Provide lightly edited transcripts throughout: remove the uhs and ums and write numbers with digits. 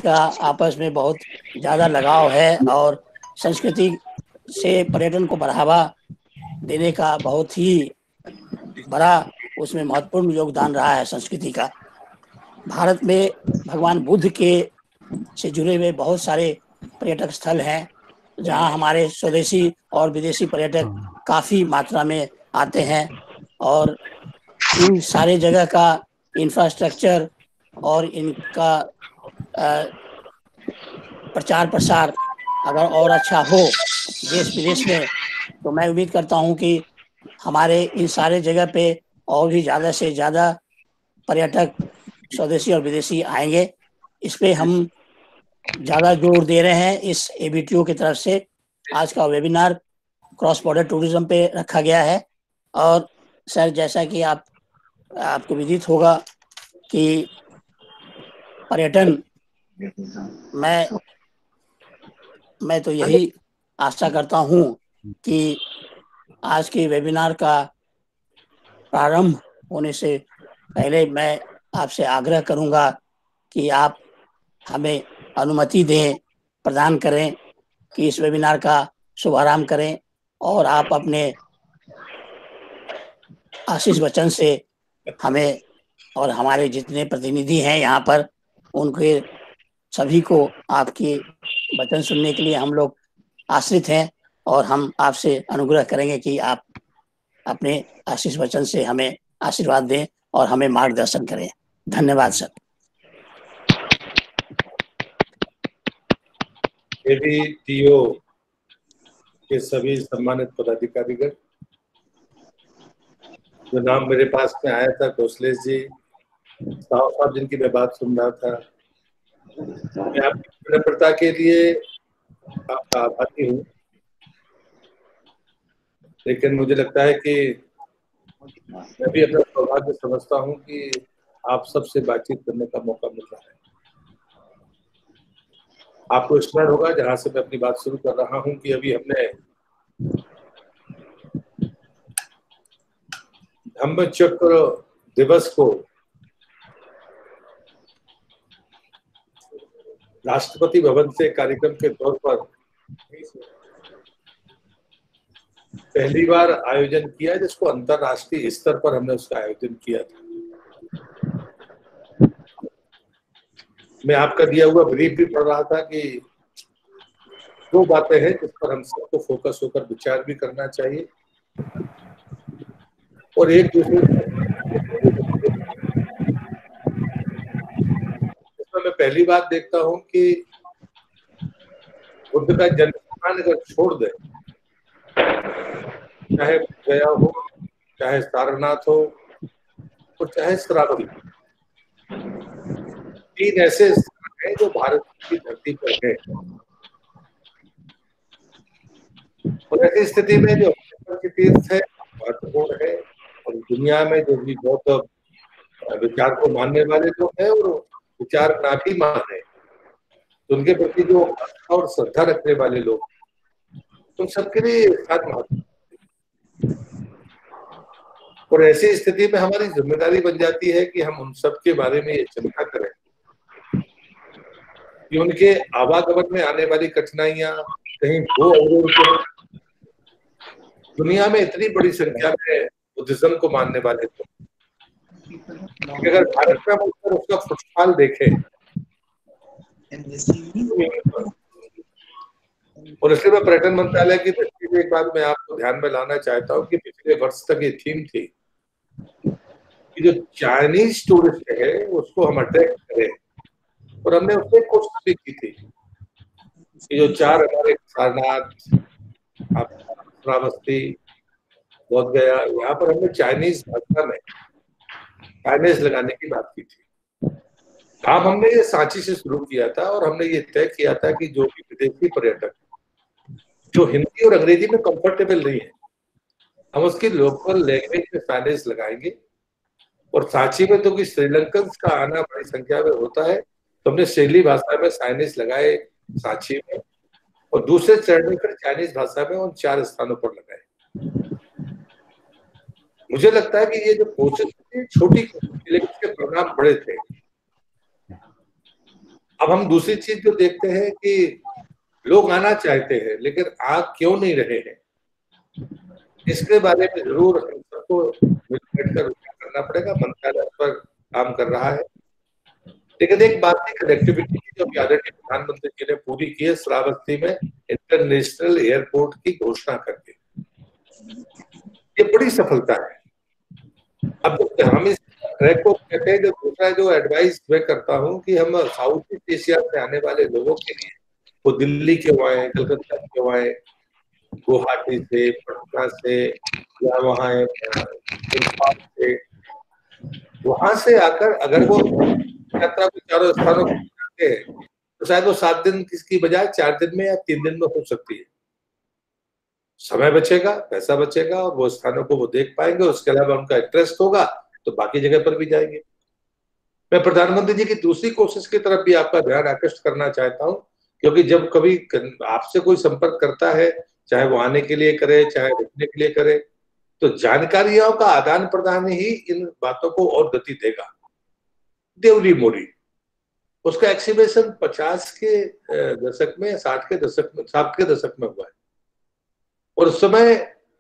का आपस में बहुत ज़्यादा लगाव है और संस्कृति से पर्यटन को बढ़ावा देने का बहुत ही बड़ा उसमें महत्वपूर्ण योगदान रहा है संस्कृति का। भारत में भगवान बुद्ध के से जुड़े हुए बहुत सारे पर्यटक स्थल हैं जहां हमारे स्वदेशी और विदेशी पर्यटक काफ़ी मात्रा में आते हैं और इन सारे जगह का इंफ्रास्ट्रक्चर और इनका प्रचार प्रसार अगर और अच्छा हो देश विदेश में, तो मैं उम्मीद करता हूं कि हमारे इन सारे जगह पे और भी ज़्यादा से ज़्यादा पर्यटक स्वदेशी और विदेशी आएंगे। इस पे हम ज़्यादा जोर दे रहे हैं। इस ABTO की तरफ से आज का वेबिनार क्रॉस बॉर्डर टूरिज्म पे रखा गया है। और सर, जैसा कि आपको विदित होगा कि पर्यटन मैं तो यही आशा करता हूं कि आज के वेबिनार का प्रारंभ होने से पहले मैं आपसे आग्रह करूंगा कि आप हमें अनुमति दें, प्रदान करें कि इस वेबिनार का शुभारंभ करें और आप अपने आशीष वचन से हमें और हमारे जितने प्रतिनिधि हैं यहाँ पर उनके सभी को आपकी वचन सुनने के लिए हम लोग आश्रित हैं और हम आपसे अनुग्रह करेंगे कि आप अपने आशीष वचन से हमें आशीर्वाद दें और हमें मार्गदर्शन करें। धन्यवाद सर। ABTO के सभी सम्मानित पदाधिकारीगण, जो नाम मेरे पास में आया था, कौशलेश जी साहब जिनकी मैं बात सुन रहा था, मैं आपकी विनम्रता के लिए आपका आभारी हूँ। लेकिन मुझे लगता है कि मैं भी अपना सौभाग्य समझता हूँ कि आप सबसे बातचीत करने का मौका मिल रहा है। आपको स्मरण होगा जहां से मैं अपनी बात शुरू कर रहा हूं कि अभी हमने धम्म चक्र दिवस को राष्ट्रपति भवन से कार्यक्रम के तौर पर पहली बार आयोजन किया, जिसको अंतरराष्ट्रीय स्तर पर हमने उसका आयोजन किया था। मैं आपका दिया हुआ ब्रीफ भी पढ़ रहा था कि दो बातें हैं जिस पर हम सबको फोकस होकर विचार भी करना चाहिए और एक दूसरे इसमें मैं पहली बात देखता हूं कि बुद्ध का जन्म अगर छोड़ दे, चाहे गया हो, चाहे सारनाथ हो और चाहे श्रावणी, तीन ऐसे स्थान हैं जो भारत की धरती पर है। और ऐसी स्थिति में जो तीर्थ है महत्वपूर्ण है और दुनिया में जो भी बहुत विचार को मानने वाले लोग हैं और विचार ना भी माने तो उनके प्रति जो आस्था और श्रद्धा रखने वाले लोग, उन सबके लिए स्थान महत्वपूर्ण। और ऐसी स्थिति में हमारी जिम्मेदारी बन जाती है कि हम उन सब के बारे में ये चिंता करें कि उनके आवागमन में आने वाली कठिनाइयां कहीं वो अवरोध। दुनिया में इतनी बड़ी संख्या में बुद्धिज्म को मानने वाले लोग, अगर भारत में हम उसका फुटफॉल देखें और इसलिए मैं पर्यटन मंत्रालय की दृष्टि से एक बात मैं आपको ध्यान में लाना चाहता हूँ कि पिछले वर्ष तक ये थीम थी कि जो चाइनीज टूरिस्ट है उसको हम अट्रैक्ट करें और हमने उससे कोशिश भी की थी कि जो चार हमारे सारनाथ, श्रावस्ती, बोध गया, यहाँ पर हमने चाइनीज भाषा में चाइनीज लगाने की बात की थी। काम हमने ये सांची से शुरू किया था और हमने ये तय किया था कि जो भी विदेशी पर्यटक जो हिंदी और अंग्रेजी में कंफर्टेबल नहीं है, हम उसकी लोकल लैंग्वेज में साइनेज लगाएंगे। और सांची में तो कि श्रीलंकन का आना बड़ी संख्या में होता है, तो हमने शैली भाषा में साइनेज लगाए सांची में और दूसरे चरण में फिर चाइनीज भाषा में उन 4 स्थानों पर लगाए। मुझे लगता है कि ये जो कोशिश थी छोटी लेकिन इसके परिणाम बड़े थे। अब हम दूसरी चीज जो देखते हैं कि लोग आना चाहते हैं लेकिन आ क्यों नहीं रहे हैं, इसके बारे में जरूर हम सबको मिलकर विचार करना पड़ेगा। मंत्रालय पर काम कर रहा है, लेकिन एक बात की कनेक्टिविटी की जो आदरणीय प्रधानमंत्री जी ने पूरी की है श्रावस्ती में इंटरनेशनल एयरपोर्ट की घोषणा करके, ये बड़ी सफलता है। अब हम इस ट्रैक को कहते हैं, जो दूसरा जो एडवाइस मैं करता हूँ कि हम साउथ ईस्ट एशिया से आने वाले लोगों के लिए वो दिल्ली क्यों आए, कलकत्ता क्यों आए, गुवाहाटी से, पटना से, या वहाँ इम्फाल से, वहां से आकर अगर वो यात्रा को चारों स्थानों पर करते हैं तो शायद वो 7 दिन की बजाय 4 दिन में या 3 दिन में हो सकती है। समय बचेगा, पैसा बचेगा और वो स्थानों को वो देख पाएंगे, उसके अलावा उनका इंटरेस्ट होगा तो बाकी जगह पर भी जाएंगे। मैं प्रधानमंत्री जी की दूसरी कोशिश की तरफ भी आपका ध्यान आकृष्ट करना चाहता हूँ, क्योंकि जब कभी आपसे कोई संपर्क करता है, चाहे वो आने के लिए करे चाहे रुकने के लिए करे, तो जानकारियों का आदान प्रदान ही इन बातों को और गति देगा। देवरी मोरी उसका एक्सीबिशन 50 के दशक में, 60 के दशक में हुआ है, और उस समय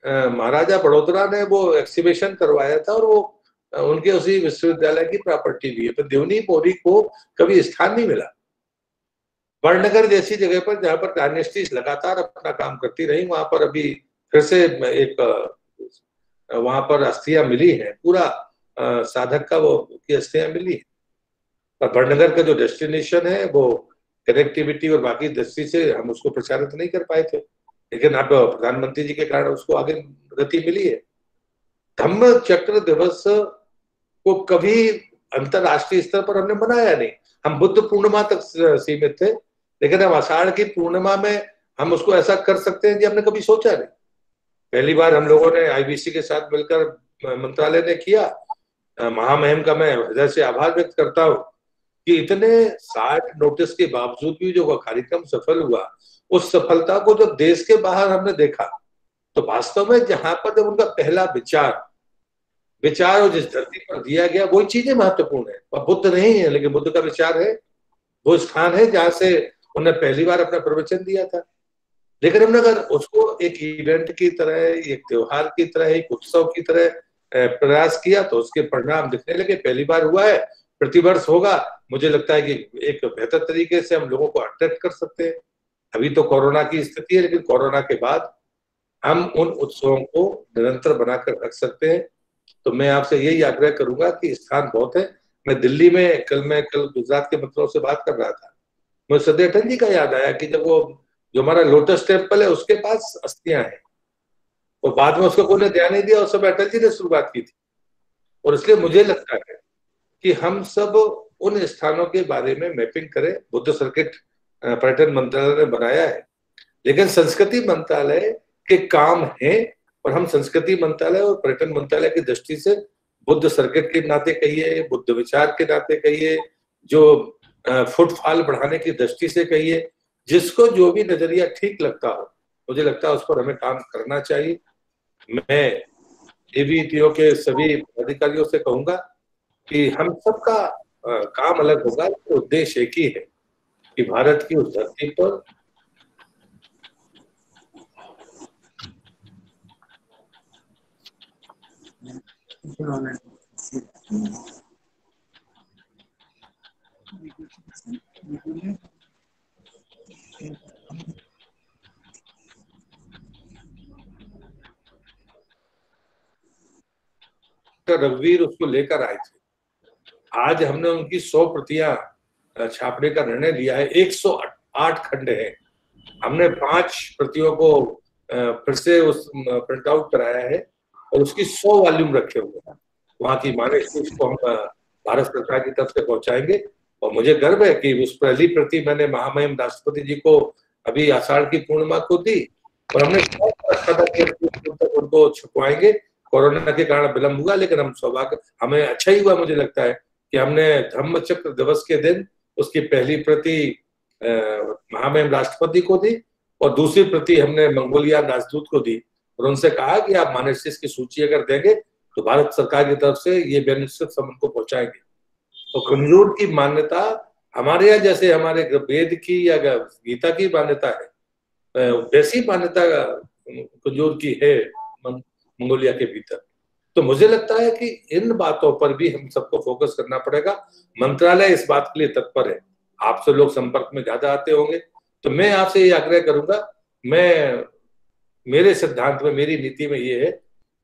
महाराजा बड़ौदा ने वो एक्सीबिशन करवाया था और वो उनके उसी विश्वविद्यालय की प्रॉपर्टी भी है। पर देवनी मोरी को कभी स्थान नहीं मिला। वड़नगर जैसी जगह पर जहां पर डायनेस्टीज लगातार अपना काम करती रही, वहां पर अभी फिर से एक वहां पर अस्थियां मिली हैं, पूरा साधक का वो की अस्थियां मिली है। पर वड़नगर का जो डेस्टिनेशन है वो कनेक्टिविटी और बाकी दृष्टि से हम उसको प्रचारित नहीं कर पाए थे, लेकिन अब प्रधानमंत्री जी के कारण उसको आगे गति मिली है। धम्म चक्र दिवस को कभी अंतरराष्ट्रीय स्तर पर हमने मनाया नहीं, हम बुद्ध पूर्णिमा तक सीमित थे, लेकिन अब आषाढ़ की पूर्णिमा में हम उसको ऐसा कर सकते हैं कि हमने कभी सोचा नहीं। पहली बार हम लोगों ने आईबीसी के साथ मिलकर मंत्रालय ने किया। महामहिम का मैं हृदय से आभार व्यक्त करता हूँ कि इतने 60 नोटिस के बावजूद भी जो कार्यक्रम सफल हुआ, उस सफलता को जब देश के बाहर हमने देखा तो वास्तव में जहां पर जब उनका पहला विचार और जिस धरती पर दिया गया वही चीजें महत्वपूर्ण है। और बुद्ध नहीं है, लेकिन बुद्ध का विचार है, वो स्थान है जहां से उन्होंने पहली बार अपना प्रवचन दिया था। लेकिन हमने अगर उसको एक इवेंट की तरह, एक त्योहार की तरह, एक उत्सव की तरह प्रयास किया तो उसके परिणाम दिखने लगे। पहली बार हुआ है, प्रतिवर्ष होगा, मुझे लगता है कि एक बेहतर तरीके से हम लोगों को अट्रैक्ट कर सकते हैं। अभी तो कोरोना की स्थिति है, लेकिन कोरोना के बाद हम उन उत्सवों को निरंतर बनाकर रख सकते हैं। तो मैं आपसे यही आग्रह करूंगा कि स्थान बहुत है। मैं दिल्ली में कल गुजरात के मित्रों से बात कर रहा था, मुझे सदैव अटल जी का याद आया कि जब वो जो हमारा लोटस टेम्पल है उसके पास अस्थियां हैं, और बाद में उसको कोई ने ध्यान नहीं दिया, उस समय अटल जी ने शुरुआत की थी। और इसलिए मुझे लगता है कि हम सब उन स्थानों के बारे में मैपिंग करें। बुद्ध सर्किट पर्यटन मंत्रालय ने बनाया है, लेकिन संस्कृति मंत्रालय के काम है, और हम संस्कृति मंत्रालय और पर्यटन मंत्रालय की दृष्टि से बुद्ध सर्किट के नाते कहिए, बुद्ध विचार के नाते कहिए, जो फुटफॉल बढ़ाने की दृष्टि से कहिए, जिसको जो भी नजरिया ठीक लगता हो, मुझे लगता है उस पर हमें काम करना चाहिए। मैं एबीटीओ के सभी अधिकारियों से कहूंगा कि हम सबका काम अलग होगा, तो उद्देश्य एक ही है कि भारत की उस धरती पर रघुवीर उसको लेकर आए थे। आज हमने उनकी 100 प्रतियां छापने का निर्णय लिया है। 108 खंड है, हमने 5 प्रतियों को फिर से उस प्रिंट आउट कराया है और उसकी 100 वॉल्यूम रखे हुए हैं। वहां की मानसिक को हम भारत सरकार की तरफ से पहुंचाएंगे, और मुझे गर्व है कि उस पहली प्रति मैंने महामहिम राष्ट्रपति जी को अभी आषाढ़ की पूर्णिमा को दी, और हमने उनको छुपवाएंगे। कोरोना के कारण विलंब हुआ, लेकिन हमें अच्छा ही हुआ, मुझे लगता है कि हमने धम्म चक्र दिवस के दिन उसकी पहली प्रति महामहिम राष्ट्रपति को दी, और दूसरी प्रति हमने मंगोलिया राजदूत को दी, और उनसे कहा कि आप मानसिक की सूची अगर देंगे तो भारत सरकार की तरफ से ये बेनिफिट हम उनको पहुंचाएंगे। तो खंजूर की मान्यता हमारे यहाँ जैसे हमारे वेद की या गीता की मान्यता है, वैसी मान्यता कुजूर की है मंगोलिया के भीतर। तो मुझे लगता है कि इन बातों पर भी हम सबको फोकस करना पड़ेगा। मंत्रालय इस बात के लिए तत्पर है, आपसे लोग संपर्क में ज्यादा आते होंगे, तो मैं आपसे ये आग्रह करूंगा, मैं मेरे सिद्धांत में, मेरी नीति में ये है,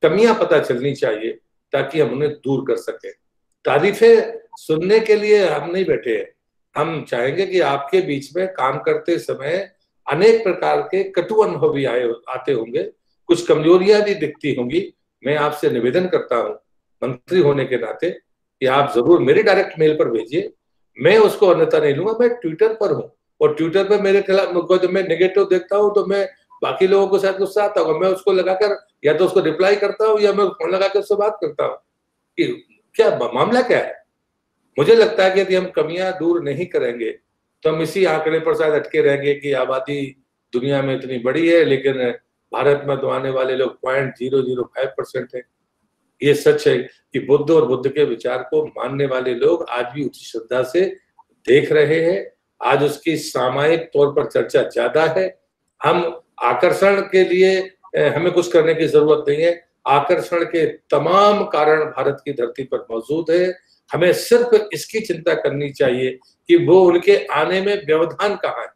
कमियां पता चलनी चाहिए ताकि हम उन्हें दूर कर सकें। तारीफें सुनने के लिए हम नहीं बैठे हैं, हम चाहेंगे कि आपके बीच में काम करते समय अनेक प्रकार के कटु अनुभव भी आते होंगे, कुछ कमजोरियां भी दिखती होंगी। मैं आपसे निवेदन करता हूं मंत्री होने के नाते कि आप जरूर मेरे डायरेक्ट मेल पर भेजिए, मैं उसको अन्यथा नहीं लूंगा। मैं ट्विटर पर हूं और ट्विटर पर मेरे खिलाफ जब मैं नेगेटिव देखता हूं तो मैं बाकी लोगों को शायद गुस्सा आता होगा, मैं उसको लगाकर या तो उसको रिप्लाई करता हूँ या मैं फोन लगाकर उससे बात करता हूँ कि क्या मामला क्या है। मुझे लगता है कि यदि हम कमियां दूर नहीं करेंगे तो हम इसी आंकड़े पर शायद अटके रहेंगे कि आबादी दुनिया में इतनी बड़ी है लेकिन भारत में तो आने वाले लोग 0.005% है। ये सच है कि बुद्ध और बुद्ध के विचार को मानने वाले लोग आज भी उच्च श्रद्धा से देख रहे हैं। आज उसकी सामायिक तौर पर चर्चा ज्यादा है। हम आकर्षण के लिए हमें कुछ करने की जरूरत नहीं है, आकर्षण के तमाम कारण भारत की धरती पर मौजूद है। हमें सिर्फ इसकी चिंता करनी चाहिए कि वो उनके आने में व्यवधान कहाँ है,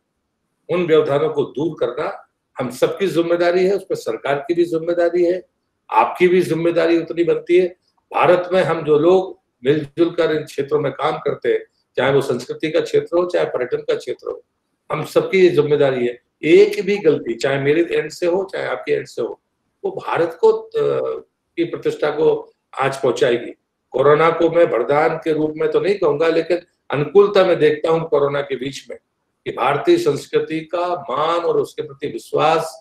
उन व्यवधानों को दूर करना हम सबकी जिम्मेदारी है, उस पर सरकार की भी जिम्मेदारी है, आपकी भी जिम्मेदारी उतनी बनती है। भारत में हम जो लोग मिलजुल कर इन क्षेत्रों में काम करते हैं, चाहे वो संस्कृति का क्षेत्र हो चाहे पर्यटन का क्षेत्र हो, हम सबकी जिम्मेदारी है। एक भी गलती चाहे मेरे एंड से हो चाहे आपके एंड से हो, वो भारत को की प्रतिष्ठा को आंच पहुंचाएगी। कोरोना को मैं वरदान के रूप में तो नहीं कहूंगा, लेकिन अनुकूलता में देखता हूं कोरोना के बीच में कि भारतीय संस्कृति का मान और उसके प्रति विश्वास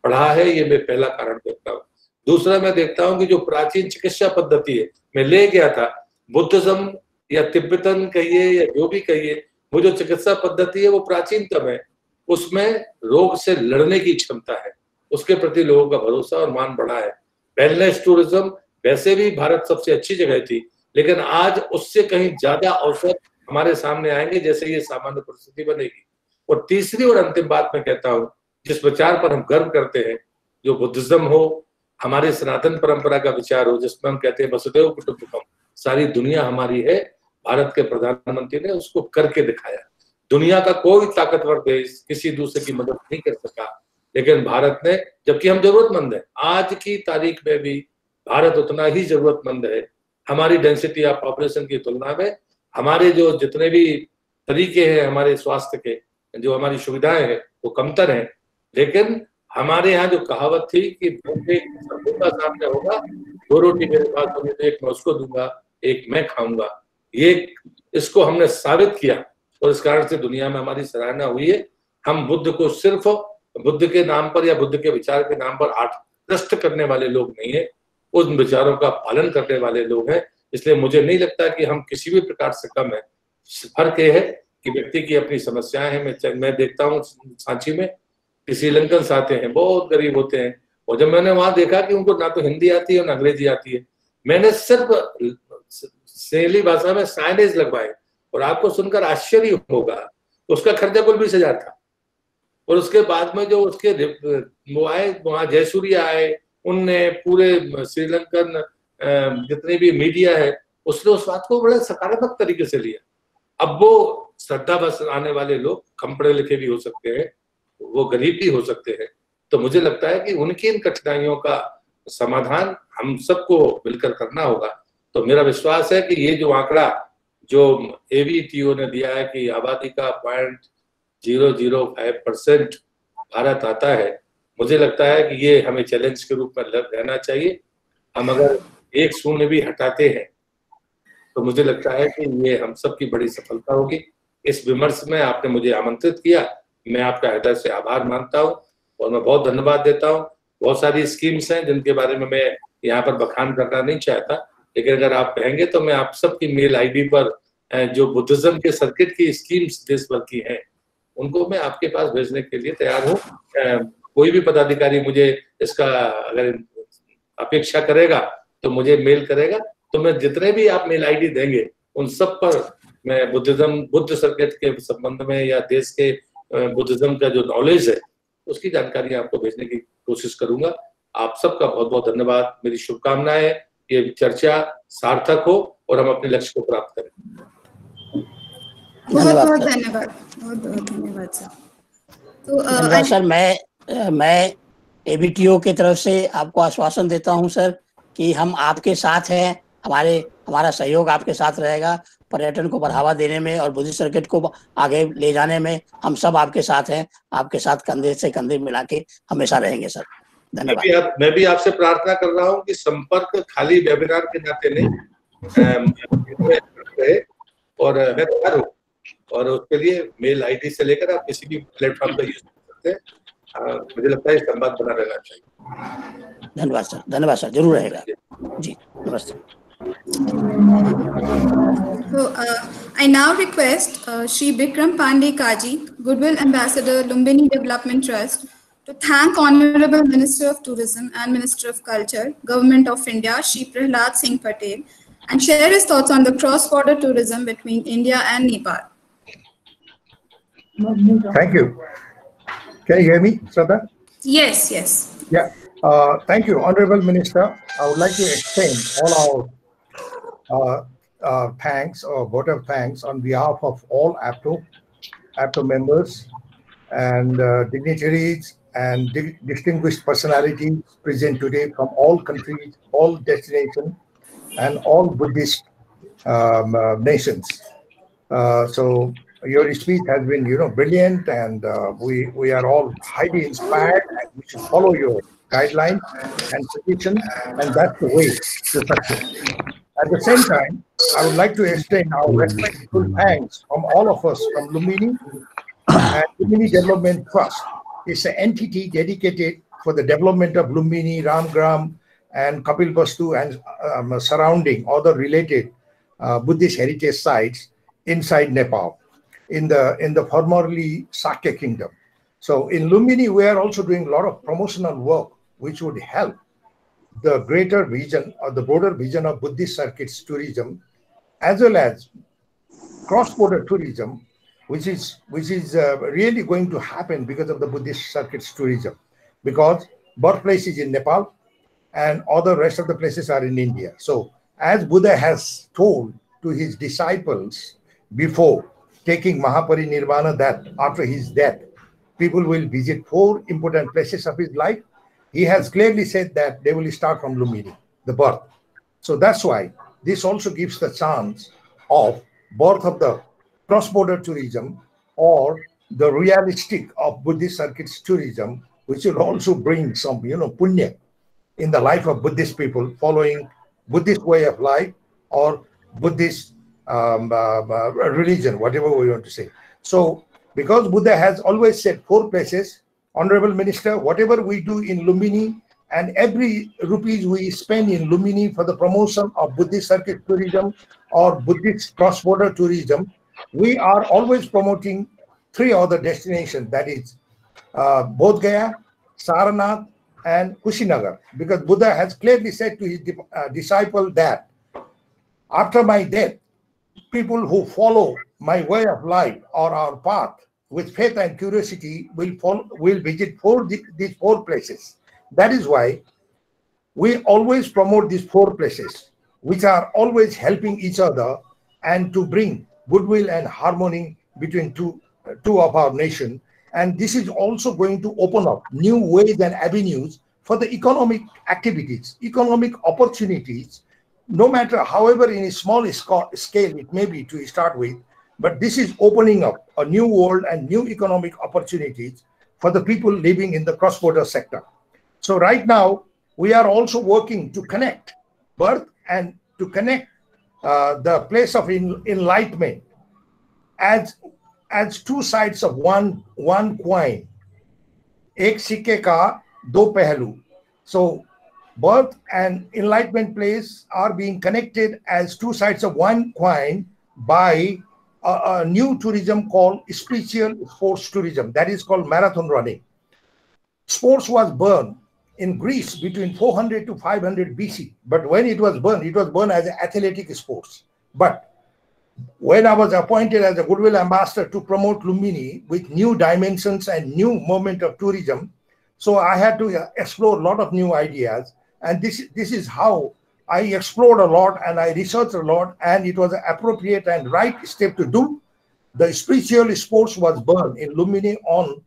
बढ़ा है, ये मैं पहला कारण देखता हूँ। दूसरा मैं देखता हूँ कि जो प्राचीन चिकित्सा पद्धति है, मैं ले गया था बुद्धिज्म या तिब्बतन कहिए या जो भी कहिए, वो जो चिकित्सा पद्धति है वो प्राचीनतम है, उसमें रोग से लड़ने की क्षमता है, उसके प्रति लोगों का भरोसा और मान बढ़ा है। वेलनेस टूरिज्म वैसे भी भारत सबसे अच्छी जगह थी, लेकिन आज उससे कहीं ज्यादा अवसर हमारे सामने आएंगे जैसे ये सामान्य परिस्थिति बनेगी। और तीसरी और अंतिम बात मैं कहता हूँ, जिस विचार पर हम गर्व करते हैं, जो बुद्धिज्म हो, हमारी सनातन परंपरा का विचार हो, जिसमें हम कहते हैं वसुदेव कुटुंबकम, सारी दुनिया हमारी है, भारत के प्रधानमंत्री ने उसको करके दिखाया। दुनिया का कोई ताकतवर देश किसी दूसरे की मदद नहीं कर सका, लेकिन भारत ने, जबकि हम जरूरतमंद है, आज की तारीख में भी भारत उतना ही जरूरतमंद है। हमारी डेंसिटी ऑफ पॉपुलेशन की तुलना में हमारे जो जितने भी तरीके हैं हमारे स्वास्थ्य के, जो हमारी सुविधाएं हैं वो कमतर हैं, लेकिन हमारे यहाँ जो कहावत थी कि भूखा सामने होगा, 2 रोटी मेरे पास होगी तो एक मैं उसको दूंगा, एक मैं खाऊंगा, ये इसको हमने साबित किया और इस कारण से दुनिया में हमारी सराहना हुई है। हम बुद्ध को सिर्फ बुद्ध के नाम पर या बुद्ध के विचार के नाम पर आत्मप्रस्त करने वाले लोग नहीं है, उन विचारों का पालन करने वाले लोग हैं। इसलिए मुझे नहीं लगता कि हम किसी भी प्रकार से कम है। फर्क यह है कि व्यक्ति की अपनी समस्याएं हैं। मैं देखता हूँ सांची में श्रीलंकन आते हैं, बहुत गरीब होते हैं, और जब मैंने वहां देखा कि उनको ना तो हिंदी आती है ना अंग्रेजी आती है, मैंने सिर्फ सहेली भाषा में साइनेज लगवाए और आपको सुनकर आश्चर्य होगा, उसका खर्चा कुल 20,000 था। और उसके बाद में जो उसके वो आए वहां जयसूर्या आए, उनने पूरे श्रीलंकन जितनी भी मीडिया है उसने उस बात को बड़े सकारात्मक तरीके से लिया। अब वो श्रद्धा बस आने वाले लोग कम पढ़े लिखे भी हो सकते हैं, वो गरीब भी हो सकते हैं, तो मुझे लगता है कि उनकी इन कठिनाइयों का समाधान हम सबको मिलकर करना होगा। तो मेरा विश्वास है कि ये जो आंकड़ा जो ABTO ने दिया है कि आबादी का 0.005% भारत आता है, मुझे लगता है कि ये हमें चैलेंज के रूप में रहना चाहिए। हम अगर एक शून्य भी हटाते हैं तो मुझे लगता है कि ये हम सबकी बड़ी सफलता होगी। इस विमर्श में आपने मुझे आमंत्रित किया, मैं आपका हृदय से आभार मानता हूँ और मैं बहुत धन्यवाद देता हूँ। बहुत सारी स्कीम्स हैं जिनके बारे में मैं यहाँ पर बखान करना नहीं चाहता, लेकिन अगर आप कहेंगे तो मैं आप सबकी मेल ID पर जो बुद्धिज्म के सर्किट की स्कीम्स देश भर की हैं उनको मैं आपके पास भेजने के लिए तैयार हूँ। कोई भी पदाधिकारी मुझे इसका अगर अपेक्षा करेगा तो मुझे मेल करेगा, तो मैं जितने भी आप मेल ID देंगे उन सब पर मैं बुद्ध सर्किट के संबंध में या देश के बुद्धिज्म का जो नॉलेज है उसकी जानकारी आपको भेजने की कोशिश करूंगा। आप सबका बहुत बहुत धन्यवाद। मेरी शुभकामनाएं ये चर्चा सार्थक हो और हम अपने लक्ष्य को प्राप्त करें। बहुत बहुत धन्यवाद, बहुत बहुत धन्यवाद सर। तो धन्यवाद सर। मैं ABTO की तरफ से आपको आश्वासन देता हूं सर कि हम आपके साथ हैं, हमारा सहयोग आपके साथ रहेगा पर्यटन को बढ़ावा देने में और बुद्धिस्ट सर्किट को आगे ले जाने में। हम सब आपके साथ हैं, आपके साथ कंधे से कंधे मिला के हमेशा रहेंगे सर। धन्यवाद। मैं भी आपसे प्रार्थना कर रहा हूं कि संपर्क खाली वेबिनार के नाते नहीं और मैं तैयार हूं, और उसके लिए मेल ID से लेकर आप किसी भी प्लेटफॉर्म का यूज कर सकते हैं। मुझे लगता है संवाद बना रहना चाहिए। धन्यवाद सर, धन्यवाद सर, जरूर रहेगा जी। नमस्ते। So, I now request Shri Bikram Pandey Kaaji, Goodwill Ambassador, Lumbini Development Trust, to thank Honorable Minister of Tourism and Minister of Culture, Government of India, Shri Prahlad Singh Patel, and share his thoughts on the cross-border tourism between India and Nepal. Thank you. Can you hear me, Shraddha? Yes, yes. Yeah. Thank you, Honorable Minister. I would like to extend all our thanks or vote of thanks on behalf of all ABTO members and dignitaries and distinguished personalities present today from all countries, all destinations, and all Buddhist nations. So your speech has been, brilliant, and we are all highly inspired, and we should follow your guidelines and suggestions, and that's the way to success. At the same time, I would like to extend our respectful thanks from all of us from Lumbini and Lumbini Development Trust. It's an entity dedicated for the development of Lumbini, Ramgram, and Kapilvastu and surrounding other related Buddhist heritage sites inside Nepal, in the formerly Sakya Kingdom. So in Lumbini, we are also doing a lot of promotional work, which would help the greater vision or the broader vision of Buddhist circuits tourism, as well as cross-border tourism, which is really going to happen because of the Buddhist circuits tourism, because birthplace is in Nepal and other rest of the places are in India. So as Buddha has told to his disciples before taking Mahaparinirvana, that after his death, people will visit 4 important places of his life. He has clearly said that they will start from Lumbini, the birth. So that's why this also gives the chance of birth of the cross-border tourism or the realistic of Buddhist circuits tourism, which will also bring some, punya in the life of Buddhist people following Buddhist way of life or Buddhist religion, whatever we want to say. So because Buddha has always said 4 places, Honorable Minister, whatever we do in Lumbini and every rupees we spend in Lumbini for the promotion of Buddhist circuit tourism or Buddhist cross-border tourism, we are always promoting 3 other destinations, that is Bodh Gaya, Saranath, and Kushinagar, because Buddha has clearly said to his disciple that after my death, people who follow my way of life or our path with faith and curiosity will visit these 4 places. That is why we always promote these 4 places, which are always helping each other and to bring goodwill and harmony between two of our nation. And this is also going to open up new ways and avenues for the economic activities, economic opportunities, no matter however in a small scale it may be to start with. But this is opening up a new world and new economic opportunities for the people living in the cross-border sector. So right now, we are also working to connect birth and to connect the place of enlightenment as 2 sides of one coin. Ek sikke ka do pehlu. So birth and enlightenment place are being connected as 2 sides of one coin by a new tourism called spiritual sports tourism, that is called marathon running. Sports was born in Greece between 400 to 500 BC, but when it was born as athletic sports. But when I was appointed as a Goodwill ambassador to promote Lumbini with new dimensions and new moment of tourism, so I had to explore a lot of new ideas. And this is how I explored a lot and I researched a lot, and it was an appropriate and right step to do. The spiritual sports was born in Lumbini on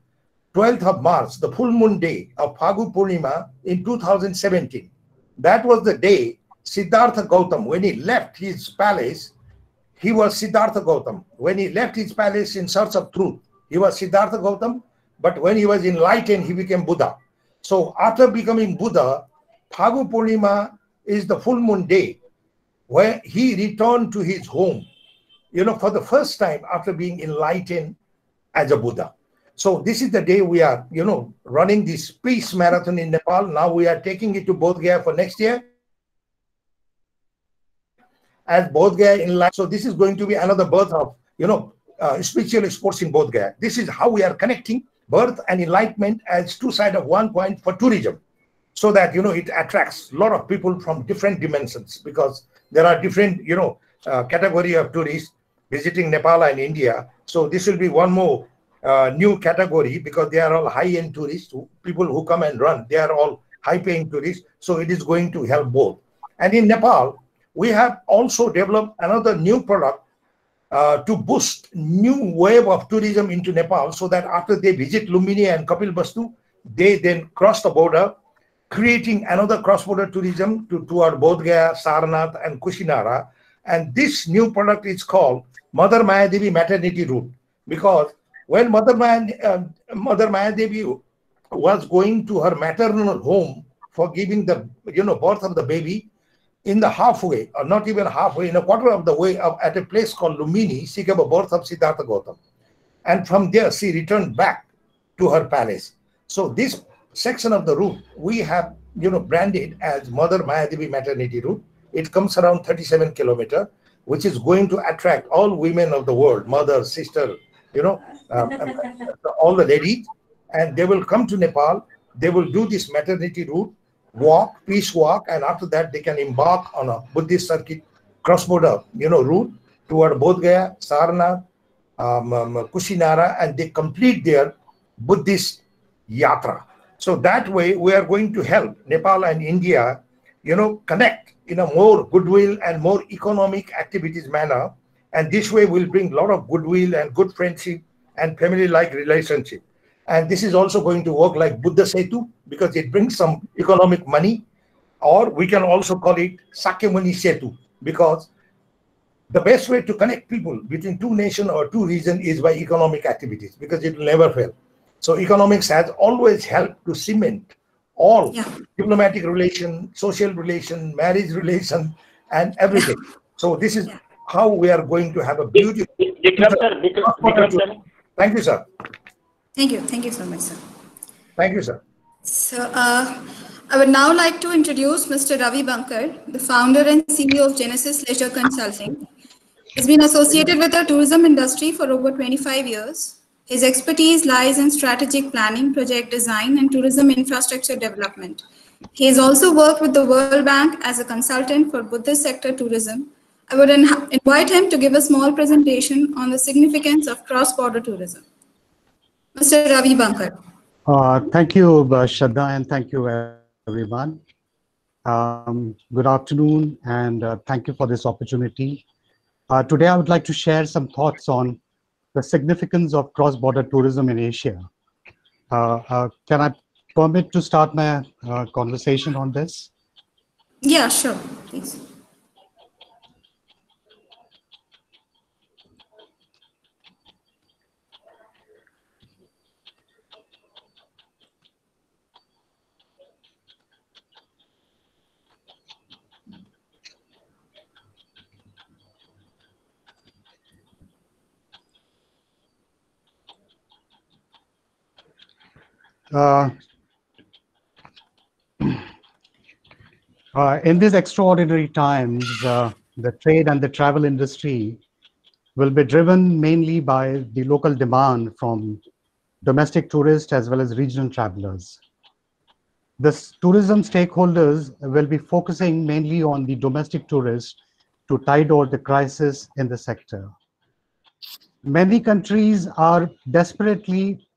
12th of March, the full moon day of Phagu Purnima in 2017. That was the day Siddhartha Gautam, when he left his palace, he was Siddhartha Gautam. When he left his palace in search of truth, he was Siddhartha Gautam. But when he was enlightened, he became Buddha. So after becoming Buddha, Phagu Purnima is the full moon day where he returned to his home, for the first time after being enlightened as a Buddha. So this is the day we are, running this peace marathon in Nepal. Now we are taking it to Bodh Gaya for next year. As Bodh Gaya enlightened, so this is going to be another birth of, spiritual sports in Bodh Gaya. This is how we are connecting birth and enlightenment as two sides of one coin for tourism, so that, it attracts a lot of people from different dimensions, because there are different, category of tourists visiting Nepal and India. So this will be one more new category, because they are all high-end tourists, people who come and run, they are all high-paying tourists. So it is going to help both. And in Nepal, we have also developed another new product to boost new wave of tourism into Nepal, so that after they visit Lumbini and Kapilvastu, they then cross the border, creating another cross-border tourism toward Bodh Gaya, Sarnath, and Kushinara. And this new product is called Mother Mayadevi Maternity Route, because when Mother Mayadevi was going to her maternal home for giving the birth of the baby, in the halfway, or not even halfway, in a quarter of the way, at a place called Lumbini, she gave a birth of Siddhartha Gautam. And from there, she returned back to her palace. So this section of the route, we have, branded as Mother Mayadevi Maternity Route. It comes around 37 kilometers, which is going to attract all women of the world, mother, sister, all the ladies, and they will come to Nepal. They will do this maternity route, walk, peace walk, and after that they can embark on a Buddhist circuit cross-border, route toward Bodh Gaya, Sarnath, Kushinara, and they complete their Buddhist yatra. So that way we are going to help Nepal and India, connect in a more goodwill and more economic activities manner. And this way will bring a lot of goodwill and good friendship and family-like relationship. And this is also going to work like Buddha Setu, because it brings some economic money, or we can also call it Sakyamuni Setu, because the best way to connect people between two nations or two regions is by economic activities, because it will never fail. So economics has always helped to cement all diplomatic relation, social relation, marriage relation, and everything. So this is how we are going to have a beautiful. Bikram sir. Thank you, sir. Thank you. Thank you so much, sir. Thank you, sir. So I would now like to introduce Mr. Ravi Bankar, the founder and CEO of Genesis Leisure Consulting. He's been associated with the tourism industry for over 25 years. His expertise lies in strategic planning, project design, and tourism infrastructure development. He has also worked with the World Bank as a consultant for Buddhist sector tourism. I would invite him to give a small presentation on the significance of cross-border tourism. Mr. Ravi Bankar. Thank you, Shraddha, and thank you, everyone. Good afternoon, and thank you for this opportunity. Today, I would like to share some thoughts on the significance of cross-border tourism in Asia. Can I permit to start my conversation on this? Yeah, sure, please. In these extraordinary times, the trade and the travel industry will be driven mainly by the local demand from domestic tourists as well as regional travelers. The tourism stakeholders will be focusing mainly on the domestic tourists to tide over the crisis in the sector. Many countries are desperately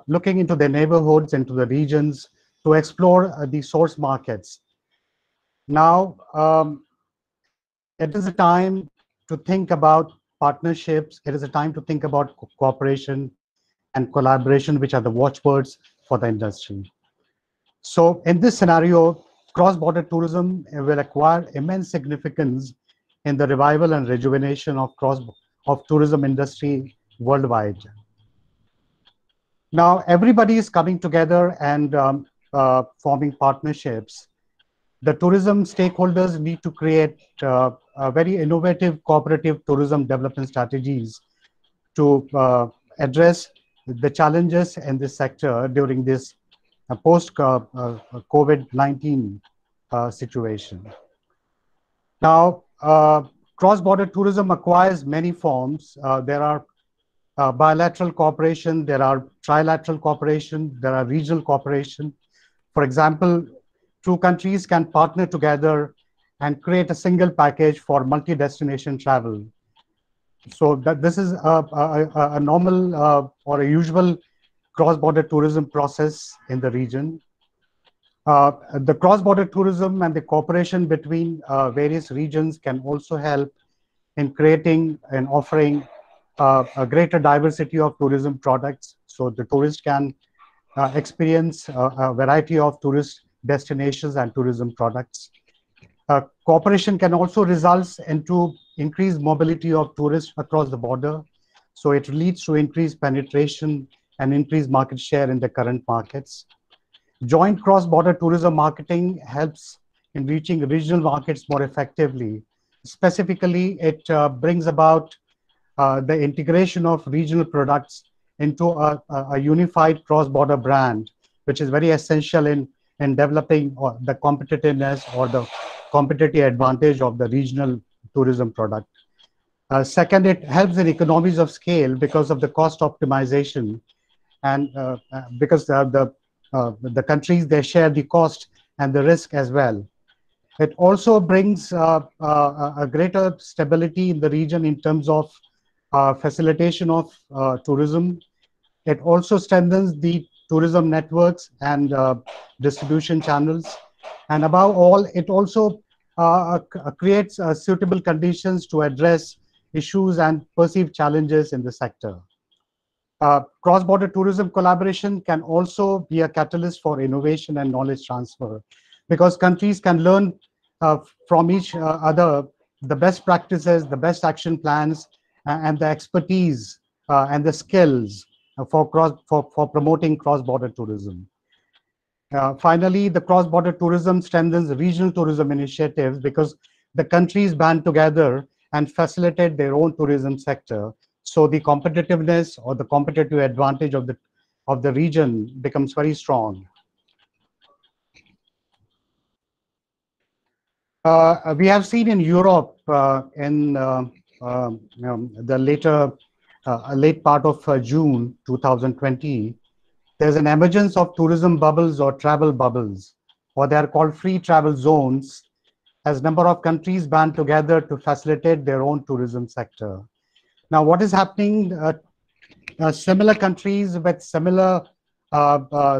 looking into their neighborhoods, into the regions to explore the source markets. Now, it is a time to think about partnerships. It is a time to think about cooperation and collaboration, which are the watchwords for the industry. So in this scenario, cross-border tourism will acquire immense significance in the revival and rejuvenation of tourism industry worldwide. Now, everybody is coming together and forming partnerships. The tourism stakeholders need to create very innovative cooperative tourism development strategies to address the challenges in this sector during this post-COVID-19 situation. Now, cross-border tourism acquires many forms. There are bilateral cooperation, there are trilateral cooperation, there are regional cooperation. For example, two countries can partner together and create a single package for multi-destination travel. So that this is a normal or a usual cross-border tourism process in the region. The cross-border tourism and the cooperation between various regions can also help in creating and offering a greater diversity of tourism products. So the tourist can experience a variety of tourist destinations and tourism products. Cooperation can also result into increased mobility of tourists across the border. So it leads to increased penetration and increased market share in the current markets. Joint cross-border tourism marketing helps in reaching regional markets more effectively. Specifically, it brings about the integration of regional products into a unified cross-border brand, which is very essential in developing the competitiveness or the competitive advantage of the regional tourism product. Second, it helps in economies of scale because of the cost optimization, and because the countries, they share the cost and the risk as well. It also brings a greater stability in the region in terms of facilitation of tourism. It also strengthens the tourism networks and distribution channels. And above all, it also creates suitable conditions to address issues and perceived challenges in the sector. Cross-border tourism collaboration can also be a catalyst for innovation and knowledge transfer, because countries can learn from each other the best practices, the best action plans, and the expertise and the skills for promoting cross-border tourism. Finally, the cross-border tourism strengthens regional tourism initiatives because the countries band together and facilitate their own tourism sector. So the competitiveness or the competitive advantage of the region becomes very strong. We have seen in Europe in the late part of June 2020, there's an emergence of tourism bubbles or travel bubbles, or they are called free travel zones, as number of countries band together to facilitate their own tourism sector. Now, what is happening? Similar countries with similar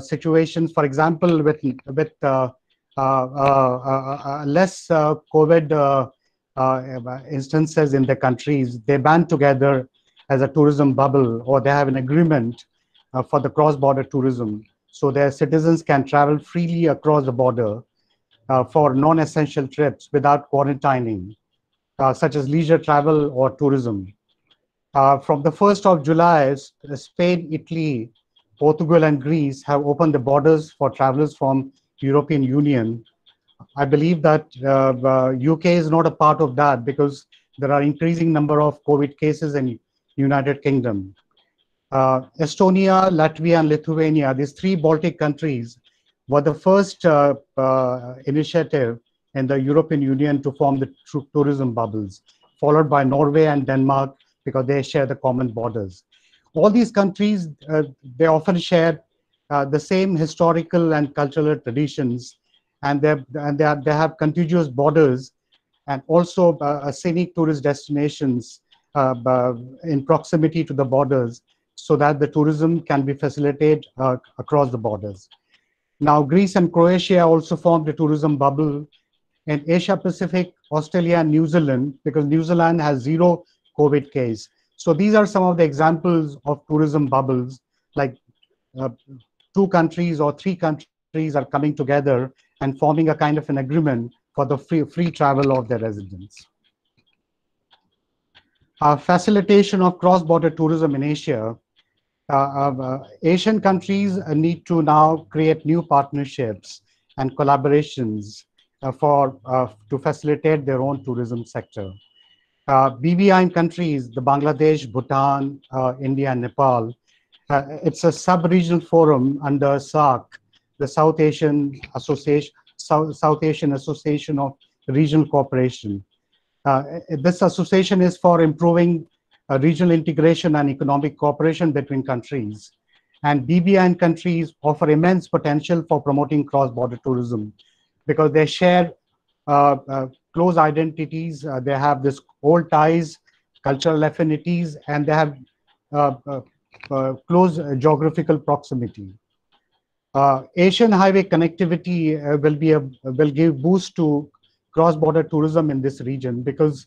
situations, for example, with less COVID instances in the countries, they band together as a tourism bubble, or they have an agreement for the cross-border tourism. So their citizens can travel freely across the border for non-essential trips without quarantining, such as leisure travel or tourism. From the 1st of July, Spain, Italy, Portugal, and Greece have opened the borders for travelers from European Union. I believe that UK is not a part of that because there are increasing number of COVID cases in United Kingdom. Estonia, Latvia, and Lithuania, these three Baltic countries, were the first initiative in the European Union to form the tourism bubbles, followed by Norway and Denmark because they share the common borders. All these countries, they often share the same historical and cultural traditions, and they have contiguous borders and also scenic tourist destinations in proximity to the borders, so that the tourism can be facilitated across the borders. Now, Greece and Croatia also formed a tourism bubble. In Asia Pacific, Australia and New Zealand, because New Zealand has 0 COVID case. So these are some of the examples of tourism bubbles, like 2 countries or 3 countries are coming together and forming a kind of an agreement for the free travel of their residents. Facilitation of cross-border tourism in Asia. Asian countries need to now create new partnerships and collaborations to facilitate their own tourism sector. BBI countries, the Bangladesh, Bhutan, India, and Nepal, it's a sub-regional forum under SAARC, the South Asian Association of Regional Cooperation. This association is for improving regional integration and economic cooperation between countries. And BBI countries offer immense potential for promoting cross-border tourism because they share close identities, they have this old ties, cultural affinities, and they have close geographical proximity. Asian highway connectivity will give boost to cross-border tourism in this region, because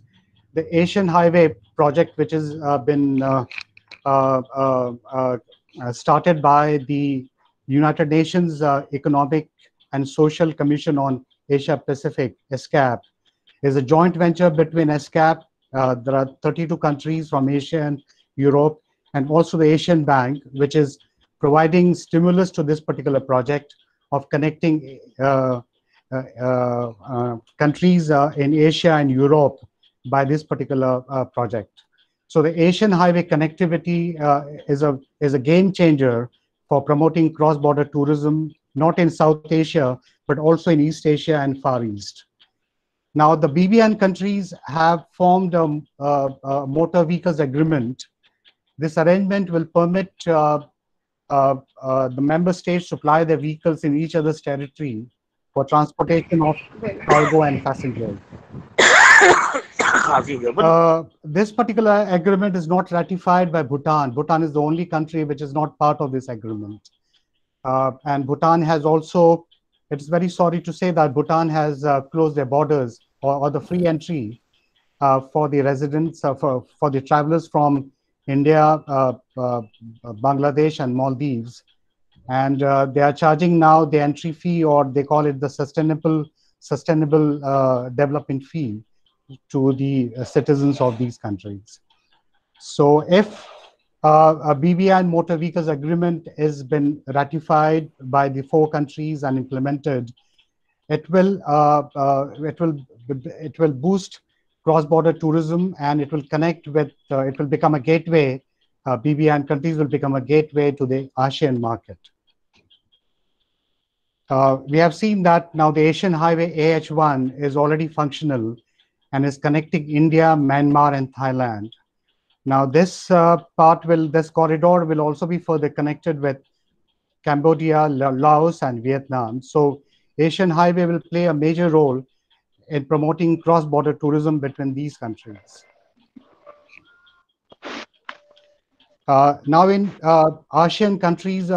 the Asian highway project, which has been started by the United Nations Economic and Social Commission on Asia Pacific, ESCAP, is a joint venture between ESCAP. There are 32 countries from Asia and Europe, and also the Asian Bank, which is providing stimulus to this particular project of connecting countries in Asia and Europe by this particular project. So the Asian highway connectivity is a game changer for promoting cross-border tourism, not in South Asia, but also in East Asia and Far East. Now, the BBN countries have formed a motor vehicles agreement. This arrangement will permit the member states supply their vehicles in each other's territory for transportation of cargo and passengers. This particular agreement is not ratified by Bhutan. Bhutan is the only country which is not part of this agreement. And Bhutan has also, it's very sorry to say that Bhutan has closed their borders or the free entry for the residents, for the travelers from India, Bangladesh, and Maldives. And they are charging now the entry fee, or they call it the sustainable development fee, to the citizens of these countries. So if a BBI motor vehicles agreement has been ratified by the 4 countries and implemented, it will boost cross-border tourism, and it will connect with, it will become a gateway, BBI countries will become a gateway to the ASEAN market. We have seen that now the Asian Highway AH1 is already functional and is connecting India, Myanmar, and Thailand. Now this this corridor will also be further connected with Cambodia, Laos, and Vietnam. So Asian Highway will play a major role in promoting cross-border tourism between these countries. Now in ASEAN countries,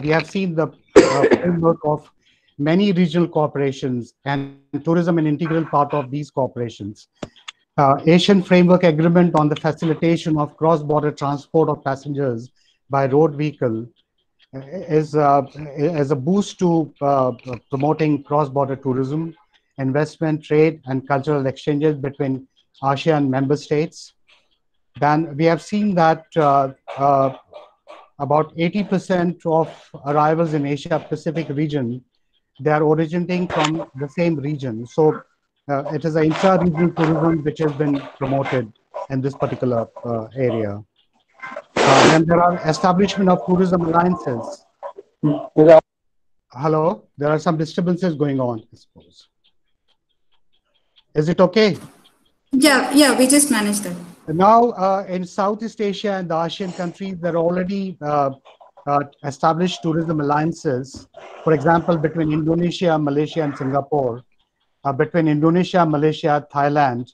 we have seen the framework of many regional corporations, and tourism an integral part of these corporations. Asian Framework Agreement on the facilitation of cross-border transport of passengers by road vehicle is a boost to promoting cross-border tourism, investment, trade, and cultural exchanges between ASEAN member states. Then we have seen that about 80% of arrivals in Asia Pacific region, they are originating from the same region. So it is an intra-regional tourism which has been promoted in this particular area. Then there are establishment of tourism alliances. Hello, there are some disturbances going on, I suppose. Is it okay? Yeah, we just managed that. Now, in Southeast Asia and the ASEAN countries, there are already established tourism alliances, for example, between Indonesia, Malaysia, and Singapore. between Indonesia, Malaysia, Thailand,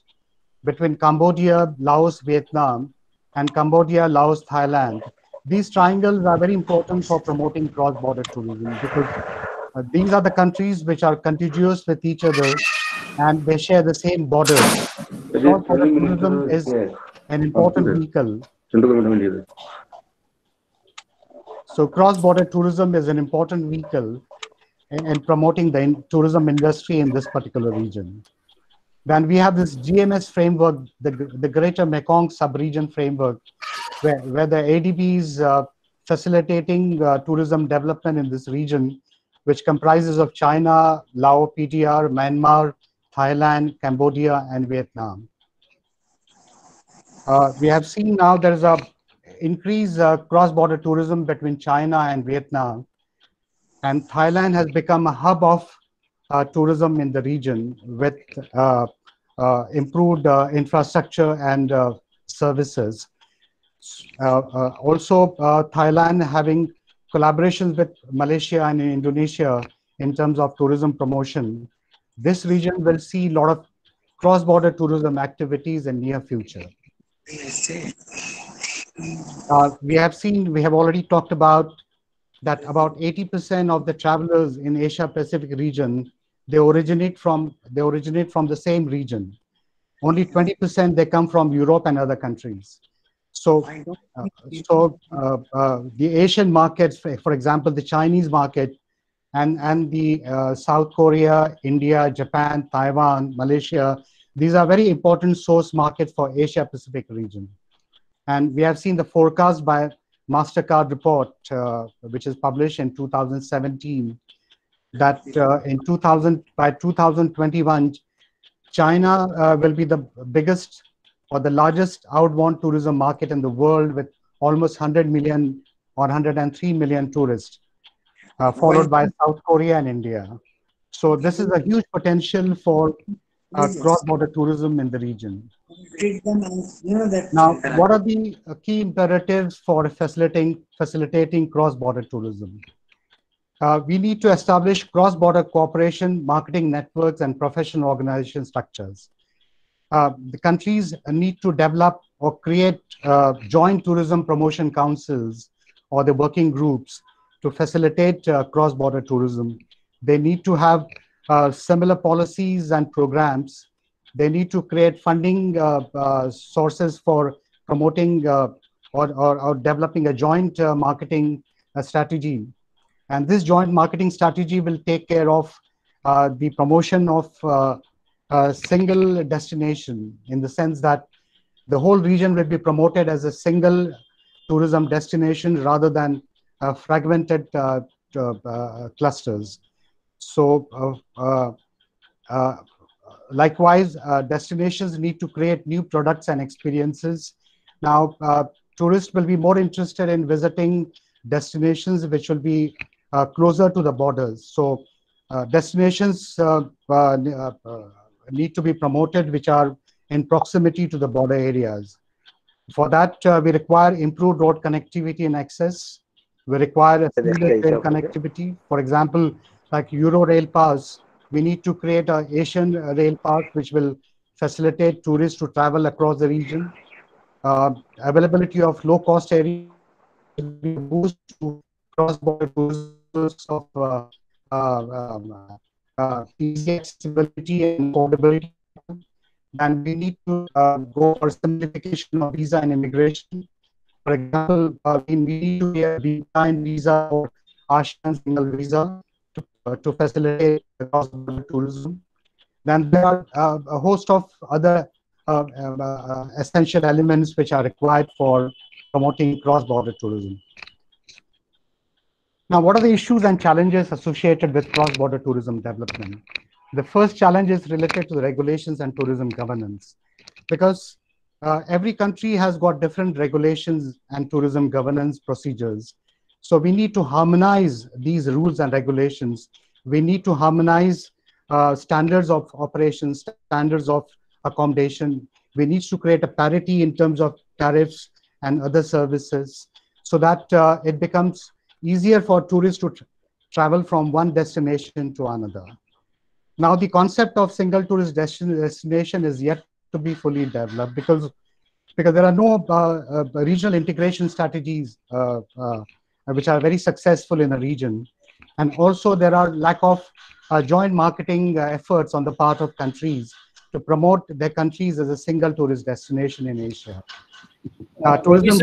between Cambodia, Laos, Vietnam, and Cambodia, Laos, Thailand. These triangles are very important for promoting cross-border tourism because these are the countries which are contiguous with each other and they share the same borders. Cross-border tourism is an important vehicle. So cross-border tourism is an important vehicle in promoting the tourism industry in this particular region. Then we have this GMS framework, the Greater Mekong Sub-Region Framework, where the ADB is facilitating tourism development in this region, which comprises of China, Laos, PTR, Myanmar, Thailand, Cambodia, and Vietnam. We have seen now there is a increased cross-border tourism between China and Vietnam, and Thailand has become a hub of tourism in the region with improved infrastructure and services. Also, Thailand having collaborations with Malaysia and Indonesia in terms of tourism promotion. This region will see a lot of cross-border tourism activities in near future. We have already talked about that about 80% of the travelers in Asia Pacific region, they originate from the same region. Only 20% they come from Europe and other countries. So, the Asian markets, for example, the Chinese market and the South Korea, India, Japan, Taiwan, Malaysia, these are very important source markets for Asia Pacific region. And we have seen the forecast by MasterCard report, which is published in 2017, that by 2021, China will be the biggest or the largest outbound tourism market in the world with almost 100 million or 103 million tourists, followed by South Korea and India. So this is a huge potential for cross-border tourism in the region. Now, what are the key imperatives for facilitating cross-border tourism? We need to establish cross-border cooperation, marketing networks, and professional organization structures. The countries need to develop or create joint tourism promotion councils or the working groups to facilitate cross-border tourism. They need to have similar policies and programs. They need to create funding sources for promoting or developing a joint marketing strategy. And this joint marketing strategy will take care of the promotion of a single destination, in the sense that the whole region will be promoted as a single tourism destination rather than fragmented clusters. So likewise, destinations need to create new products and experiences. Now, tourists will be more interested in visiting destinations which will be closer to the borders. So destinations need to be promoted which are in proximity to the border areas. For that, we require improved road connectivity and access. We require a seamless rail connectivity. For example, like Euro Rail Pass, we need to create an Asian Rail Pass which will facilitate tourists to travel across the region. Availability of low-cost areas will be a boost to cross-border tourism of easy accessibility and affordability. And we need to go for simplification of visa and immigration. For example, we need to get a B9 visa or ASEAN single visa to facilitate cross-border tourism. Then there are a host of other essential elements which are required for promoting cross-border tourism. Now, what are the issues and challenges associated with cross-border tourism development? The first challenge is related to the regulations and tourism governance, because every country has got different regulations and tourism governance procedures. So we need to harmonize these rules and regulations. We need to harmonize standards of operations, standards of accommodation. We need to create a parity in terms of tariffs and other services so that it becomes easier for tourists to travel from one destination to another. Now, the concept of single tourist destination is yet to be fully developed because there are no regional integration strategies which are very successful in a region, and also there are lack of joint marketing efforts on the part of countries to promote their countries as a single tourist destination in Asia. Tourism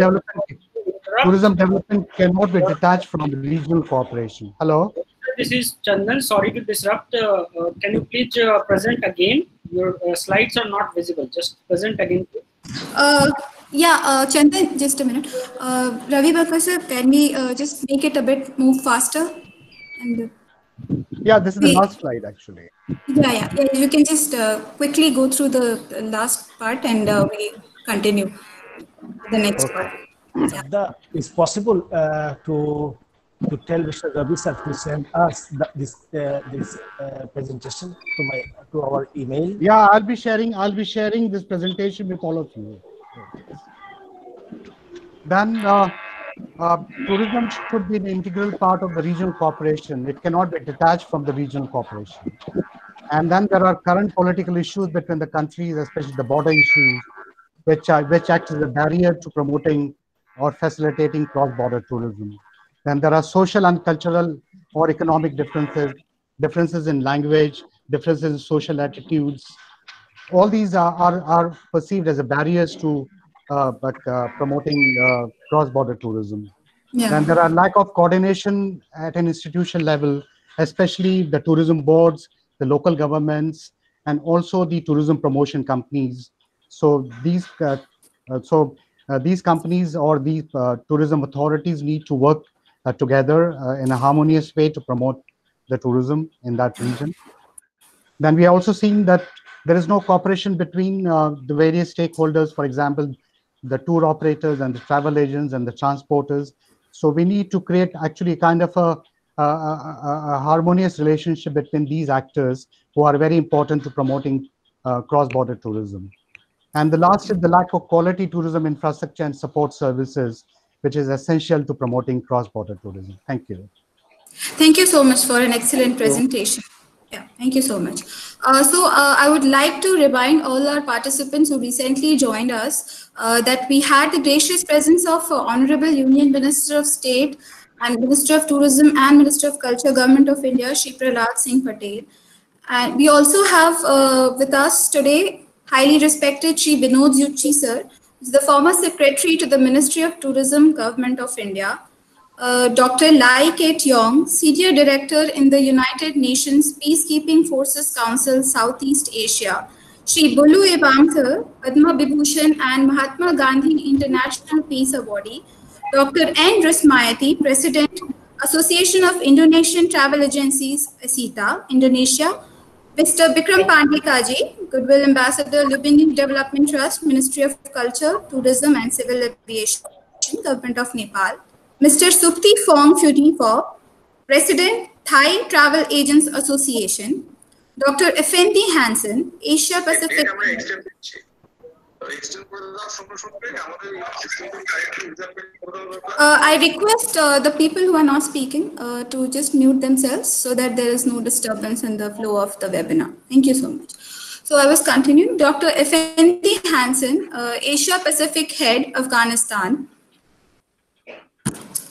development cannot be detached from regional cooperation. Hello? This is Chandan. Sorry to disrupt. Can you please present again? Your slides are not visible. Just present again. Chandan, just a minute. Ravi Bakar sir, can we just make it a bit move faster? And yeah, this is the last slide actually. Yeah. You can just quickly go through the last part and we continue the next part. Yeah. It's possible to tell Mr. Ravi sir to send us this presentation to our email. Yeah, I'll be sharing this presentation with all of you. Then tourism should be an integral part of the regional cooperation. It cannot be detached from the regional cooperation. And then there are current political issues between the countries, especially the border issues, which act as a barrier to promoting or facilitating cross-border tourism. Then there are social and cultural or economic differences in language, differences in social attitudes. All these are perceived as a barriers to promoting cross-border tourism. Yeah. Then there are lack of coordination at an institution level, especially the tourism boards, the local governments, and also the tourism promotion companies. So these companies or these tourism authorities need to work together in a harmonious way to promote the tourism in that region. Then we are also seeing that there is no cooperation between the various stakeholders, for example, the tour operators and the travel agents and the transporters. So we need to create actually kind of a harmonious relationship between these actors who are very important to promoting cross-border tourism. And the last is the lack of quality tourism infrastructure and support services, which is essential to promoting cross-border tourism. Thank you. Thank you so much for an excellent presentation. Yeah, thank you so much. I would like to remind all our participants who recently joined us that we had the gracious presence of Honorable Union Minister of State and Minister of Tourism and Minister of Culture, Government of India, Shri Prahlad Singh Patel. And we also have with us today highly respected Shri Vinod Zutshi sir, who is the former Secretary to the Ministry of Tourism, Government of India. Dr. Lai Kate Yong, Senior Director in the United Nations Peacekeeping Forces Council, Southeast Asia. Shri Bulu, Padma Bibhushan and Mahatma Gandhi International Peace Awardee. Dr. N. Rismayati, President, Association of Indonesian Travel Agencies, ASITA, Indonesia. Mr. Bikram Pandey Kaaji, Goodwill Ambassador, Lumbini Development Trust, Ministry of Culture, Tourism and Civil Aviation, Government of Nepal. Mr. Supti Fong Futifor, President, Thai Travel Agents Association. Dr. Effendi Hansen, Asia Pacific. I request the people who are not speaking to just mute themselves so that there is no disturbance in the flow of the webinar. Thank you so much. So I was continuing. Dr. Effendi Hansen, Asia Pacific Head, Afghanistan.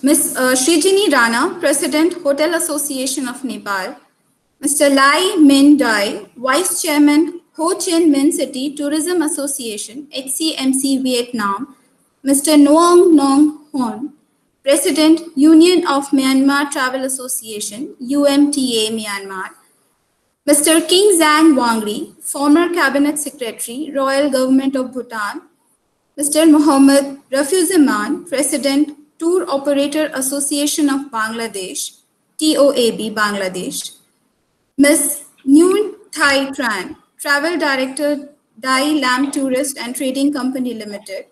Ms. Srijini Rana, President, Hotel Association of Nepal. Mr. Lai Min Dai, Vice Chairman, Ho Chi Minh City Tourism Association, HCMC Vietnam. Mr. Nguyen Nong Hon, President, Union of Myanmar Travel Association, UMTA Myanmar. Mr. King Zhang Wangri, former Cabinet Secretary, Royal Government of Bhutan. Mr. Mohammad Rafiuzzahman, President, Tour Operator Association of Bangladesh, TOAB Bangladesh. Ms. Nguyen Thai Tran, Travel Director, Dai Lam Tourist and Trading Company Limited.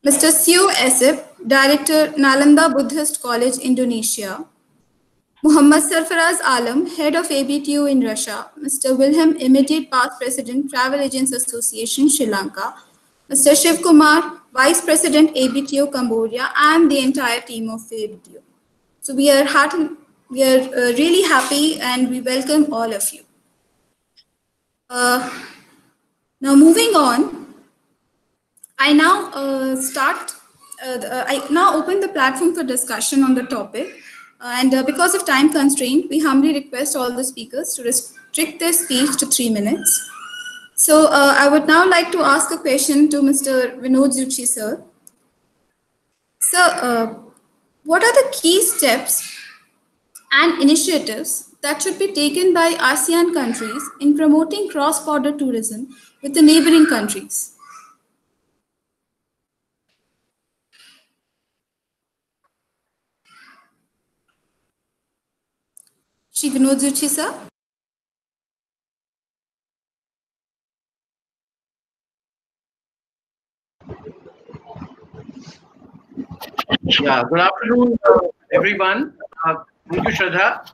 Mr. Seo Esip, Director, Nalanda Buddhist College, Indonesia. Muhammad Sarfaraz Alam, Head of ABTO in Russia. Mr. Wilhelm, Immediate Past President, Travel Agents Association, Sri Lanka. Mr. Shiv Kumar, Vice President, ABTO, Cambodia, and the entire team of ABTO. So we are really happy and we welcome all of you. Now moving on, I now I now open the platform for discussion on the topic. Because of time constraint, we humbly request all the speakers to restrict their speech to 3 minutes. So I would now like to ask a question to Mr. Vinod Zutshi, sir. Sir, what are the key steps and initiatives that should be taken by ASEAN countries in promoting cross-border tourism with the neighboring countries? Shri Vinod Zutshi, sir. Yeah, good afternoon, everyone. Thank you, Shraddha.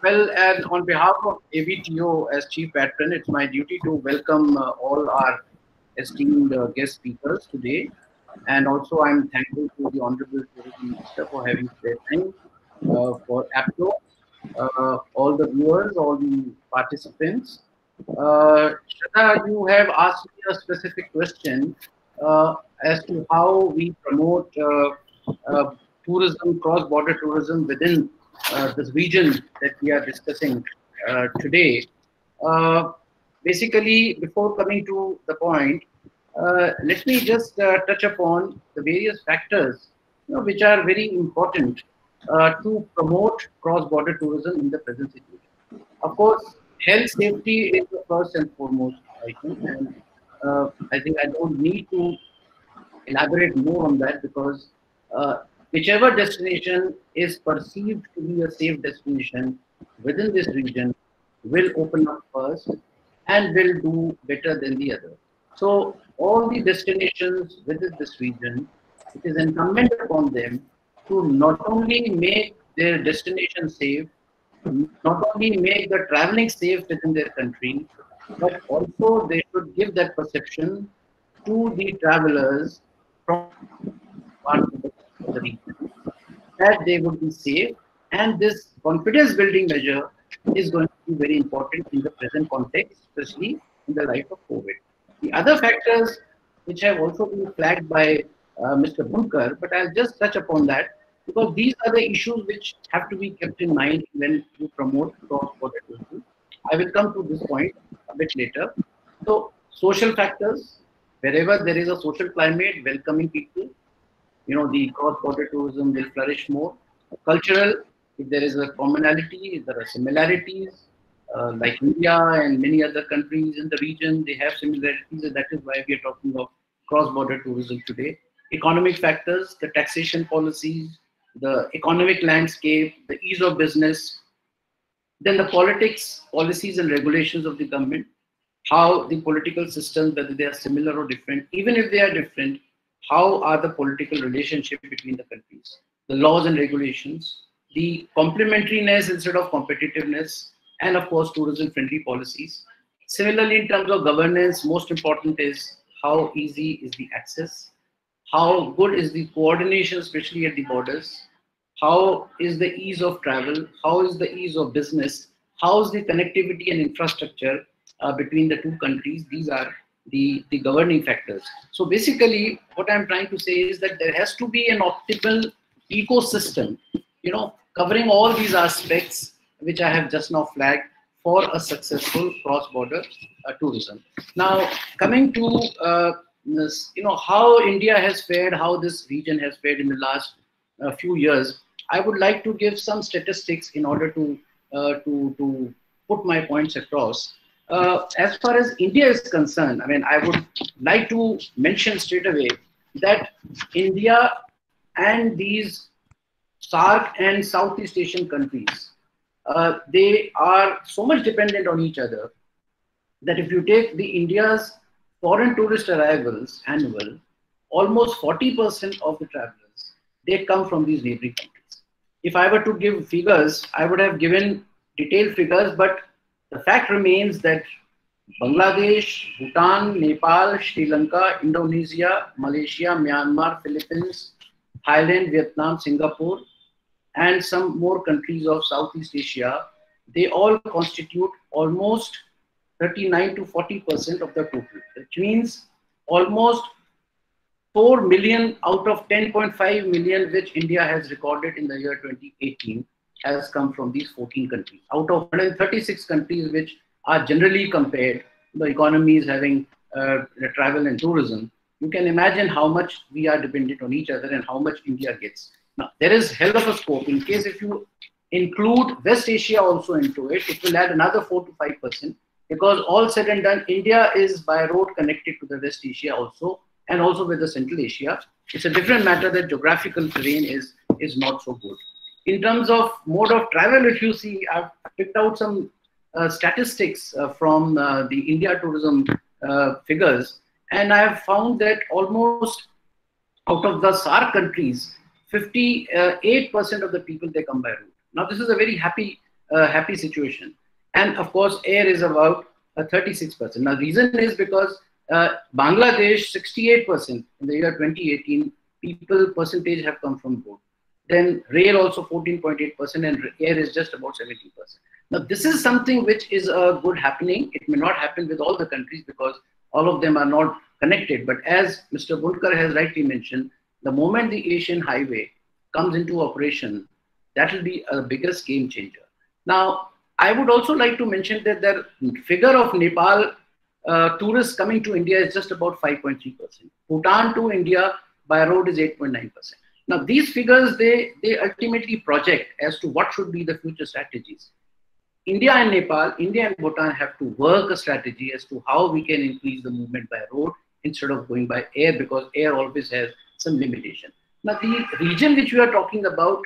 Well, and on behalf of ABTO as Chief Patron, it's my duty to welcome all our esteemed guest speakers today. And also, I'm thankful to the Honorable Tourism Minister for having their time for ABTO, all the viewers, all the participants. Shraddha, you have asked me a specific question as to how we promote tourism, cross-border tourism within this region that we are discussing today. Basically, before coming to the point, let me just touch upon the various factors which are very important to promote cross-border tourism in the present situation. Of course, health safety is the first and foremost item, and I think I don't need to elaborate more on that because whichever destination is perceived to be a safe destination within this region will open up first and will do better than the other. So all the destinations within this region, it is incumbent upon them to not only make their destination safe, not only make the traveling safe within their country, but also they should give that perception to the travelers from parts of the region that they would be safe, and this confidence building measure is going to be very important in the present context, especially in the light of COVID. The other factors which have also been flagged by Mr. Bunker, but I'll just touch upon that because these are the issues which have to be kept in mind when you promote cross-border tourism. I will come to this point a bit later. So, social factors, wherever there is a social climate, welcoming people, the cross-border tourism will flourish more. Cultural, if there is a commonality, if there are similarities, like India and many other countries in the region, they have similarities, and that is why we are talking of cross-border tourism today. Economic factors, the taxation policies, the economic landscape, the ease of business, then the politics, policies and regulations of the government, how the political systems, whether they are similar or different, even if they are different, how are the political relationship between the countries, the laws and regulations, the complementariness instead of competitiveness, and of course, tourism-friendly policies. Similarly, in terms of governance, most important is how easy is the access, how good is the coordination, especially at the borders, how is the ease of travel, how is the ease of business, how is the connectivity and infrastructure between the two countries. These are the governing factors. So basically, what I'm trying to say is that there has to be an optimal ecosystem, covering all these aspects which I have just now flagged for a successful cross-border tourism. Now, coming to how India has fared, how this region has fared in the last few years, I would like to give some statistics in order to put my points across. As far as India is concerned, I would like to mention straight away that India and these SAARC and Southeast Asian countries, they are so much dependent on each other that if you take the India's foreign tourist arrivals annual, almost 40% of the travelers, they come from these neighboring countries. If I were to give figures, I would have given detailed figures, but the fact remains that Bangladesh, Bhutan, Nepal, Sri Lanka, Indonesia, Malaysia, Myanmar, Philippines, Thailand, Vietnam, Singapore, and some more countries of Southeast Asia, they all constitute almost 39 to 40% of the total, which means almost 4 million out of 10.5 million which India has recorded in the year 2018 has come from these 14 countries. Out of 136 countries which are generally compared, the economies having travel and tourism, you can imagine how much we are dependent on each other and how much India gets. Now, there is hell of a scope. In case if you include West Asia also into it, it will add another 4 to 5%, because all said and done, India is by road connected to the West Asia also, and also with the Central Asia. It's a different matter that geographical terrain is not so good. In terms of mode of travel, if you see, I've picked out some statistics from the India tourism figures, and I have found that almost out of the SAARC countries, 58% of the people, they come by road. Now, this is a very happy situation. And of course, air is about 36%. Now, the reason is because Bangladesh, 68% in the year 2018, people percentage have come from road. Then rail also 14.8%, and air is just about 17%. Now, this is something which is a good happening. It may not happen with all the countries because all of them are not connected. But as Mr. Bulkar has rightly mentioned, the moment the Asian highway comes into operation, that will be a biggest game changer. Now, I would also like to mention that the figure of Nepal tourists coming to India is just about 5.3%. Bhutan to India by road is 8.9%. Now, these figures, they ultimately project as to what should be the future strategies. India and Nepal, India and Bhutan have to work a strategy as to how we can increase the movement by road instead of going by air, because air always has some limitation. Now, the region which we are talking about,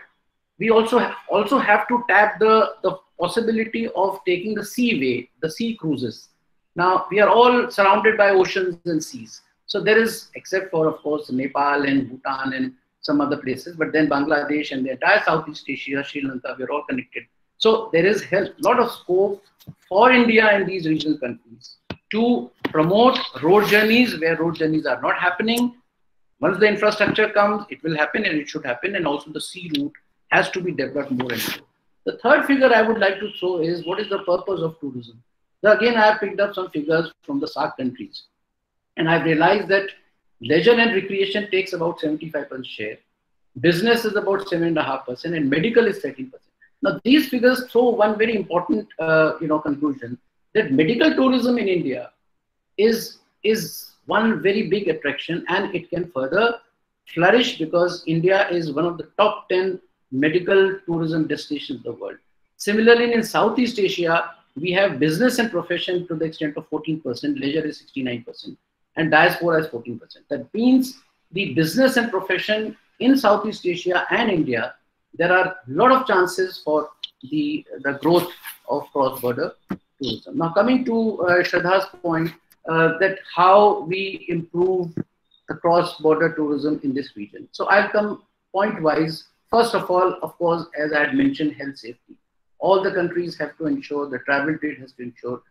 we also have to tap the possibility of taking the seaway, the sea cruises. Now, we are all surrounded by oceans and seas. So there is, except for, of course, Nepal and Bhutan and some other places, but then Bangladesh and the entire Southeast Asia, Sri Lanka, we're all connected. So there is a lot of scope for India and these regional countries to promote road journeys where road journeys are not happening. Once the infrastructure comes, it will happen, and it should happen. And also the sea route has to be developed more and more. The third figure I would like to show is what is the purpose of tourism. So again, I have picked up some figures from the SAARC countries, and I've realized that leisure and recreation takes about 75% share. Business is about 7.5%, and medical is 13%. Now, these figures show one very important, conclusion, that medical tourism in India is one very big attraction, and it can further flourish because India is one of the top 10 medical tourism destinations in the world. Similarly, in Southeast Asia, we have business and profession to the extent of 14%, leisure is 69%, and diaspora is 14%. That means the business and profession in Southeast Asia and India, there are a lot of chances for the growth of cross-border tourism. Now, coming to Shraddha's point, that how we improve the cross-border tourism in this region. So I'll come point-wise. First of all, of course, as I had mentioned, health safety. All the countries have to ensure, the travel trade has to ensure,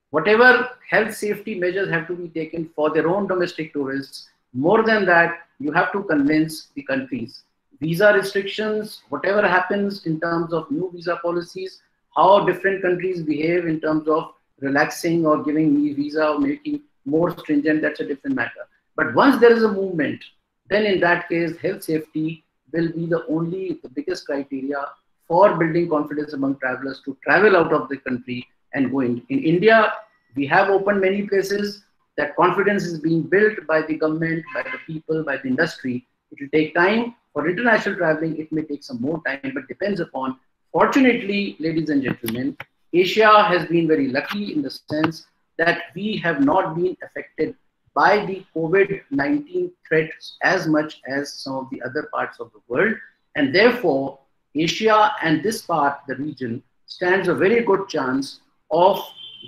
whatever health safety measures have to be taken for their own domestic tourists. More than that, you have to convince the countries. Visa restrictions, whatever happens in terms of new visa policies, how different countries behave in terms of relaxing or giving me visa or making more stringent, that's a different matter. But once there is a movement, then in that case, health safety will be the biggest criteria for building confidence among travelers to travel out of the country and go in. In India, we have opened many places. That confidence is being built by the government, by the people, by the industry. It will take time. For international traveling, it may take some more time, but depends upon. Fortunately, ladies and gentlemen, Asia has been very lucky in the sense that we have not been affected by the COVID-19 threats as much as some of the other parts of the world. And therefore, Asia and this part, the region, stands a very good chance of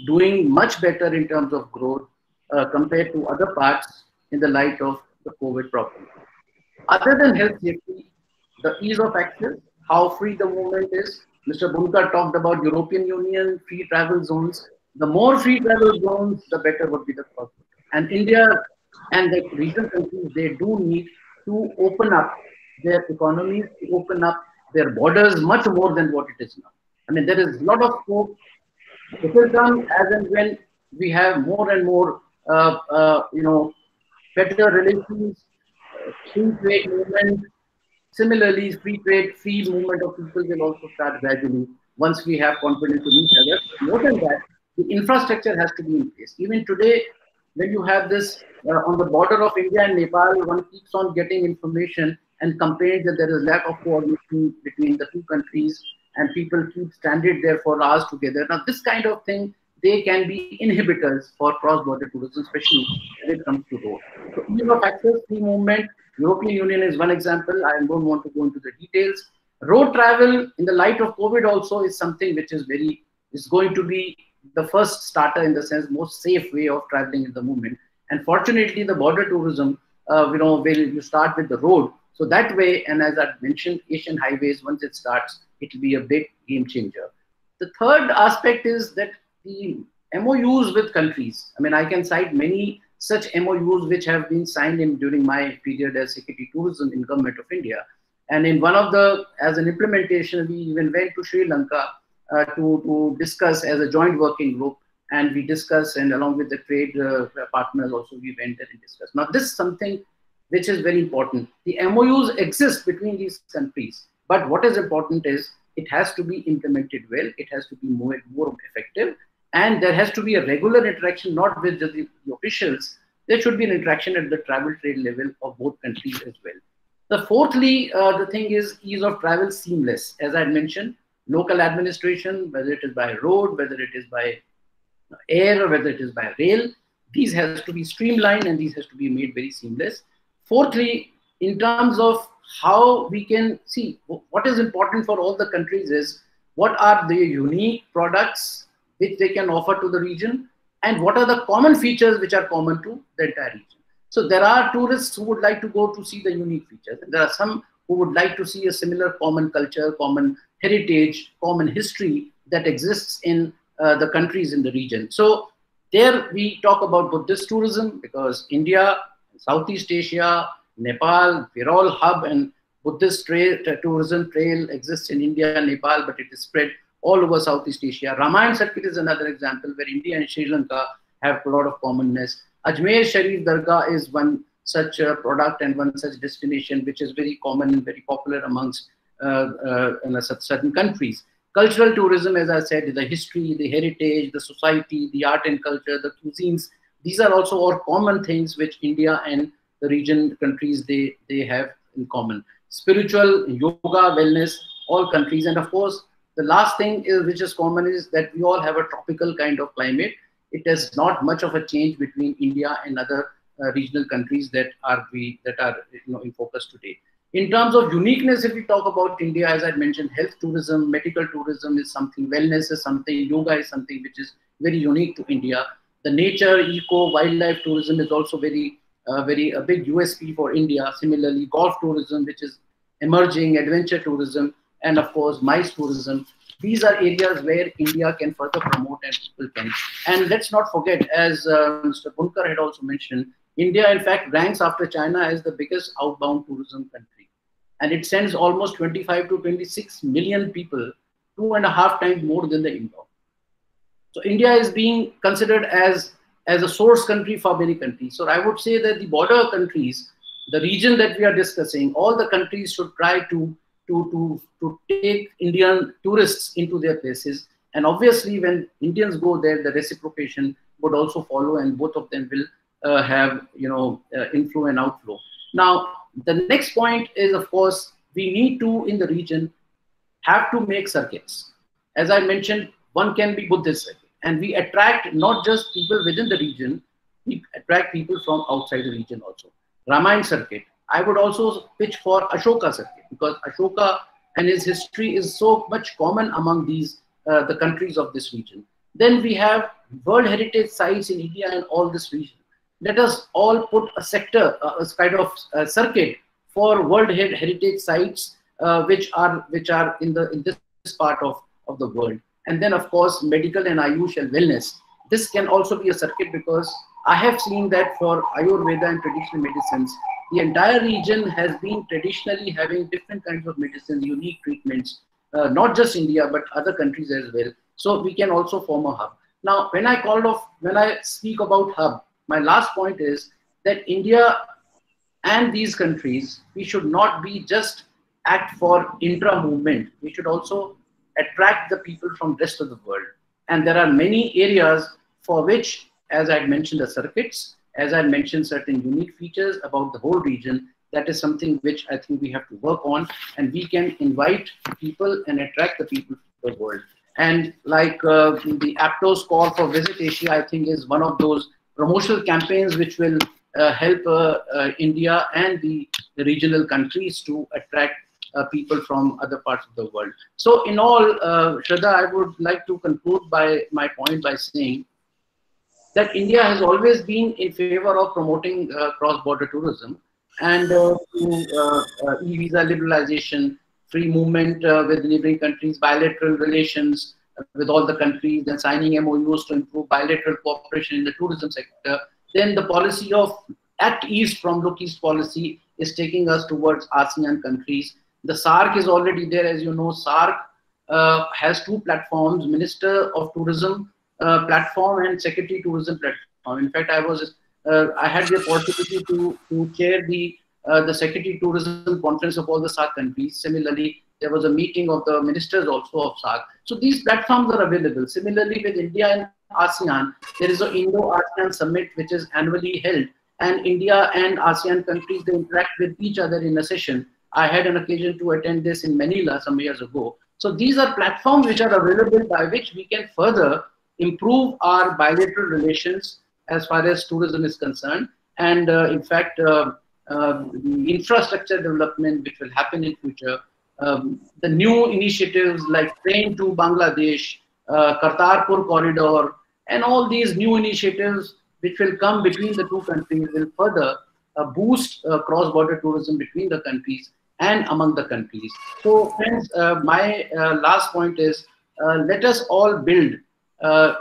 doing much better in terms of growth compared to other parts in the light of the COVID problem. Other than health safety, the ease of access, how free the movement is. Mr. Bulkar talked about European Union free travel zones. The more free travel zones, the better would be the cost. And India and the regional countries, they do need to open up their economies, to open up their borders much more than what it is now. I mean, there is a lot of scope. It will come as and when we have more and more, better relations, free trade movement. Similarly, free trade, free movement of people will also start gradually once we have confidence in each other. More than that, the infrastructure has to be in place. Even today, when you have this on the border of India and Nepal, one keeps on getting information and complains that there is lack of coordination between the two countries, and people keep stranded there for hours together. Now, this kind of thing, they can be inhibitors for cross-border tourism, especially when it comes to road. So, ease of access, free movement, European Union is one example. I don't want to go into the details. Road travel in the light of COVID also is something which is going to be the first starter, in the sense, most safe way of traveling in the movement. And fortunately, the border tourism, will you start with the road. So that way, and as I mentioned, Asian highways, once it starts, it will be a big game changer. The third aspect is that the MOUs with countries. I mean, I can cite many such MOUs which have been signed during my period as Secretary Tourism in Government of India. And in one of the, as an implementation, we even went to Sri Lanka to discuss as a joint working group, and we discussed, and along with the trade partners also, we went there and discussed. Now, this is something which is very important. The MOUs exist between these countries, but what is important is it has to be implemented well, it has to be more effective, and there has to be a regular interaction, not with the officials. There should be an interaction at the travel trade level of both countries as well. The fourthly, the thing is ease of travel, seamless. As I mentioned, local administration, whether it is by road, whether it is by air, or whether it is by rail, these has to be streamlined and these has to be made very seamless. Fourthly, in terms of how we can see what is important for all the countries is what are the unique products which they can offer to the region, and what are the common features which are common to the entire region. So there are tourists who would like to go to see the unique features, and there are some who would like to see a similar common culture, common heritage, common history that exists in the countries in the region. So there we talk about Buddhist tourism, because India, Southeast Asia, Nepal, we're all hub, and Buddhist tourism trail exists in India and Nepal, but it is spread all over Southeast Asia. Ramayana circuit is another example where India and Sri Lanka have a lot of commonness. Ajmer Sharif Dargah is one such product and one such destination which is very common and very popular amongst certain countries. Cultural tourism, as I said, the history, the heritage, the society, the art and culture, the cuisines, these are also all common things which India and the region countries, they have in common. Spiritual, yoga, wellness, all countries. And of course, the last thing is, which is common, is that we all have a tropical kind of climate. It is not much of a change between India and other regional countries that are in focus today. In terms of uniqueness, if we talk about India, as I mentioned, health tourism, medical tourism is something, wellness is something, yoga is something which is very unique to India. The nature, eco, wildlife tourism is also a big USP for India. Similarly, golf tourism, which is emerging, adventure tourism, and of course, MICE tourism. These are areas where India can further promote and people can. And let's not forget, as Mr. Bunkar had also mentioned, India, in fact, ranks after China as the biggest outbound tourism country. And it sends almost 25 to 26 million people, 2.5 times more than the inbound. So India is being considered as a source country for many countries. So I would say that the border countries, the region that we are discussing, all the countries should try to take Indian tourists into their places. And obviously, when Indians go there, the reciprocation would also follow, and both of them will have inflow and outflow. Now, the next point is, of course, we need to, in the region, have to make circuits. As I mentioned, one can be Buddhist circuit, and we attract not just people within the region, we attract people from outside the region also. Ramayana circuit. I would also pitch for Ashoka circuit, because Ashoka and his history is so much common among these the countries of this region. Then we have World Heritage Sites in India and all this region. Let us all put a sector, a kind of circuit for World Heritage Sites which are in this part of the world. And then, of course, medical and Ayush and wellness. This can also be a circuit, because I have seen that for Ayurveda and traditional medicines, the entire region has been traditionally having different kinds of medicines, unique treatments. not just India, but other countries as well. So we can also form a hub. Now, when I speak about hub, my last point is that India and these countries, we should not be just act for intra-movement. We should also attract the people from the rest of the world. And there are many areas for which, as I had mentioned, the circuits, as I mentioned, certain unique features about the whole region. That is something which I think we have to work on, and we can invite people and attract the people from the world. And like the ABTO's call for Visit Asia, I think is one of those promotional campaigns which will help India and the regional countries to attract people from other parts of the world. So in all, Shraddha, I would like to conclude by my point by saying that India has always been in favor of promoting cross-border tourism and e-visa liberalization, free movement with neighboring countries, bilateral relations with all the countries, and signing MOUs to improve bilateral cooperation in the tourism sector. Then the policy of Act East from Look East policy is taking us towards ASEAN countries. The SAARC is already there, as you know. SAARC has two platforms: Minister of Tourism platform and Secretary Tourism platform. In fact, I had the opportunity to chair the Secretary Tourism Conference of all the SAARC countries. Similarly, there was a meeting of the ministers also of SAARC. So these platforms are available. Similarly, with India and ASEAN, there is an Indo-ASEAN summit which is annually held, and India and ASEAN countries, they interact with each other in a session. I had an occasion to attend this in Manila some years ago. So these are platforms which are available by which we can further improve our bilateral relations as far as tourism is concerned. And in fact, the infrastructure development which will happen in future, the new initiatives like Train to Bangladesh, Kartarpur Corridor, and all these new initiatives which will come between the two countries will further boost cross-border tourism between the countries and among the countries. So friends, my last point is, let us all build the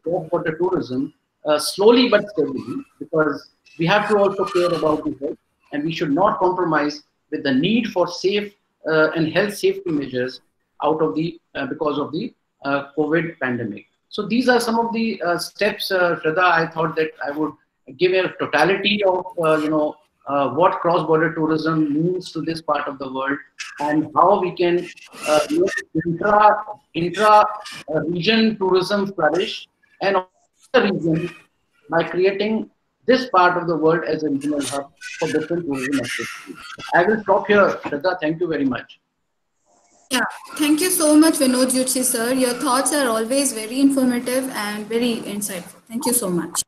cross-border tourism slowly but steadily, because we have to also care about the health, and we should not compromise with the need for safe and health safety measures out of the because of the COVID pandemic. So these are some of the steps, Shraddha. I thought that I would give a totality of what cross-border tourism means to this part of the world, and how we can intra-region tourism flourish, and the region by creating this part of the world as a regional hub for different tourism activities. I will stop here, Shraddha. Thank you very much. Yeah, thank you so much, Vinod, Zutshi sir. Your thoughts are always very informative and very insightful. Thank you so much.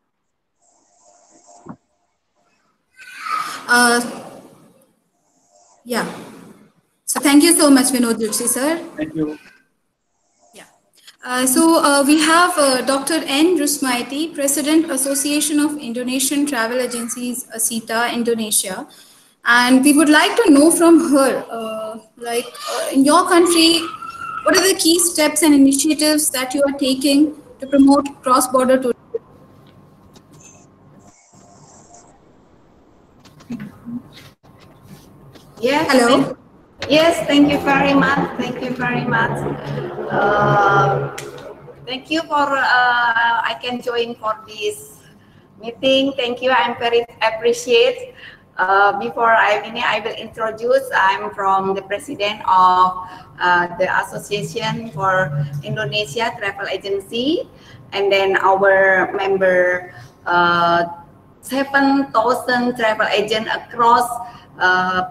Yeah. So thank you so much, Vinod, Zutshi sir. Thank you. So we have Dr. N. Rusmaiti, President, Association of Indonesian Travel Agencies, ASITA, Indonesia. And we would like to know from her, in your country, what are the key steps and initiatives that you are taking to promote cross-border tourism? Yes. Hello. Yes, thank you very much. Thank you very much. Thank you for I can join for this meeting. Thank you. I'm very appreciate. Before I begin, I will introduce. I'm from the president of the Association for Indonesia Travel Agency, and then our member 7,000 travel agent across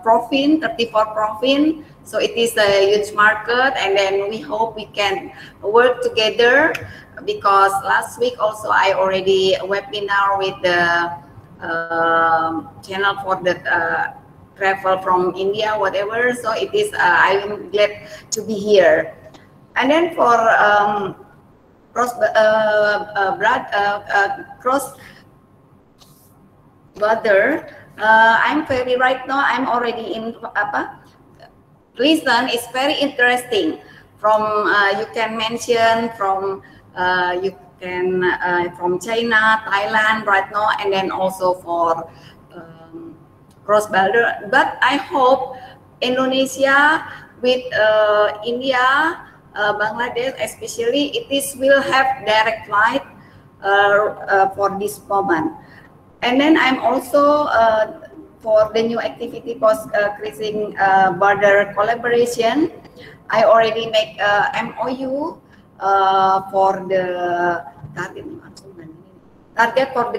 province, 34 province. So it is a huge market, and then we hope we can work together, because last week also I already webinar with the channel for the travel from India, whatever. So it is, I'm glad to be here. And then for cross border, I'm very right now. I'm already in listen. It's very interesting. From you can mention from from China, Thailand right now, and then also for cross border. But I hope Indonesia with India, Bangladesh especially, will have direct flight for this moment. And then I'm also for the new activity post-crossing border collaboration. I already make MOU for the target for the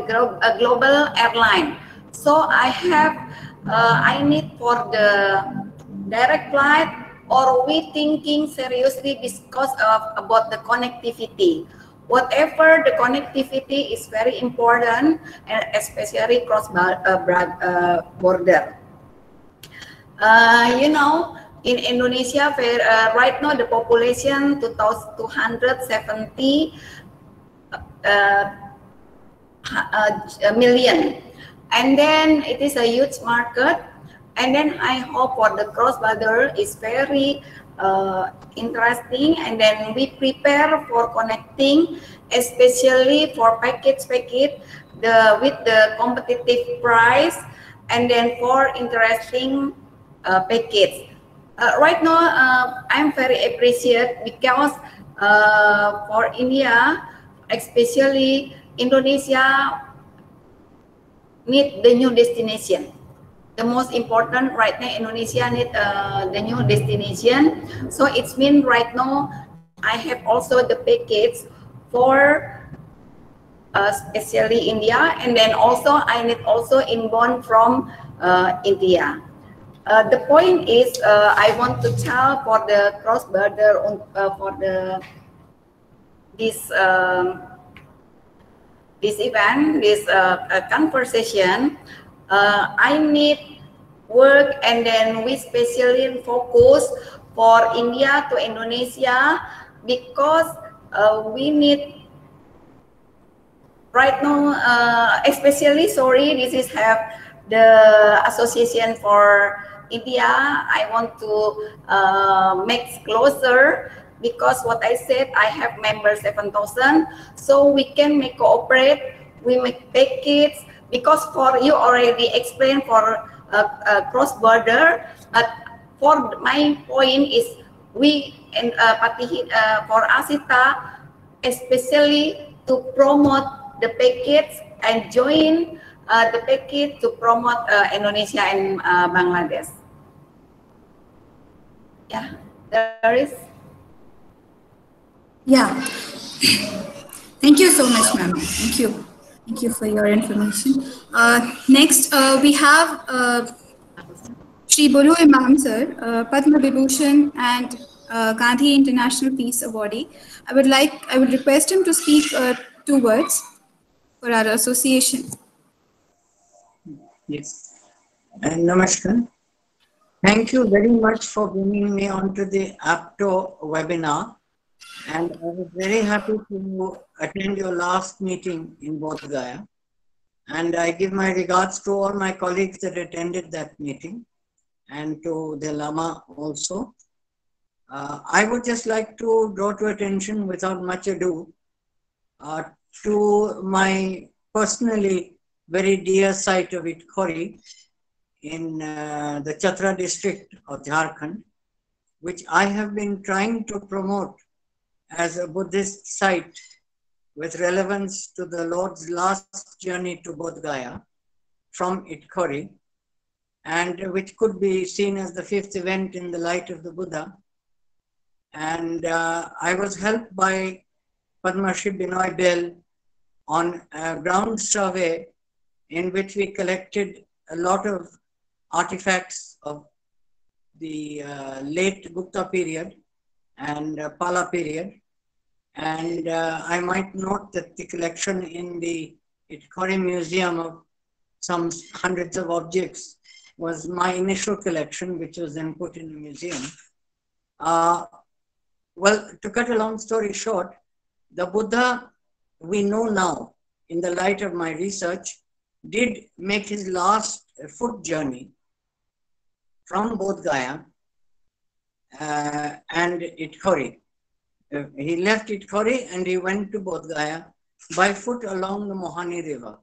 global airline. So I need for the direct flight, or we thinking seriously because of about the connectivity. Whatever the connectivity is very important, and especially cross border. You know, in Indonesia, right now the population 270 million, and then it is a huge market. And then I hope for the cross border is very interesting, and then we prepare for connecting, especially for package with the competitive price, and then for interesting package. Right now, I'm very appreciative because for India, especially Indonesia, need the new destination. The most important right now, Indonesia need the new destination. So it's mean right now I have also the package for especially India, and then also I need also inbound from India. The point is I want to tell for the cross border for this event, this conversation. I need work, and then we specially focus for India to Indonesia, because we need right now, especially this is have the association for India. I want to make closer, because what I said, I have members 7,000, so we can make cooperate, we make packets, because for you already explained for cross border. For my point is we and for ASITA especially to promote the packets and join the package to promote Indonesia and Bangladesh. Yeah, there is. Yeah. Thank you so much, ma'am. Thank you. Thank you for your information. Next, we have Shri Bulu Imam sir, Padma Bibhushan and Gandhi International Peace Awardee. I would request him to speak 2 words for our association. Yes. Namaskar. Thank you very much for bringing me onto the ABTO webinar. And I was very happy to attend your last meeting in Bodh Gaya. And I give my regards to all my colleagues that attended that meeting, and to the Lama also. I would just like to draw to attention, without much ado, to my personally very dear site of Itkori in the Chatra district of Jharkhand, which I have been trying to promote as a Buddhist site with relevance to the Lord's last journey to Bodh Gaya from Itkori, and which could be seen as the 5th event in the light of the Buddha. And I was helped by Padma Shri Binoy Bell on a ground survey in which we collected a lot of artifacts of the late Gupta period and Pala period. And I might note that the collection in the Itkori Museum of some hundreds of objects was my initial collection, which was then put in the museum. Well, to cut a long story short, the Buddha we know now, in the light of my research, did make his last foot journey from Bodh Gaya and Itkori. He left Itkori and he went to Bodh Gaya by foot along the Mohani River.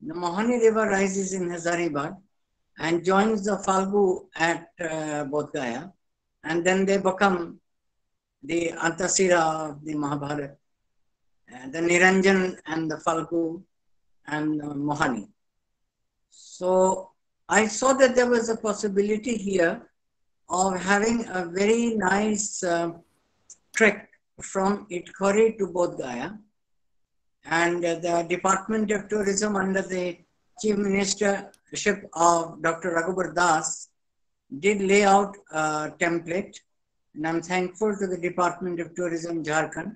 The Mohani River rises in Hazaribagh and joins the Falgu at Bodh Gaya. and then they become the Antasira of the Mahabharata, the Niranjan and the Falgu and Mohani. So I saw that there was a possibility here of having a very nice trek from Itkori to Bodh Gaya, and the Department of Tourism under the Chief Ministership of Dr. Raghubar Das did lay out a template, and I'm thankful to the Department of Tourism Jharkhand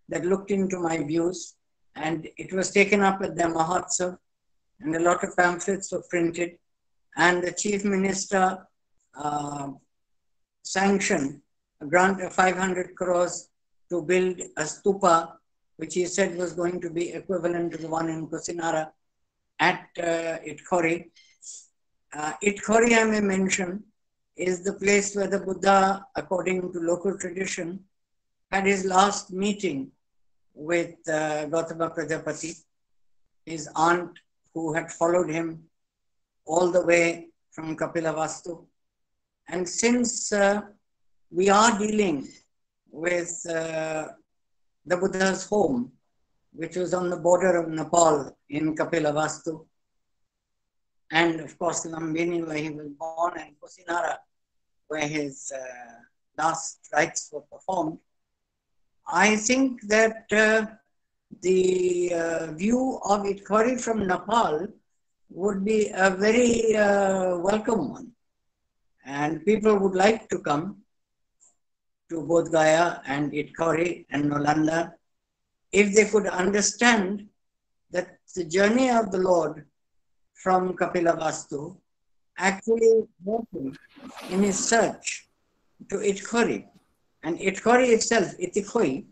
that looked into my views, and it was taken up at the Mahotsav, and a lot of pamphlets were printed, and the Chief Minister sanctioned a grant of 500 crores to build a stupa, which he said was going to be equivalent to the one in Kusinara at Itkori. Itkori, I may mention, is the place where the Buddha, according to local tradition, had his last meeting with Gautama Prajapati, his aunt who had followed him all the way from Kapilavastu. And since we are dealing with the Buddha's home, which was on the border of Nepal in Kapilavastu, and of course Lumbini, where he was born, and Kusinara, where his last rites were performed, I think that the view of Itkori from Nepal would be a very welcome one. And people would like to come to Bodh Gaya and Itkori and Nolanda if they could understand that the journey of the Lord from Kapilavastu actually brought him in his search to Itkori. And Itkori itself, Itikoi,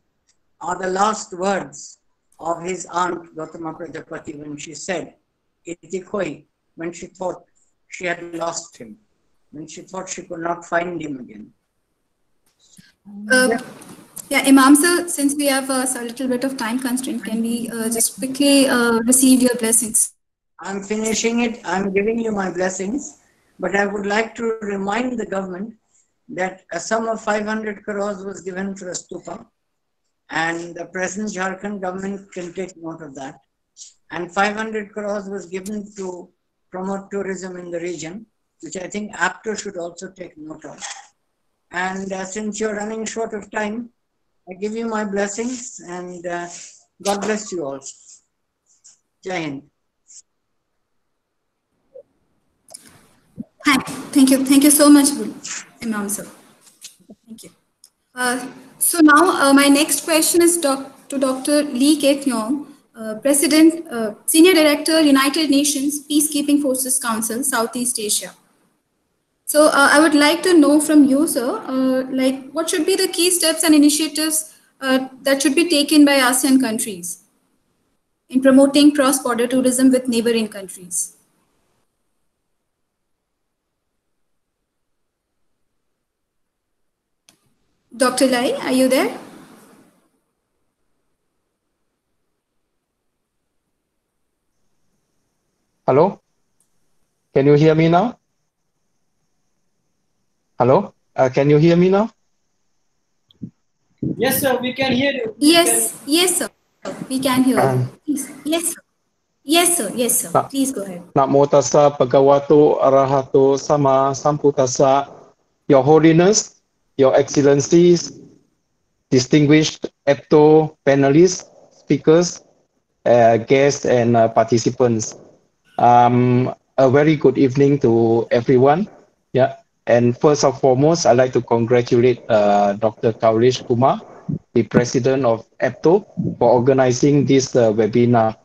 are the last words of his aunt Gautama Prajapati when she said Itikoi, when she thought she had lost him, when she thought she could not find him again. Yeah, Imam sir, since we have a little bit of time constraint, can we just quickly receive your blessings? I'm finishing it. I'm giving you my blessings, but I would like to remind the government that a sum of 500 crores was given for a stupa, and the present Jharkhand government can take note of that. And 500 crores was given to promote tourism in the region, which I think ABTO should also take note of. And since you're running short of time, I give you my blessings, and God bless you all. Jai Hind. Thank you so much, Imam sir. Thank you. So now my next question is to Dr. Lee Ket Yong, President, Senior Director, United Nations Peacekeeping Forces Council, Southeast Asia. So I would like to know from you, sir, like what should be the key steps and initiatives that should be taken by ASEAN countries in promoting cross-border tourism with neighboring countries? Dr. Lai, are you there? Hello? Can you hear me now? Hello? Can you hear me now? Yes, sir, we can hear you. Yes, sir. We can hear you. Please. Yes, sir. Please go ahead. Namo tassa bhagavato arahato sama sambuddhassa. Your Holiness, Your Excellencies, distinguished ABTO panelists, speakers, guests, and participants. A very good evening to everyone. Yeah. And first and foremost, I'd like to congratulate Dr. Kaulesh Kumar, the President of ABTO, for organizing this webinar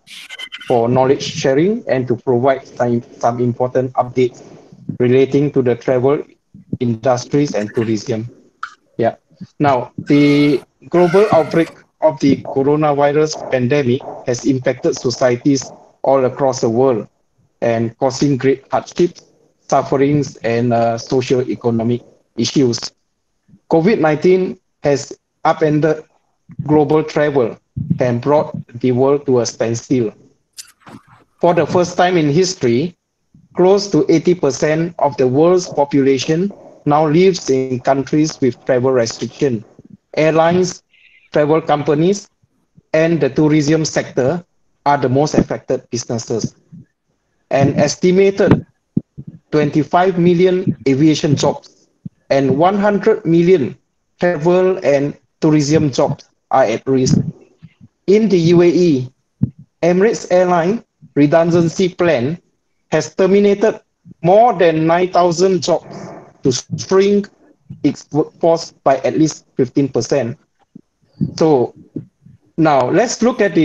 for knowledge sharing and to provide some important updates relating to the travel industries and tourism. Yeah. Now, the global outbreak of the coronavirus pandemic has impacted societies all across the world and causing great hardships, sufferings, and socio-economic issues. COVID-19 has upended global travel and brought the world to a standstill. For the first time in history, close to 80% of the world's population now lives in countries with travel restriction. Airlines, travel companies, and the tourism sector are the most affected businesses. An estimated 25 million aviation jobs and 100 million travel and tourism jobs are at risk. In the UAE, Emirates Airline redundancy plan has terminated more than 9,000 jobs to shrink its workforce by at least 15%. So now let's look at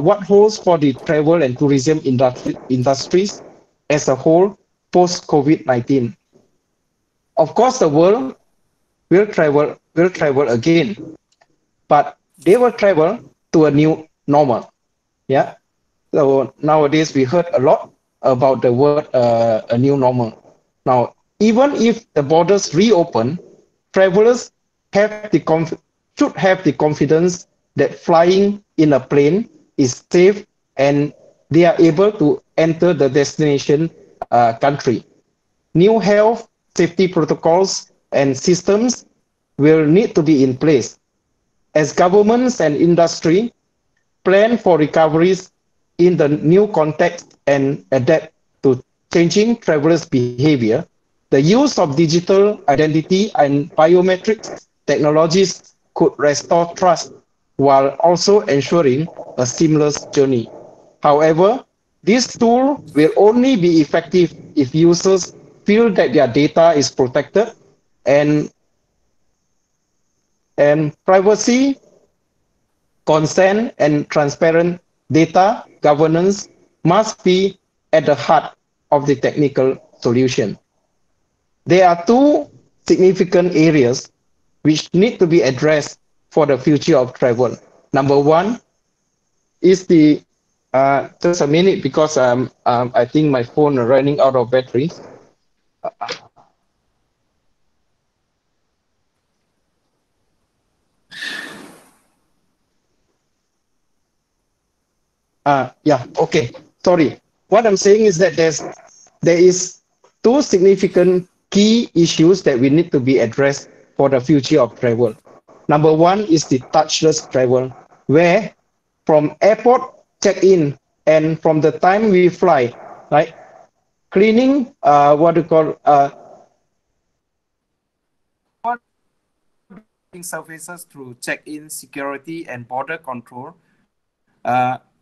what holds for the travel and tourism industries as a whole post COVID-19. Of course, the world will travel again, but they will travel to a new normal. Yeah. So nowadays we heard a lot about the word a new normal. Now, even if the borders reopen, travelers should have the confidence that flying in a plane is safe and they are able to enter the destination country. New health safety protocols and systems will need to be in place as governments and industry plan for recoveries in the new context and adapt to changing travelers' behavior. The use of digital identity and biometrics technologies could restore trust while also ensuring a seamless journey. However, this tool will only be effective if users feel that their data is protected and privacy, consent, and transparent data governance must be at the heart of the technical solution. There are two significant areas which need to be addressed for the future of travel. Number one is just a minute because I think my phone is running out of battery. Yeah, okay. Sorry. What I'm saying is that there is two significant key issues that we need to be addressed for the future of travel. Number one is the touchless travel, where from airport check-in and from the time we fly, right? Cleaning, what you call services through check-in, security, and border control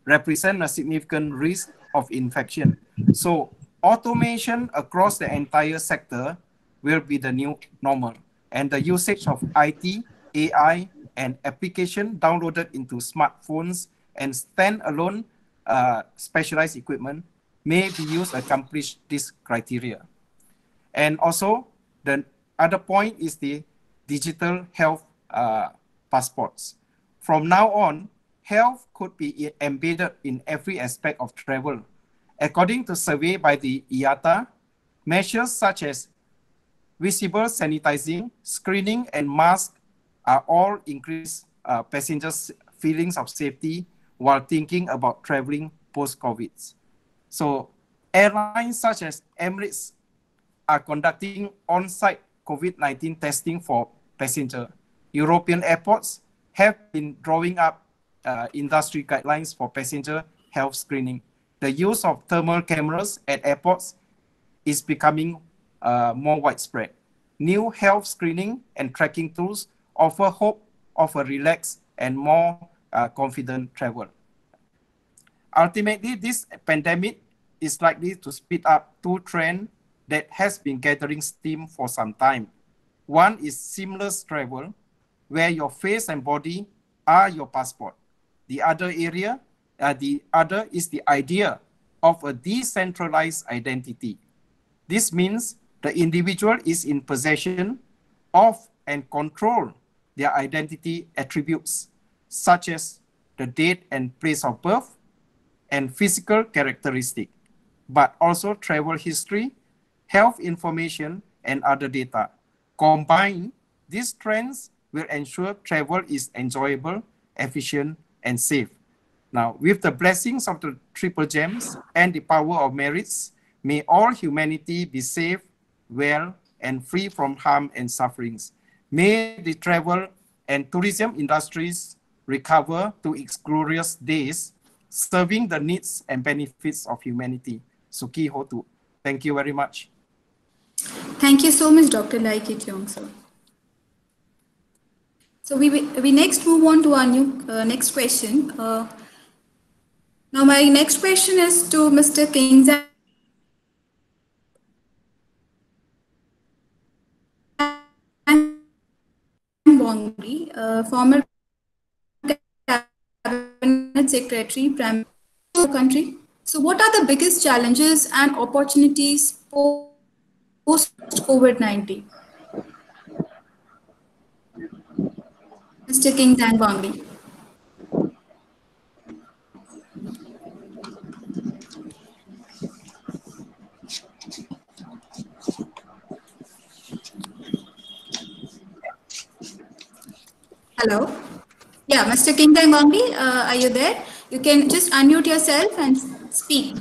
represent a significant risk of infection. So automation across the entire sector will be the new normal, and the usage of IT, AI, and application downloaded into smartphones and standalone specialized equipment may be used to accomplish this criteria. And also, the other point is the digital health passports. From now on, health could be embedded in every aspect of travel. According to survey by the IATA, measures such as visible sanitizing, screening, and mask are all increase passengers' feelings of safety while thinking about traveling post-COVID. So airlines such as Emirates are conducting on-site COVID-19 testing for passengers. European airports have been drawing up industry guidelines for passenger health screening. The use of thermal cameras at airports is becoming more widespread. New health screening and tracking tools offer hope of a relaxed and more confident travel. Ultimately, this pandemic is likely to speed up two trends that has been gathering steam for some time. One is seamless travel, where your face and body are your passport. The other is the idea of a decentralized identity. This means the individual is in possession of and control their identity attributes, such as the date and place of birth and physical characteristic, but also travel history, health information, and other data. Combined, these trends will ensure travel is enjoyable, efficient, and safe. Now, with the blessings of the triple gems and the power of merits, may all humanity be safe, well, and free from harm and sufferings. May the travel and tourism industries recover to its glorious days, serving the needs and benefits of humanity. Suki Hotu. Thank you very much. Thank you so much, Dr. Laikit Yong, sir. So we next move on to our next question. Now my next question is to Mr. Kingzan Bongri, former Cabinet Secretary, Prime Minister country. So what are the biggest challenges and opportunities post-COVID-19? Mr. Kingzan Bongri. Hello. Yeah, Mr. Kingzan Bongri, are you there? You can just unmute yourself and speak.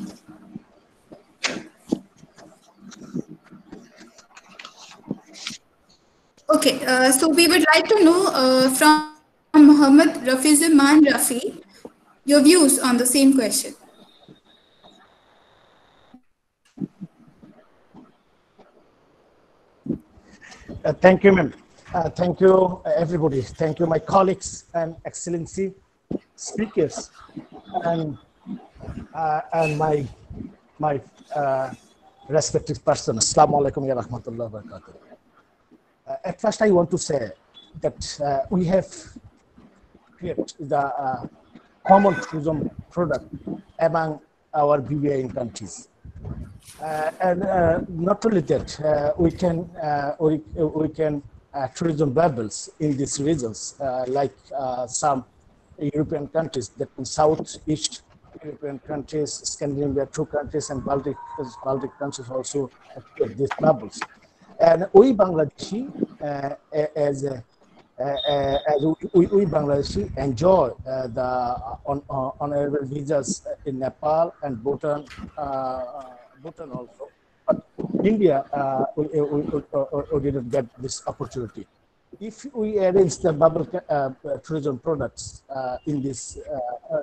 Okay, so we would like to know from Muhammad Rafizuman Rafi your views on the same question. Thank you, ma'am. Thank you, everybody. Thank you, my colleagues and excellency speakers, and my respected person. Assalamu alaikum ya rahmatullah wa barakatuh. At first, I want to say that we have created the common tourism product among our BBIN countries. And not only that, we can tourism bubbles in these regions, like some European countries, that in Southeast European countries, Scandinavia, 2 countries, and Baltic countries also have these bubbles. And we Bangladeshi, as we Bangladeshi enjoy the honorable visas in Nepal and Bhutan also. But India, we didn't get this opportunity. If we arrange the bubble tourism products in this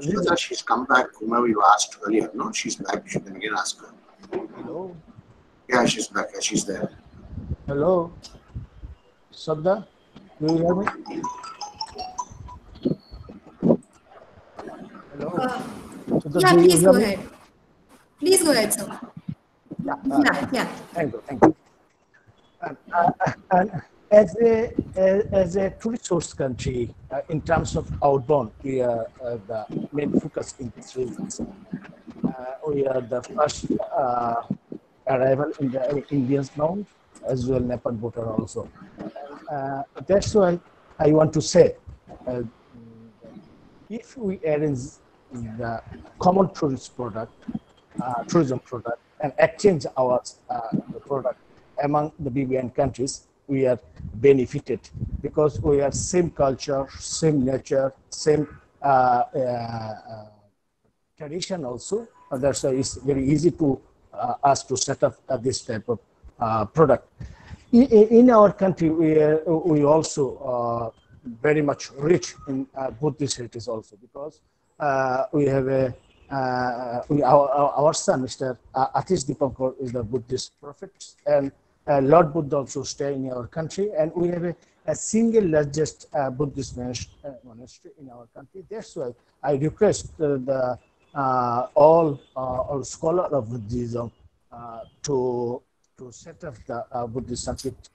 region. She's come back, whomever you asked earlier, no? She's back, you can again ask her. Hello? Yeah, she's back, she's there. Hello? Sabda? Do you hear me? Hello? Yeah, please go ahead. Please go ahead, sir. Yeah. Thank you. And as a tourist source country, in terms of outbound, we are the main focus in these regions. We are the first arrival in the Indians bound, as well Nepal, Bhutan also. That's why I want to say, if we arrange the common tourist product, tourism product, and exchange our product among the BBN countries, we are benefited because we are same culture, same nature, same tradition also. That's why it's very easy to us to set up this type of product. In our country, we also very much rich in Buddhist heritage also, because we have our son, Mr. Atish Dipankar, is the Buddhist prophet, and Lord Buddha also stay in our country, and we have a single largest Buddhist monastery in our country. That's why I request all scholars of Buddhism to set up the Buddhist circuit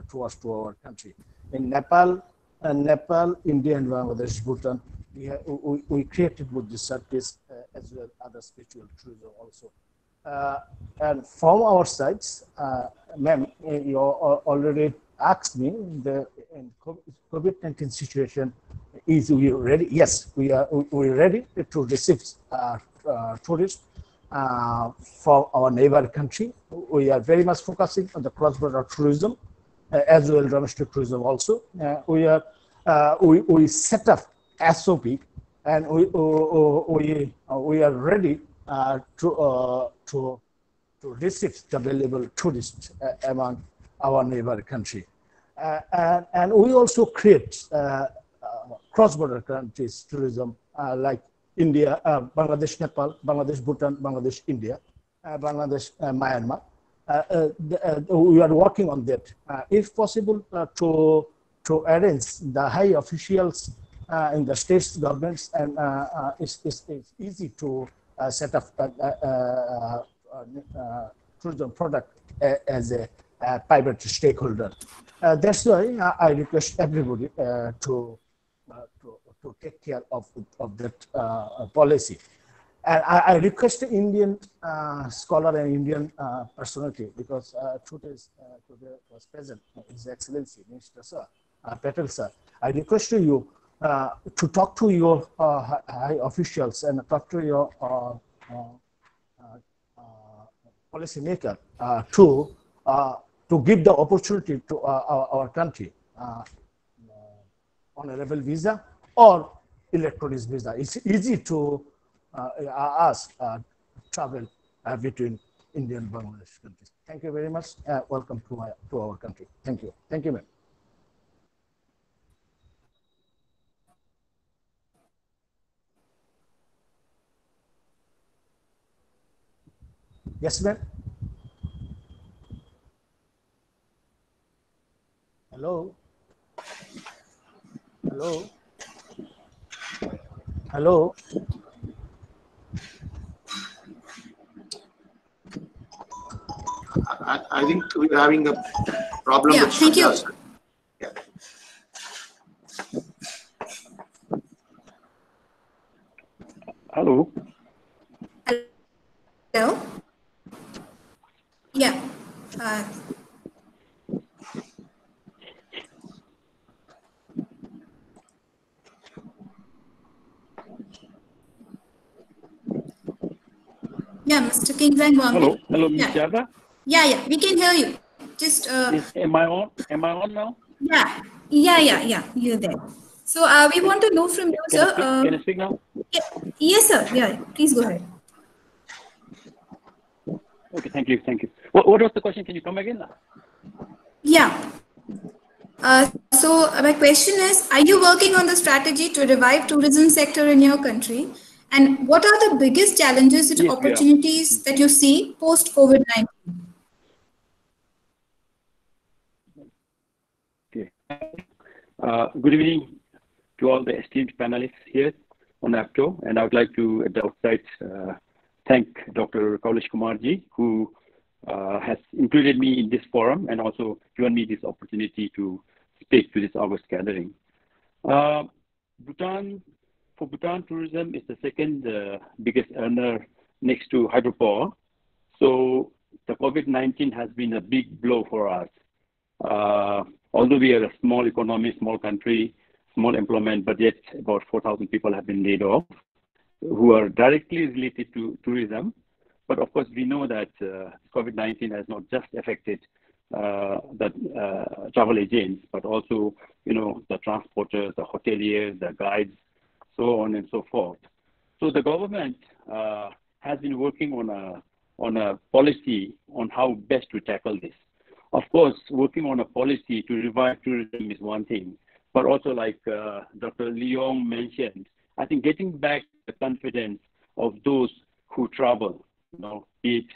towards to our country. In Nepal, India, and Bangladesh, Bhutan, we created Buddhist circuits as well as other spiritual tourism also. And from our sides, ma'am, you already asked me the COVID-19 situation. Is we ready? Yes, we're ready to receive tourists from our neighbor country. We are very much focusing on the cross-border tourism as well as domestic tourism also. We set up SOP, and we are ready to receive the available tourists among our neighbor country. And we also create cross-border countries tourism like India, Bangladesh, Nepal, Bangladesh, Bhutan, Bangladesh, India, Bangladesh, Myanmar. We are working on that. If possible, to arrange the high officials in the states governments, and it's easy to set up tourism product as a private stakeholder. That's why I request everybody to take care of that policy. And I request the Indian scholar and Indian personality, because today was present, His Excellency Minister Sir, Patel Sir. I request you to talk to your high officials and talk to your policymaker to give the opportunity to our country on a level visa or electronic visa. It's easy to travel between India and Bangladesh countries. Thank you very much. Welcome to our country. Thank you. Thank you, ma'am. Yes, ma'am. Hello. Hello. Hello. I think we're having a problem with thank you. Yeah. Hello. Hello. Yeah. Yeah, Mr. King Zhang Wang. Hello. Hello, Ms. Yeah. Java. Yeah, we can hear you. Just Am I on? Am I on now? Yeah, you're there. So we want to know from you, sir. Can I speak now? Yes, sir. Yeah, please go ahead. Okay, thank you. What was the question? Can you come again? Yeah. So my question is, are you working on the strategy to revive tourism sector in your country? And what are the biggest challenges and opportunities that you see post-COVID-19? Okay. Good evening to all the esteemed panelists here on ABTO, and I would like to, at the outset, thank Dr. Kaulesh Kumarji, who has included me in this forum and also given me this opportunity to speak to this August gathering. Bhutan tourism is the second biggest earner next to hydropower. So the COVID-19 has been a big blow for us. Although we are a small economy, small country, small employment, but yet about 4,000 people have been laid off who are directly related to tourism. But of course, we know that COVID-19 has not just affected the travel agents, but also, the transporters, the hoteliers, the guides, so on and so forth. So the government has been working on a policy on how best to tackle this. Of course, working on a policy to revive tourism is one thing, but also like Dr. Yong mentioned, I think getting back the confidence of those who travel, be it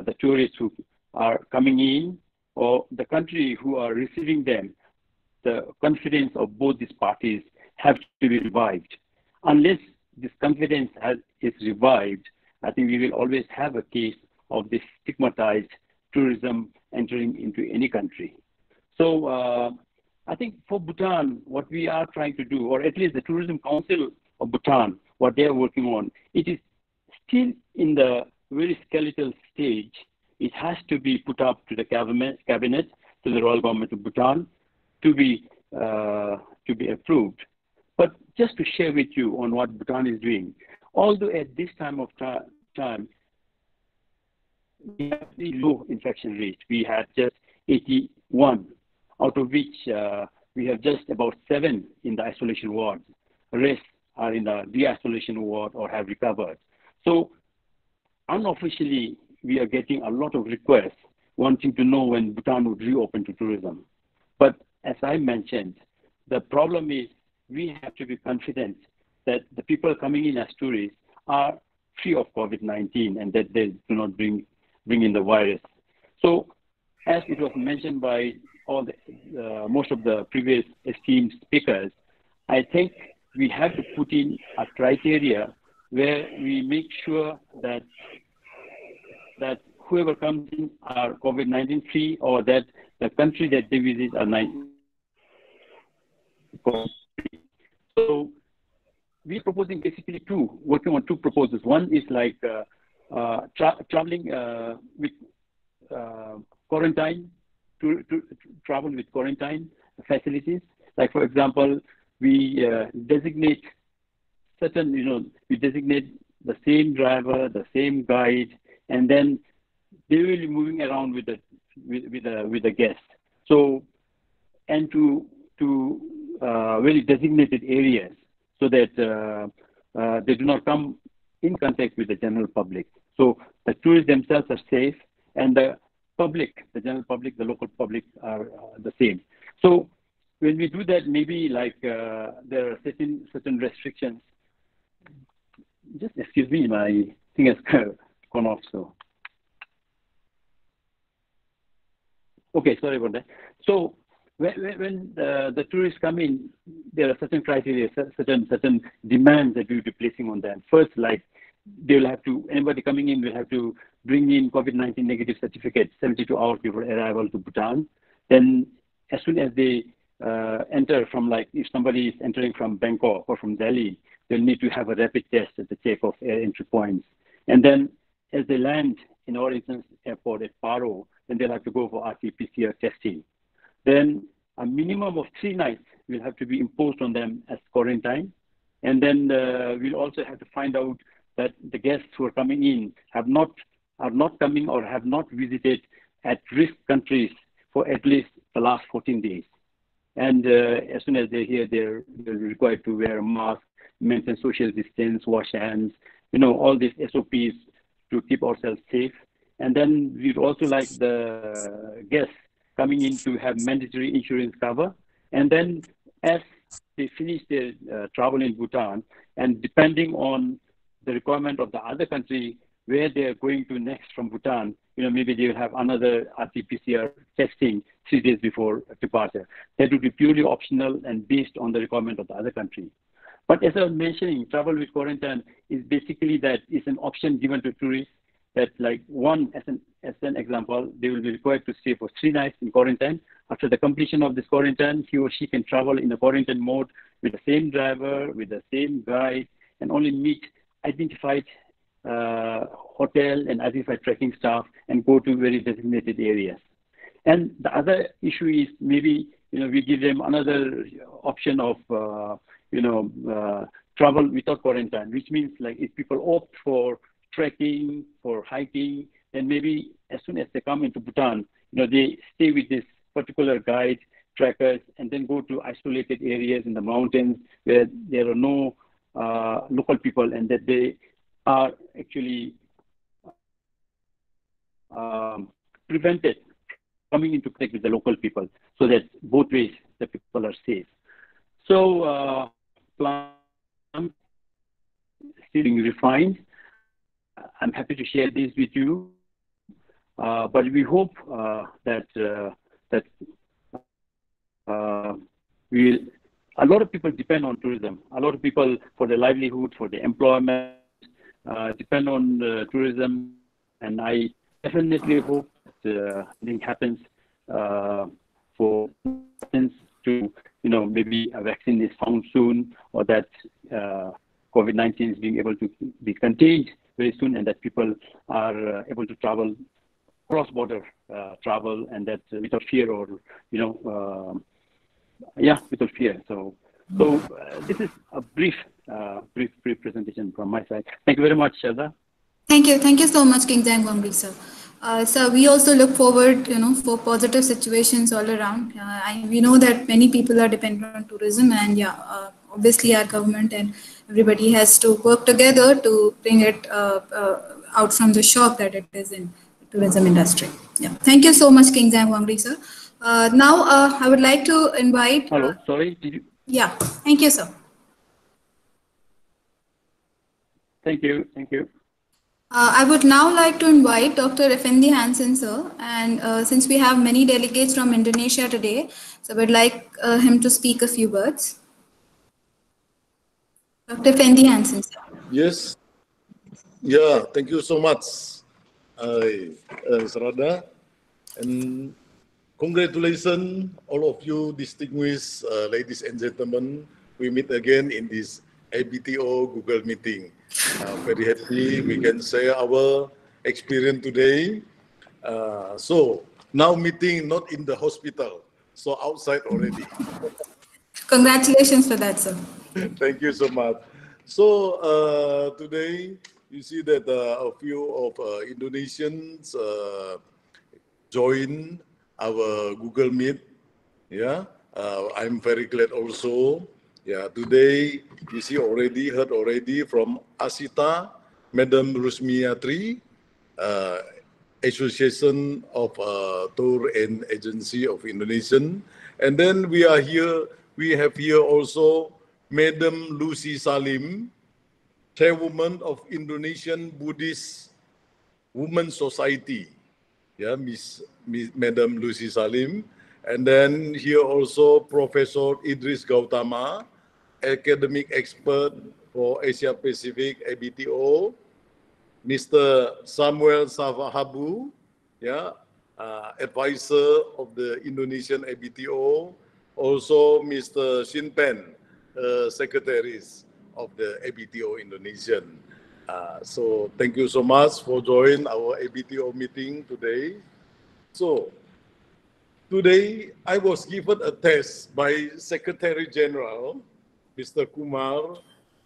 the tourists who are coming in or the country who are receiving them, the confidence of both these parties have to be revived. Unless this confidence is revived, I think we will always have a case of this stigmatized tourism entering into any country. So I think for Bhutan, what we are trying to do, or at least the Tourism Council of Bhutan, what they are working on, it is still in the very skeletal stage. It has to be put up to the cabinet, to the royal government of Bhutan, to be approved. But just to share with you on what Bhutan is doing, although at this time of time, we have the low infection rate. We had just 81, out of which we have just about 7 in the isolation ward. The rest are in the de-isolation ward or have recovered. So unofficially, we are getting a lot of requests wanting to know when Bhutan would reopen to tourism. But as I mentioned, the problem is we have to be confident that the people coming in as tourists are free of COVID-19 and that they do not bring in the virus. So, as it was mentioned by all the, most of the previous esteemed speakers, I think we have to put in a criteria where we make sure that whoever comes in are COVID-19 free, or that the country that they visit are free. So we're proposing basically working on two proposals. One is like traveling with quarantine, to travel with quarantine facilities. Like, for example, we designate certain, we designate the same driver, the same guide, and then they will be moving around with the guests. So, and to very designated areas, so that they do not come in contact with the general public. So the tourists themselves are safe, and the public, the general public, the local public are the same. So when we do that, maybe like there are certain restrictions. Just excuse me, my thing has gone off. So okay, sorry about that. So when the tourists come in, there are certain criteria, certain demands that we will be placing on them. First, like they will have to, anybody coming in will have to bring in COVID-19 negative certificate 72 hours before arrival to Bhutan. Then as soon as they enter from, like if somebody is entering from Bangkok or from Delhi, they'll need to have a rapid test at the check-off air entry points. And then as they land in our instance airport at Paro, then they'll have to go for RT-PCR testing. Then a minimum of 3 nights will have to be imposed on them as quarantine. And then we'll also have to find out that the guests who are coming in are not coming or have not visited at-risk countries for at least the last 14 days. And as soon as they're here, they're required to wear a mask, maintain social distance, wash hands, all these SOPs to keep ourselves safe. And then we'd also like the guests coming in to have mandatory insurance cover. And then as they finish their travel in Bhutan, and depending on the requirement of the other country where they're going to next from Bhutan, maybe they'll have another RT-PCR testing 3 days before departure. That would be purely optional and based on the requirement of the other country. But as I was mentioning, travel with quarantine is basically that it's an option given to tourists that, like, one, as an example, they will be required to stay for 3 nights in quarantine. After the completion of this quarantine, he or she can travel in a quarantine mode with the same driver, with the same guide, and only meet identified hotel and identified trekking staff and go to very designated areas. And the other issue is maybe, we give them another option of, travel without quarantine, which means like if people opt for trekking, for hiking, then maybe as soon as they come into Bhutan, they stay with this particular guide, trackers, and then go to isolated areas in the mountains where there are no local people, and that they are actually prevented coming into contact with the local people, so that both ways the people are safe. So plan still being refined. I'm happy to share this with you, but we hope that a lot of people depend on tourism. A lot of people, for their livelihood, for their employment, depend on tourism, and I definitely hope that thing happens for instance to maybe a vaccine is found soon, or that COVID-19 is being able to be contained very soon, and that people are able to travel cross-border travel, and that without fear, or without fear. So this is a brief presentation from my side. Thank you very much, Shraddha. Thank you so much, King Jangwangri, sir. So we also look forward, for positive situations all around. We know that many people are dependent on tourism, and obviously our government and everybody has to work together to bring it out from the shock that it is in the tourism industry. Yeah. Thank you so much, King Jam Wangri, sir. Now, I would like to invite. Hello, sorry, did you? Yeah. Thank you, sir. Thank you, thank you. I would now like to invite Dr. Effendi Hansen, sir. And since we have many delegates from Indonesia today, so I would like him to speak a few words. Dr. Effendi Hansen, sir. Yes. Yeah, thank you so much, Sarada. And congratulations, all of you distinguished ladies and gentlemen. We meet again in this ABTO Google meeting. Very happy we can share our experience today. So now meeting not in the hospital, so outside already. Congratulations for that, sir. Thank you so much. So today you see that a few of Indonesians join our Google Meet. Yeah, I'm very glad also. Yeah, today you see heard already from Asita, Madam Rusmiatri, Association of Tour and Agency of Indonesian. And then we have here also Madam Lucy Salim, Chairwoman of Indonesian Buddhist Women's Society. Yeah, Madam Lucy Salim. And then here also Professor Idris Gautama, academic expert for Asia Pacific ABTO. Mr. Samuel Savahabu, yeah, advisor of the Indonesian ABTO. Also Mr. Shin Pen, secretaries of the ABTO Indonesian. So thank you so much for joining our ABTO meeting today. So today I was given a test by Secretary General, Mr. Kumar,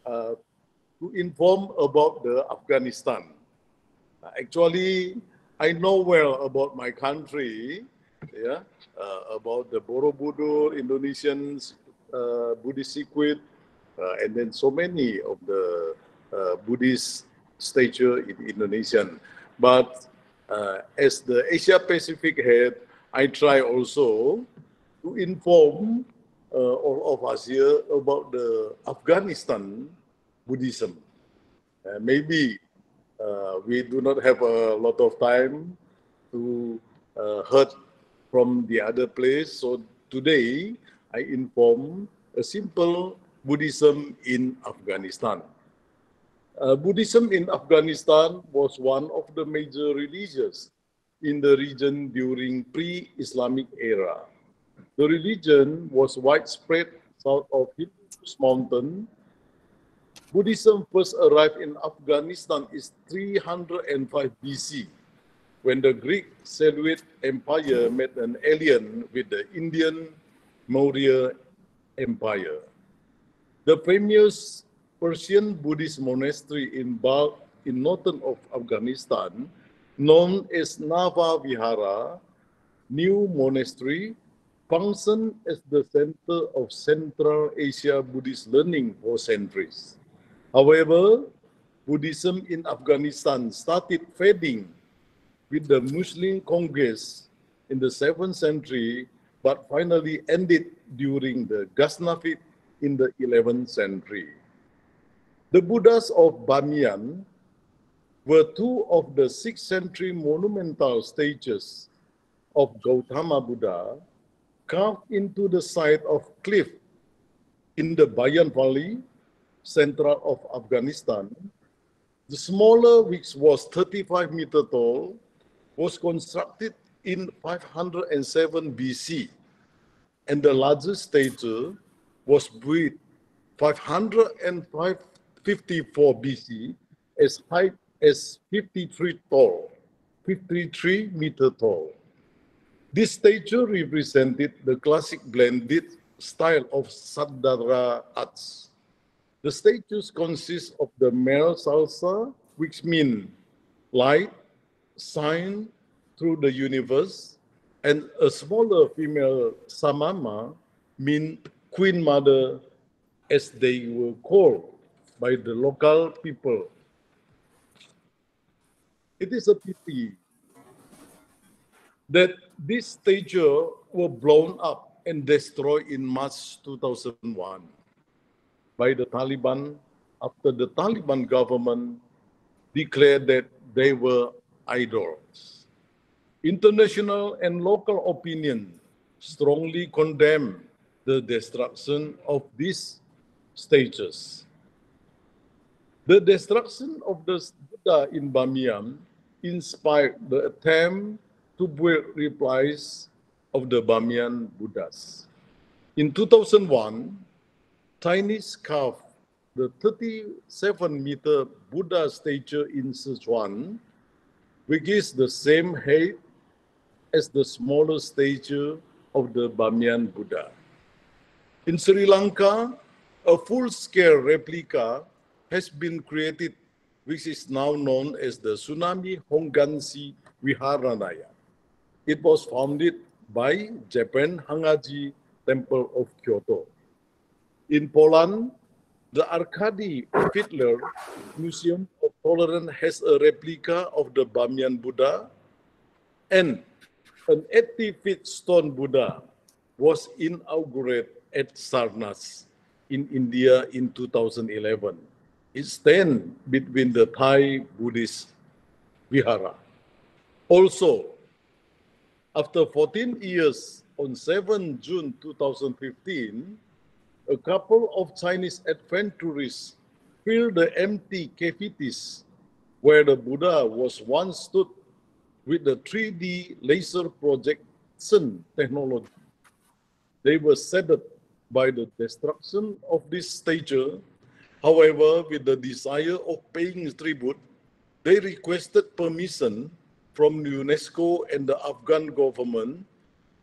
to inform about the Afghanistan. Actually, I know well about my country, yeah, about the Borobudur, Indonesian Buddhist circuit, and then so many of the Buddhist stature in Indonesia. But as the Asia Pacific head, I try also to inform all of us here about the Afghanistan Buddhism. Maybe we do not have a lot of time to heard from the other place. So today I inform a simple Buddhism in Afghanistan. Buddhism in Afghanistan was one of the major religions in the region during pre-Islamic era. The religion was widespread south of Hindus Mountain. Buddhism first arrived in Afghanistan is 305 BC, when the Greek Seleucid Empire met an alliance with the Indian Maurya Empire. The famous Persian Buddhist monastery in Balkh in northern of Afghanistan, known as Nava Vihara, new monastery, functioned as the center of Central Asia Buddhist learning for centuries. However, Buddhism in Afghanistan started fading with the Muslim Congress in the 7th century, but finally ended during the Ghaznavid in the 11th century. The Buddhas of Bamiyan were two of the 6th century monumental statues of Gautama Buddha carved into the side of cliff in the Bayan Valley, central of Afghanistan. The smaller, which was 35 meters tall, was constructed in 507 BC, and the largest statue was built 554 BC, as high as 53 meters tall. This statue represented the classic blended style of Sadhara arts. The statues consist of the male salsa, which means light, shine through the universe, and a smaller female Samama, mean Queen Mother, as they were called by the local people. It is a pity that these statues were blown up and destroyed in March 2001 by the Taliban after the Taliban government declared that they were idols. International and local opinion strongly condemn the destruction of these statues. The destruction of the Buddha in Bamiyan inspired the attempt to build replicas of the Bamiyan Buddhas. In 2001, Chinese carved the 37-meter Buddha statue in Sichuan, which is the same height as the smaller statue of the Bamiyan Buddha. In Sri Lanka, a full-scale replica has been created, which is now known as the Tsunami Honganshi Viharanaya. It was founded by Japan Hangaji Temple of Kyoto. In Poland, the Arkady Fiedler Museum of Tolerance has a replica of the Bamiyan Buddha, and an 80-feet stone Buddha was inaugurated at Sarnath in India in 2011. It stands between the Thai Buddhist Vihara. Also, after 14 years, on 7 June 2015, a couple of Chinese adventurers filled the empty cavities where the Buddha was once stood with the 3D laser projection technology. They were saddened by the destruction of this statue. However, with the desire of paying tribute, they requested permission from UNESCO and the Afghan government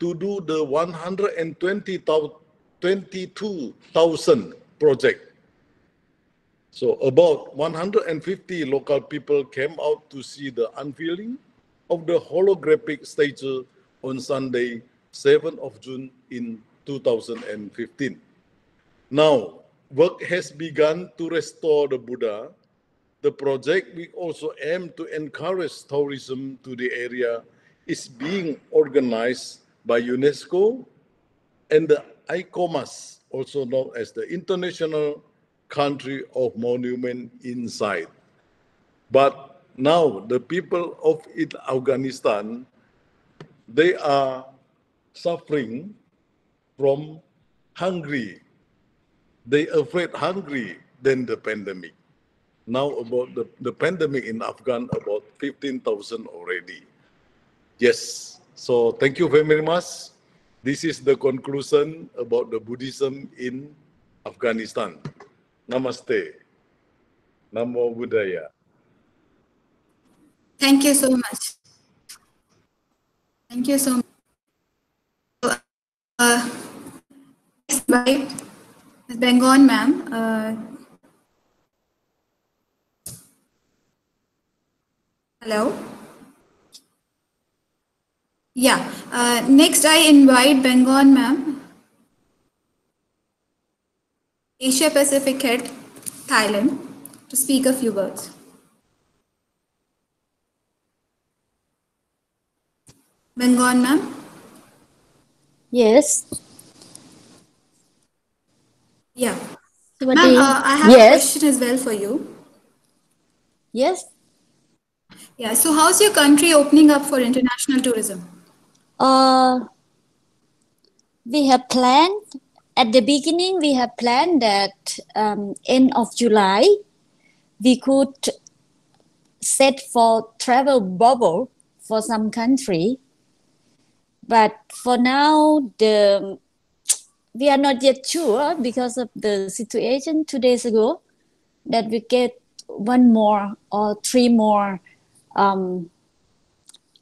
to do the 122,000 project. So about 150 local people came out to see the unveiling of the holographic statue on Sunday, 7th of June in 2015. Now, work has begun to restore the Buddha. The project, which also aims to encourage tourism to the area, is being organized by UNESCO and the ICOMOS, also known as the International Country of Monument Inside. But now the people of Afghanistan, they are suffering from hungry. They are afraid hungry than the pandemic. Now about the pandemic in Afghan, about 15,000 already. Yes, so thank you very much. This is the conclusion about the Buddhism in Afghanistan. Namaste. Namo Buddhaya. Thank you so much. Thank you so much. Next slide, Ms. Bengon, ma'am. Hello. Yeah. Next, I invite Bengon, ma'am. Asia Pacific Head, Thailand, to speak a few words. Bengon, ma'am. Yes. Yeah. Ma'am, I have a question as well for you. Yes. Yeah. So, how's your country opening up for international tourism? We have planned, at the beginning, we have planned that end of July, we could set for travel bubble for some country. But for now, we are not yet sure because of the situation 2 days ago that we get 1 more or 3 more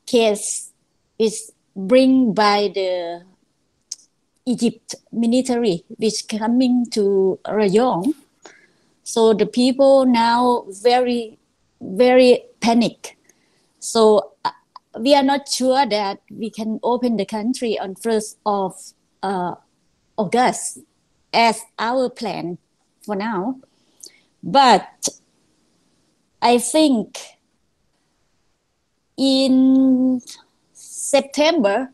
case is bring by the Egypt military, which coming to Rayong. So the people now very, very panic. So we are not sure that we can open the country on 1st of August as our plan for now. But I think in September,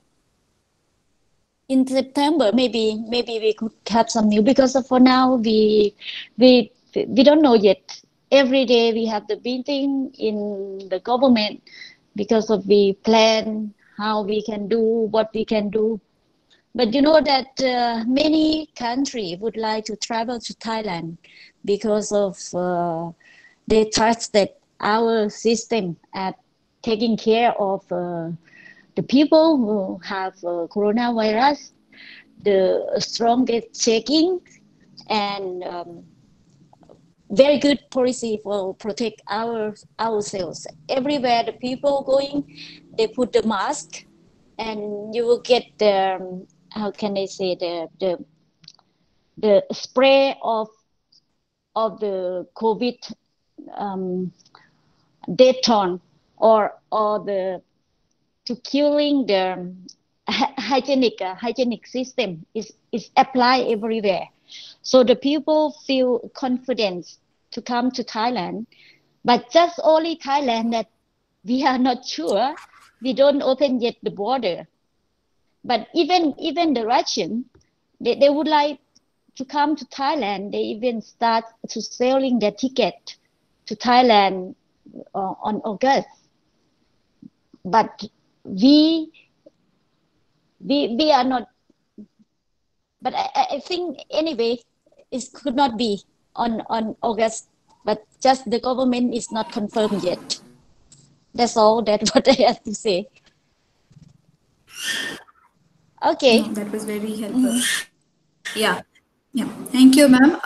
in September, maybe we could have some news, because for now we don't know yet. Every day we have the meeting in the government because of we plan how we can do, what we can do. But you know that many countries would like to travel to Thailand because of they trust that our system at taking care of the people who have coronavirus, the strongest checking and very good policy for protect ourselves. Everywhere the people going, they put the mask, and you will get the how can I say the spray of the COVID deton or the to killing the hygienic system is applied everywhere. So the people feel confidence to come to Thailand, but just only Thailand that we are not sure. We don't open yet the border. But even the Russian, they would like to come to Thailand. They even start to selling their ticket to Thailand on August. But we are not. But I think anyway, it could not be on August. But just the government is not confirmed yet. That's all. That's what I have to say. Okay. No, that was very helpful. Yeah. Thank you, ma'am.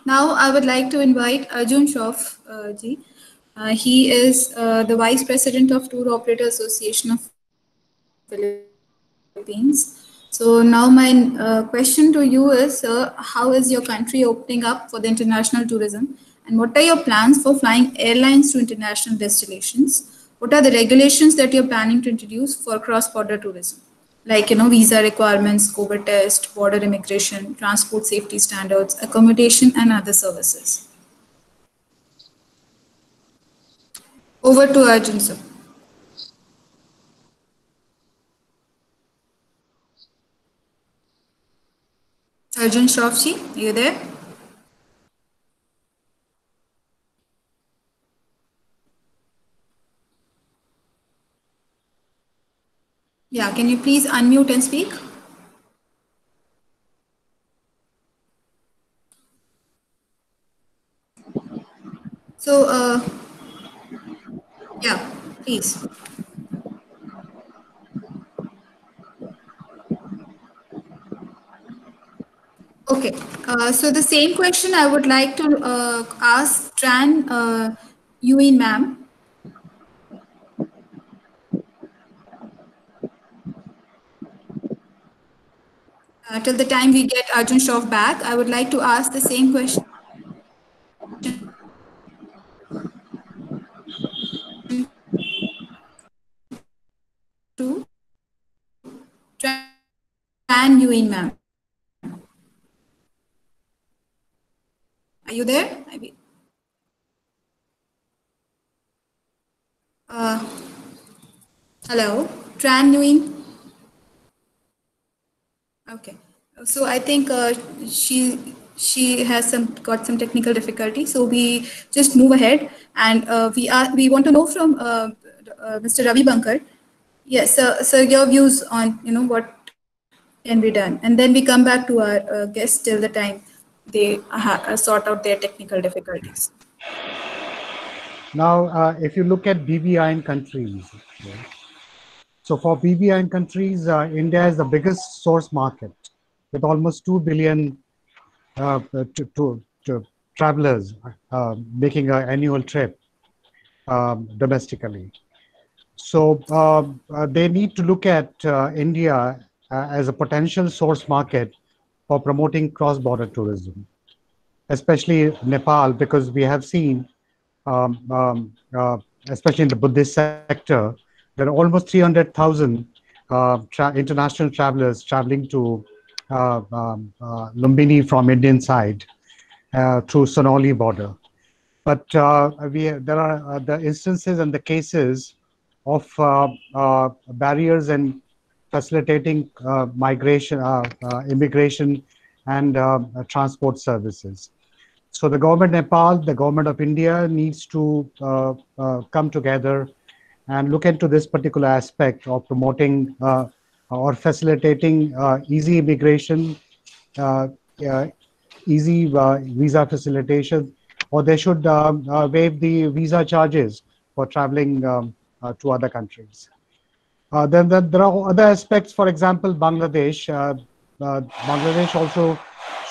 Now I would like to invite Arjun Shroff ji. He is the Vice President of Tour Operator Association of Philippines. So now my question to you is, how is your country opening up for the international tourism? And what are your plans for flying airlines to international destinations? What are the regulations that you're planning to introduce for cross-border tourism? Like, visa requirements, COVID test, border immigration, transport safety standards, accommodation, and other services. Over to Arjun, sir. Arjun Shroff, are you there? Yeah, can you please unmute and speak? So, yeah, please. Okay, so the same question I would like to ask Tran Yuen, ma'am. Till the time we get Arjun Shroff back, I would like to ask the same question to Tran Yuen, ma'am. Are you there? Hello, Tran Yuen. Okay, so I think she has got some technical difficulty. So we just move ahead, and we want to know from Mr. Ravi Bankar. Yes, so your views on what can be done, and then we come back to our guests till the time they sort out their technical difficulties. Now, if you look at BBIN countries, so for BBIN countries, India is the biggest source market with almost 2 billion travelers making an annual trip domestically. So they need to look at India as a potential source market for promoting cross-border tourism, especially Nepal, because we have seen, especially in the Buddhist sector, there are almost 300,000 international travelers traveling to Lumbini from Indian side through Sonali border. But there are the instances and the cases of barriers in facilitating migration, immigration, and transport services. So the government of Nepal, the government of India needs to come together and look into this particular aspect of promoting or facilitating easy immigration, uh, uh, easy visa facilitation, or they should waive the visa charges for traveling to other countries. Then there are other aspects. For example, Bangladesh. Bangladesh also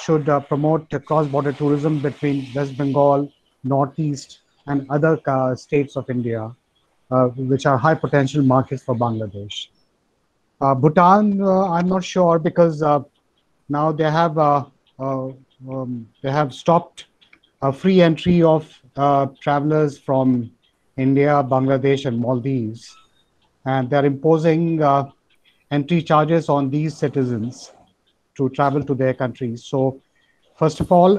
should promote cross-border tourism between West Bengal, Northeast, and other states of India, which are high potential markets for Bangladesh. Bhutan, I'm not sure because now they have stopped free entry of travelers from India, Bangladesh, and Maldives, and they're imposing entry charges on these citizens to travel to their countries. So, first of all,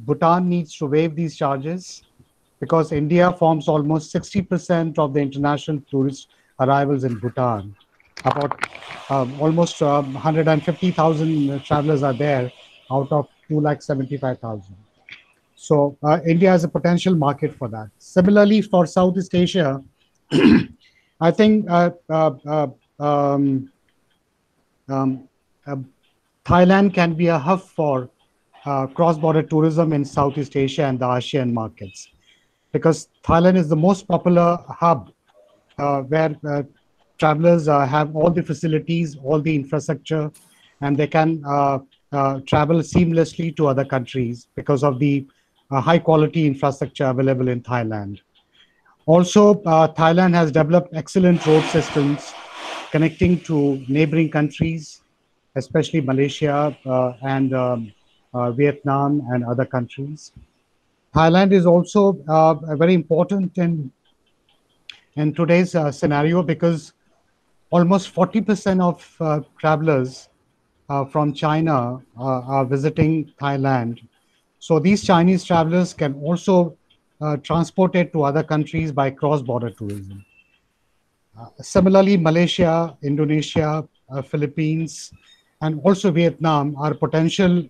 Bhutan needs to waive these charges because India forms almost 60% of the international tourist arrivals in Bhutan. About almost 150,000 travelers are there out of 275,000. So India has a potential market for that. Similarly, for Southeast Asia, I think um, uh, Thailand can be a hub for cross-border tourism in Southeast Asia and the ASEAN markets, because Thailand is the most popular hub where travelers have all the facilities, all the infrastructure, and they can travel seamlessly to other countries because of the high quality infrastructure available in Thailand. Also, Thailand has developed excellent road systems connecting to neighboring countries, especially Malaysia and Vietnam and other countries. Thailand is also very important in today's scenario because almost 40% of travelers from China are visiting Thailand. So these Chinese travelers can also transport it to other countries by cross-border tourism. Similarly, Malaysia, Indonesia, Philippines, and also Vietnam are potential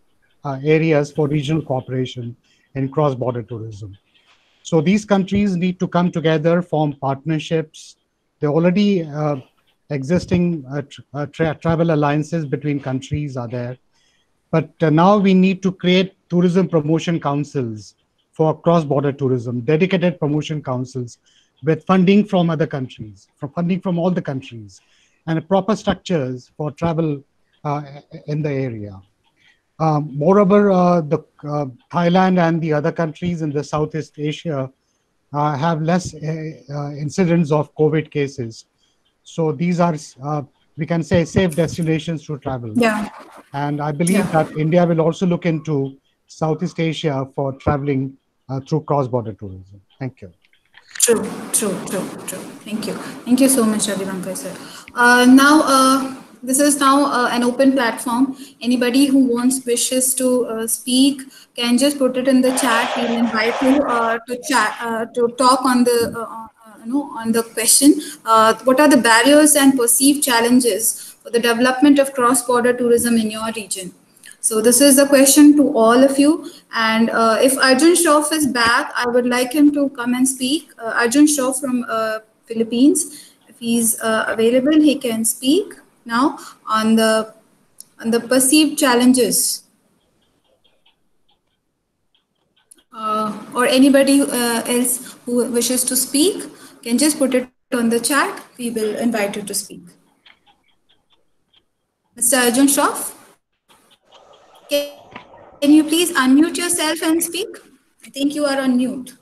areas for regional cooperation in cross-border tourism. So these countries need to come together, form partnerships. They're already existing travel alliances between countries are there. But now we need to create tourism promotion councils for cross-border tourism, dedicated promotion councils with funding from other countries, from funding from all the countries, and proper structures for travel in the area. Moreover, Thailand and the other countries in the Southeast Asia have less incidents of COVID cases. So these are, we can say, safe destinations to travel. Yeah. And I believe that India will also look into Southeast Asia for traveling through cross-border tourism. Thank you. True. Thank you. Thank you so much, Ravivankar sir. This is now an open platform. Anybody who wishes to speak can just put it in the chat. We'll invite you to chat to talk on the on the question. What are the barriers and perceived challenges for the development of cross-border tourism in your region? So this is the question to all of you. And if Arjun Shroff is back, I would like him to come and speak. Arjun Shroff from Philippines, if he's available, he can speak now on the perceived challenges. Or anybody else who wishes to speak can just put it on the chat. We will invite you to speak. Mr. Arjun Shroff, can you please unmute yourself and speak? I think you are on mute.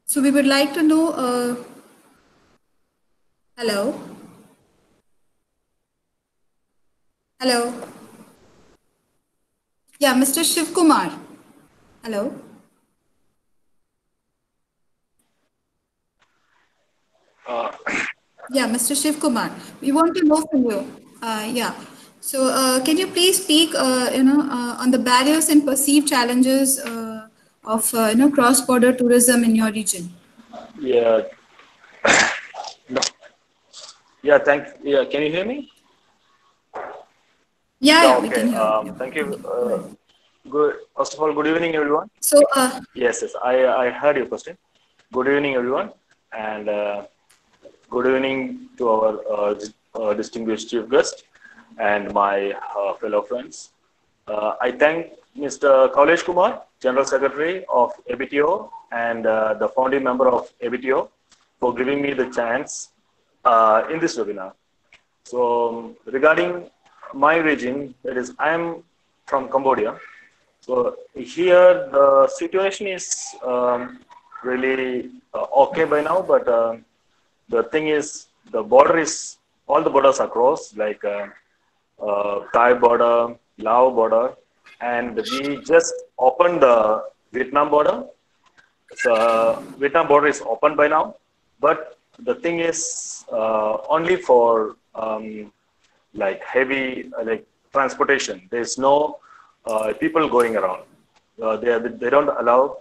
So we would like to know, hello? Hello? Yeah, Mr. Shiv Kumar. Hello? Yeah, Mr. Shiv Kumar, we want to know from you. Yeah. So, can you please speak, on the barriers and perceived challenges of, cross-border tourism in your region? Yeah, no. Yeah, yeah, can you hear me? Yeah, Yeah, yeah, we okay. can hear you. Thank you. Go ahead. Good. First of all, good evening, everyone. So, Yes, yes, I heard your question. Good evening, everyone, and good evening to our distinguished chief guest and my fellow friends. I thank Mr. Kaulesh Kumar, General Secretary of ABTO and the founding member of ABTO for giving me the chance in this webinar. So regarding my region, that is, I am from Cambodia. So here the situation is really okay by now, but the thing is, all the borders are closed, like Thai border, Lao border, and we just opened the Vietnam border. So Vietnam border is open by now, but the thing is only for like heavy like transportation. There's no people going around. They don't allow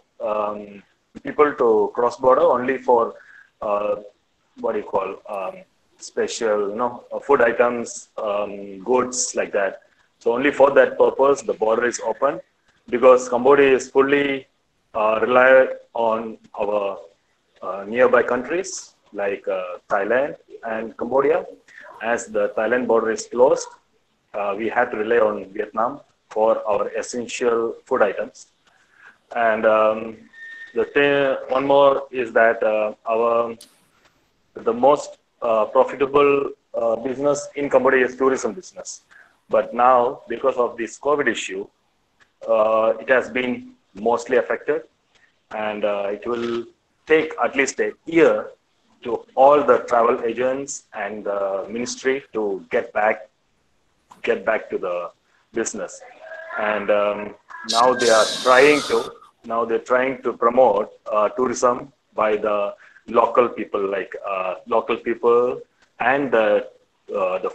people to cross border only for what do you call special food items, goods like that. So only for that purpose the border is open, because Cambodia is fully rely on our nearby countries like Thailand and Cambodia. As the Thailand border is closed, we had to rely on Vietnam for our essential food items. And one more is that the most profitable business in Cambodia is tourism business. But now, because of this COVID issue, it has been mostly affected, and it will take at least a year to all the travel agents and the ministry to get back to the business. And now they're trying to promote tourism by the local people, like local people and the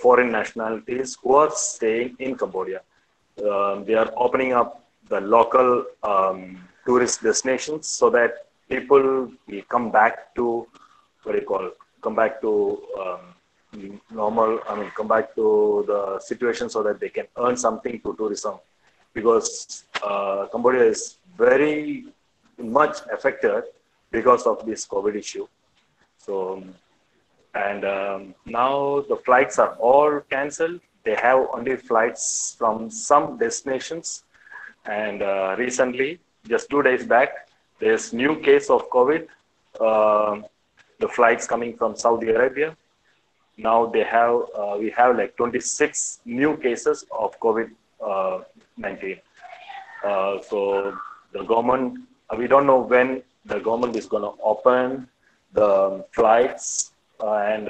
foreign nationalities who are staying in Cambodia. They are opening up the local tourist destinations so that people will come back to normal. I mean, come back to the situation so that they can earn something to tourism, because Cambodia is very much affected because of this COVID issue. So, and now the flights are all cancelled. They have only flights from some destinations. And recently, just 2 days back, there's new case of COVID. The flights coming from Saudi Arabia. Now we have like 26 new cases of COVID-19. So the government, we don't know when the government is going to open the flights, and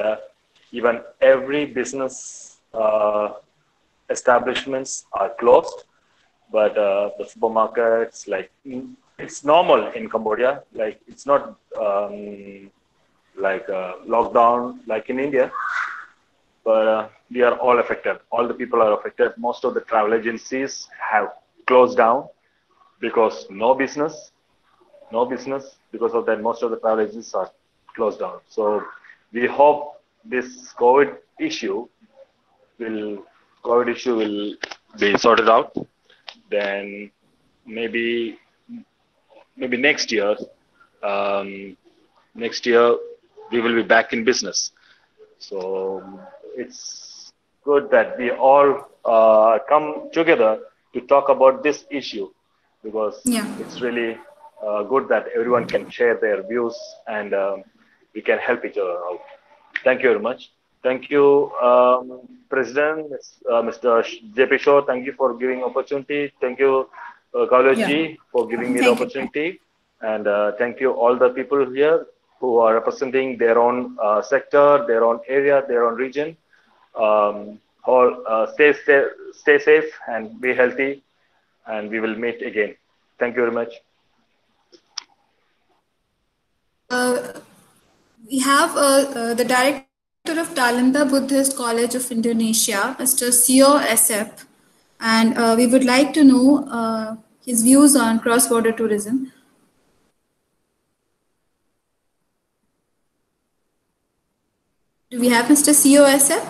even every business establishments are closed. But the supermarkets, like it's normal in Cambodia. Like it's not like lockdown like in India, but we are all affected. All the people are affected. Most of the travel agencies have closed down because no business. Because of that, most of the travel agencies are closed down. So we hope this COVID issue will be sorted out. Then maybe next year we will be back in business. So it's good that we all come together to talk about this issue, because it's really good that everyone can share their views, and we can help each other out. Thank you very much. Thank you, President, Mr. JP Shaw. Thank you for giving opportunity. Thank you, Kaulesh ji, for giving me the opportunity. And thank you all the people here who are representing their own sector, their own area, their own region. All stay safe and be healthy, and we will meet again. Thank you very much. We have the director of Nalanda Buddhist College of Indonesia, Mr. Sio Asep, and we would like to know his views on cross-border tourism. Do we have Mr. Sio Asep?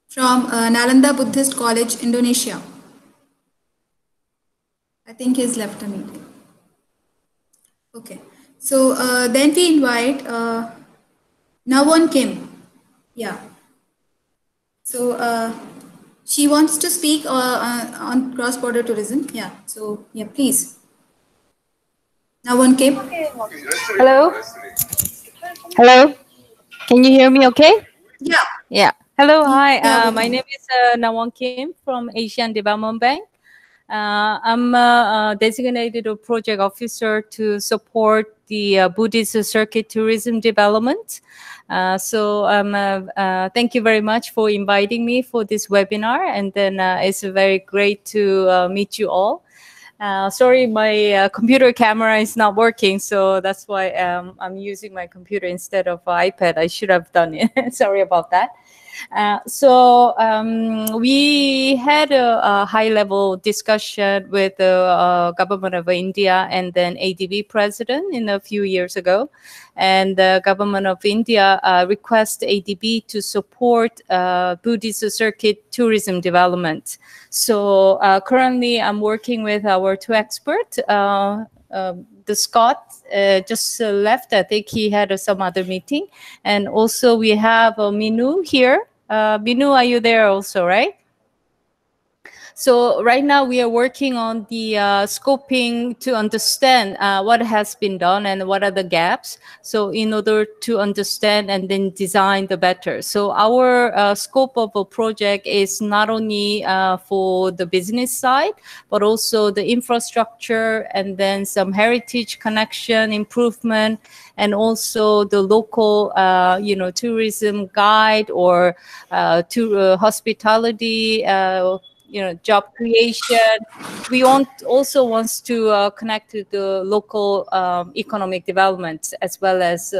From Nalanda Buddhist College, Indonesia. I think he's left the meeting. Okay. So then we invite Nawon Kim. Yeah. So she wants to speak on cross-border tourism. Yeah. So yeah, please. Nawon Kim. Hello. Hello. Can you hear me? Okay. Yeah. Yeah. Hello. Hi. Yeah, My name is Nawon Kim from Asian Development Bank. I'm a designated project officer to support the Buddhist circuit tourism development. Thank you very much for inviting me for this webinar. And then it's very great to meet you all. Sorry, my computer camera is not working, so that's why I'm using my computer instead of iPad. I should have done it. Sorry about that. We had a high-level discussion with the government of India and then ADB president in a few years ago. And the government of India requested ADB to support Buddhist circuit tourism development. So currently I'm working with our two experts. The Scott just left. I think he had some other meeting. And also we have Minu here. Minu, are you there also, right? So right now we are working on the scoping to understand what has been done and what are the gaps. So in order to understand and then design the better. So our scope of a project is not only for the business side, but also the infrastructure and then some heritage connection improvement, and also the local, tourism guide or to hospitality. Job creation. We also wants to connect to the local economic development, as well as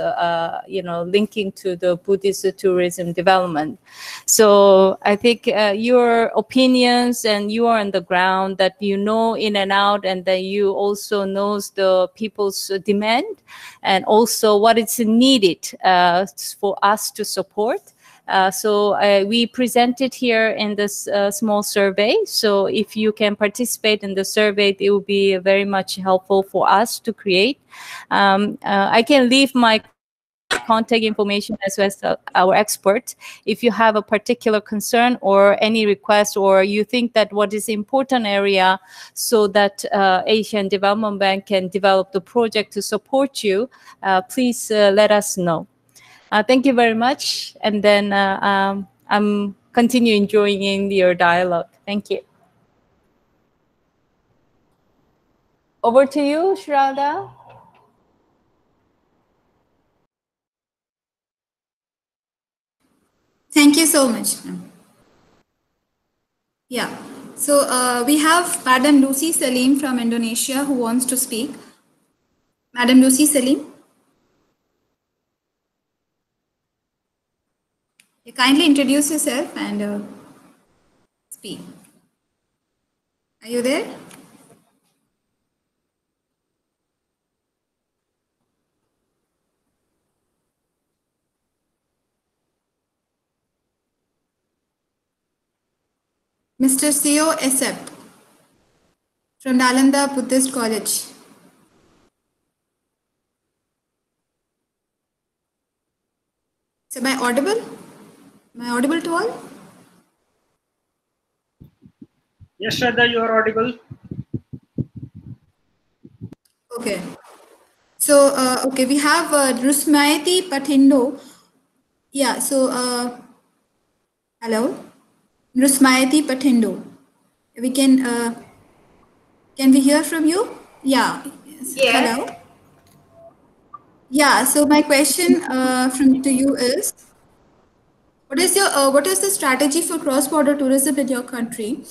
linking to the Buddhist tourism development. So I think your opinions, and you are on the ground, that you know in and out, and that you also knows the people's demand, and also what is needed for us to support. We presented here in this small survey. So if you can participate in the survey, it will be very much helpful for us to create. I can leave my contact information as well as our expert. If you have a particular concern or any request, or you think that what is important area so that Asian Development Bank can develop the project to support you, please let us know. Thank you very much. And then I'm continue enjoying in your dialogue. Thank you. Over to you, Shraddha. Thank you so much. Yeah. So we have Madam Lucy Salim from Indonesia who wants to speak. Madam Lucy Salim. You kindly introduce yourself and speak. Are you there? Mr. Sio Asep from Nalanda Buddhist College. So am I audible? Am I audible to all? Yes, Shraddha, you are audible. Okay. So, okay, we have Rusmayati Patindo. Yeah, so, hello? Rusmayati Patindo. We can we hear from you? Yeah. Yes. Hello? Yeah, so my question to you is, what is the strategy for cross-border tourism in your country,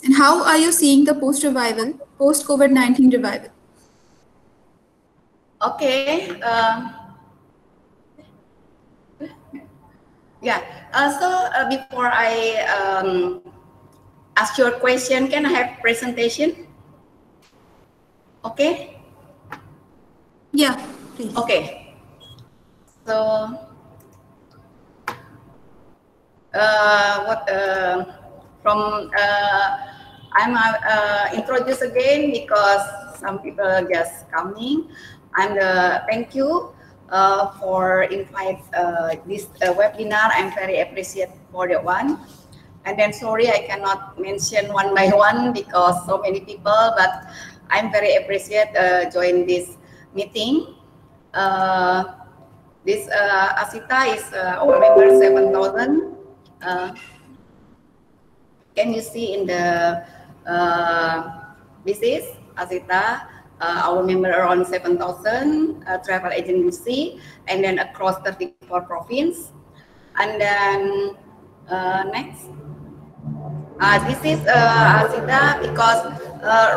and how are you seeing the post-COVID-19 revival? Okay. Yeah. Before I ask your question, can I have presentation? Okay. Yeah, please. Okay. So, I'm introduced again because some people are just coming. And thank you for invite this webinar. I'm very appreciative for that one. And then sorry, I cannot mention one by one because so many people, but I'm very appreciative join this meeting. This Asita is our member 7,000. Can you see in the this is Asita, our member around 7,000 travel agency, and then across 34 province. And then next, this is Asita because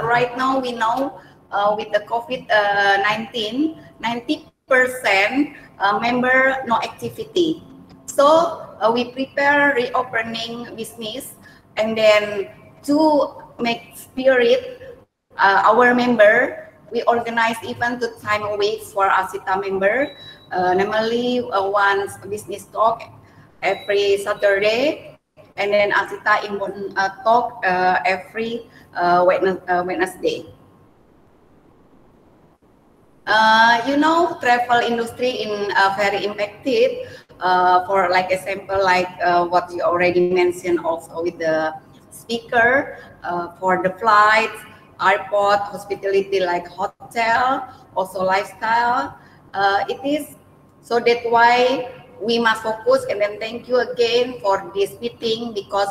right now we know with the COVID-19, 90% member no activity. So we prepare reopening business, and then to make spirit our member, we organize event 2 times a week for Asita member, namely one business talk every Saturday, and then Asita in one talk every Wednesday. You know, travel industry in very impacted. For like example, like what you already mentioned also with the speaker, for the flights, airport, hospitality like hotel, also lifestyle. It is so that's why we must focus. And then thank you again for this meeting because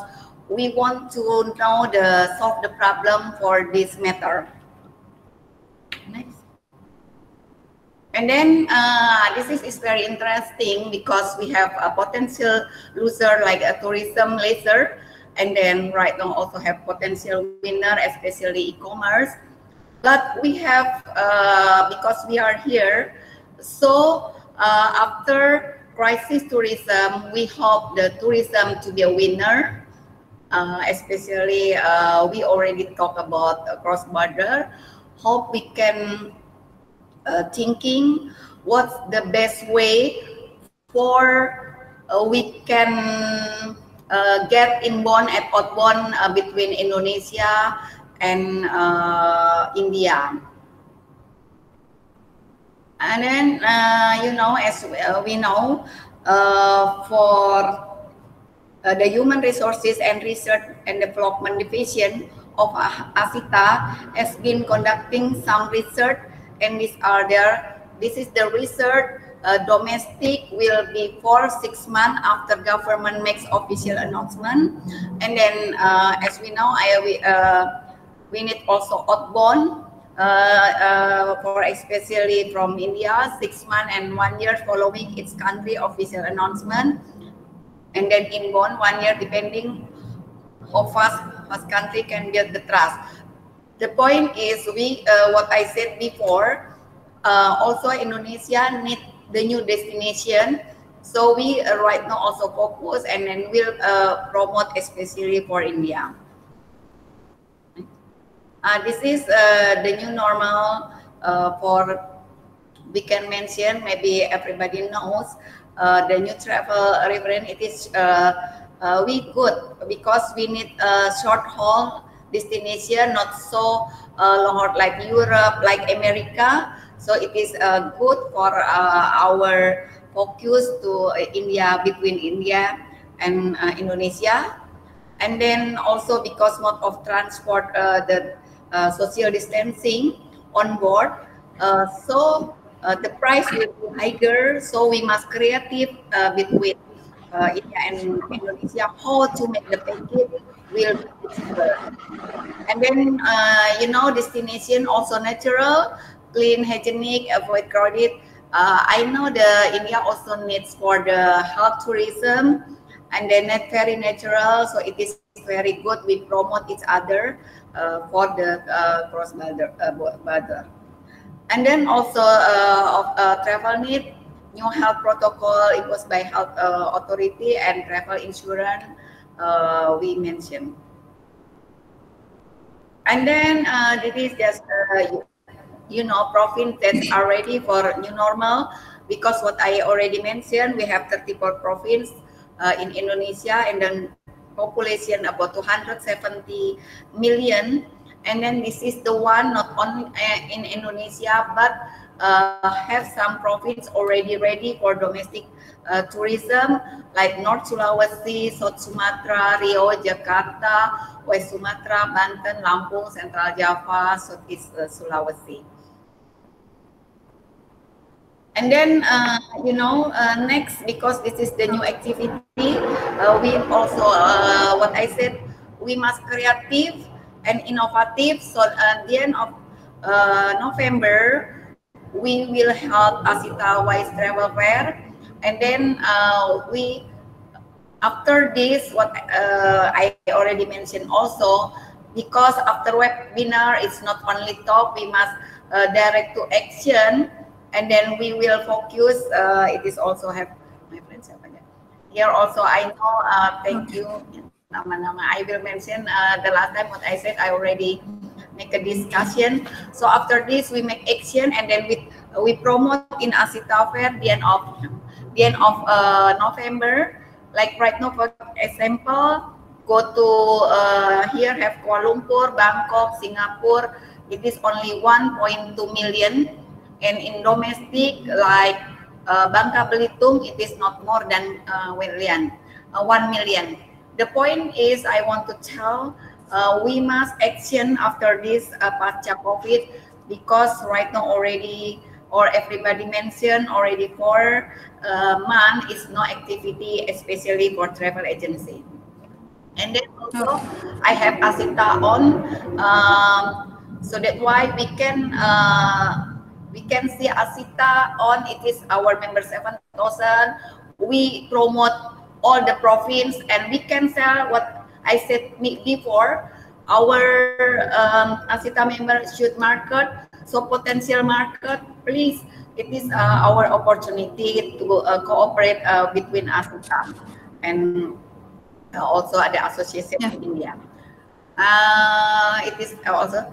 we want to know solve the problem for this matter. Next. And then this is very interesting because we have a potential loser like a tourism leisure, and then right now also have potential winner, especially e-commerce. But we have because we are here, so after crisis tourism, we hope the tourism to be a winner. Especially we already talked about cross border. Hope we can. Thinking what's the best way for we can get inbound and outbound between Indonesia and India. And then you know, as we know, for the Human Resources and Research and Development Division of Asita has been conducting some research. And these are there. This is the research. Domestic will be for 6 months after government makes official announcement. And then, as we know, we need also outbound for especially from India, 6 months and 1 year following its country official announcement. And then inbound 1 year, depending how fast country can build the trust. The point is, we what I said before, also Indonesia need the new destination. So we right now also focus and then we'll promote especially for India. This is the new normal for, we can mention, maybe everybody knows, the new travel reference. It is we good because we need a short haul destination, not so long haul like Europe, like America. So it is good for our focus to India, between India and Indonesia. And then also because mode of transport, the social distancing on board, so the price will be higher. So we must creative between India and Indonesia how to make the package will be cheaper. And then you know, destination also natural, clean, hygienic, avoid crowded. I know the India also needs for the health tourism, and then very natural. So it is very good. We promote each other for the cross border. And then also travel need, new health protocol imposed by health authority and travel insurance we mentioned. And then this is just province that are ready for new normal, because what I already mentioned, we have 34 provinces in Indonesia, and then population about 270 million. And then this is the one not only in Indonesia, but have some provinces already ready for domestic tourism, like North Sulawesi, South Sumatra, Rio, Jakarta, West Sumatra, Banten, Lampung, Central Java, Southeast Sulawesi. And then, next, because this is the new activity, we also, what I said, we must creative and innovative. So at the end of November, we will hold ASITA Wise Travel Fair. And then after this, what I already mentioned also, because after webinar, it's not only talk, we must direct to action. And then we will focus, it is also have my friends here also, I know, thank you, nama-nama. I will mention the last time what I said, I already make a discussion. So after this, we make action, and then we promote in ASITA Fair the end of November. Like right now, for example, go to here have Kuala Lumpur, Bangkok, Singapore. It is only 1.2 million. And in domestic, like Bangka Belitung, it is not more than 1 million. The point is, I want to tell, we must action after this pasca COVID, because right now already, or everybody mentioned already, 4 months is no activity, especially for travel agency. And then also, I have ASITA on, so that's why we can see ASITA on. It is our member 7,000. We promote all the province, and we can sell what I said before. Our ASITA members should market. So potential market, please. It is our opportunity to cooperate between ASITA and also the association in India. It is also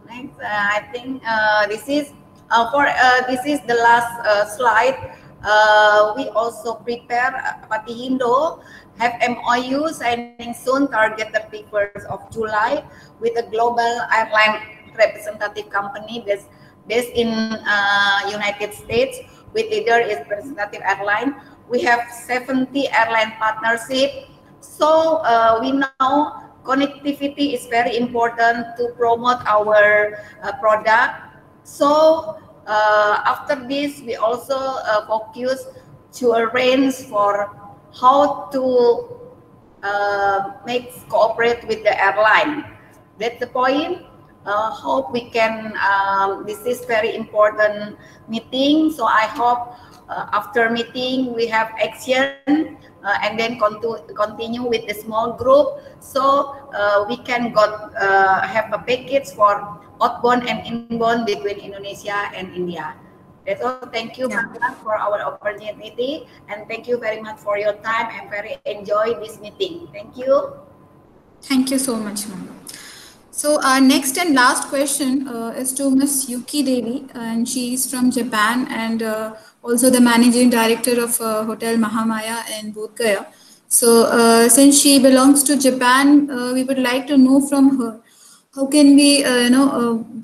next. I think this is. This is the last slide. We also prepare Patihindo, have MOU signing soon, target 31st of July, with a global airline representative company based in United States, with leader is representative airline. We have 70 airline partnership. So we know connectivity is very important to promote our product. So after this, we also focus to arrange for how to cooperate with the airline. That's the point. Hope we can, this is very important meeting. So I hope after meeting we have action and then continue with the small group. So we can have a package for outbound and inbound between Indonesia and India. That's all. Thank you, Padma, for our opportunity, and thank you very much for your time. I very enjoy this meeting. Thank you. Thank you so much, ma'am. So our next and last question is to Ms. Yuki Devi, and she is from Japan, and also the managing director of Hotel Mahamaya in Bodh Gaya. So since she belongs to Japan, we would like to know from her, how can we,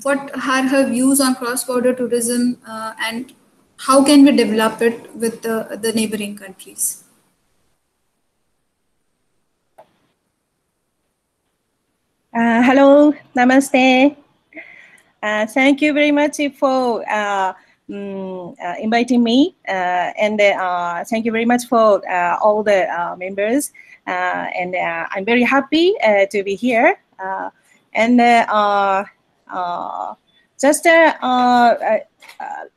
what are her views on cross-border tourism, and how can we develop it with the neighboring countries? Hello, namaste. Thank you very much for inviting me, and thank you very much for all the members. And I'm very happy to be here. And just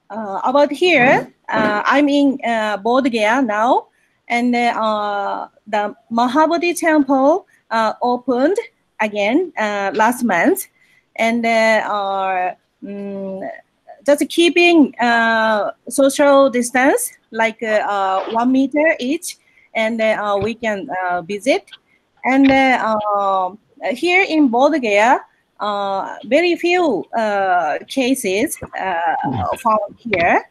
about here, I'm in Bodh Gaya now, and the Mahabodhi temple opened again last month, and just keeping social distance, like 1 meter each, and we can visit. And here in Bulgaria, very few cases found here.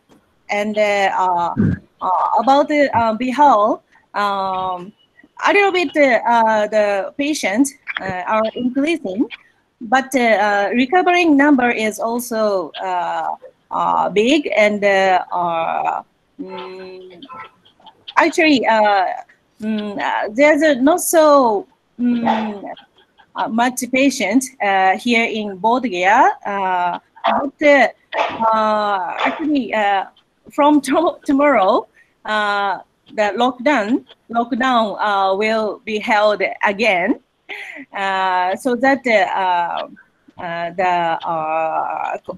And about the Bihar, a little bit the patients are increasing, but recovering number is also big. And actually, there's not so much patient here in Bulgaria, but actually from tomorrow, the lockdown will be held again, so that the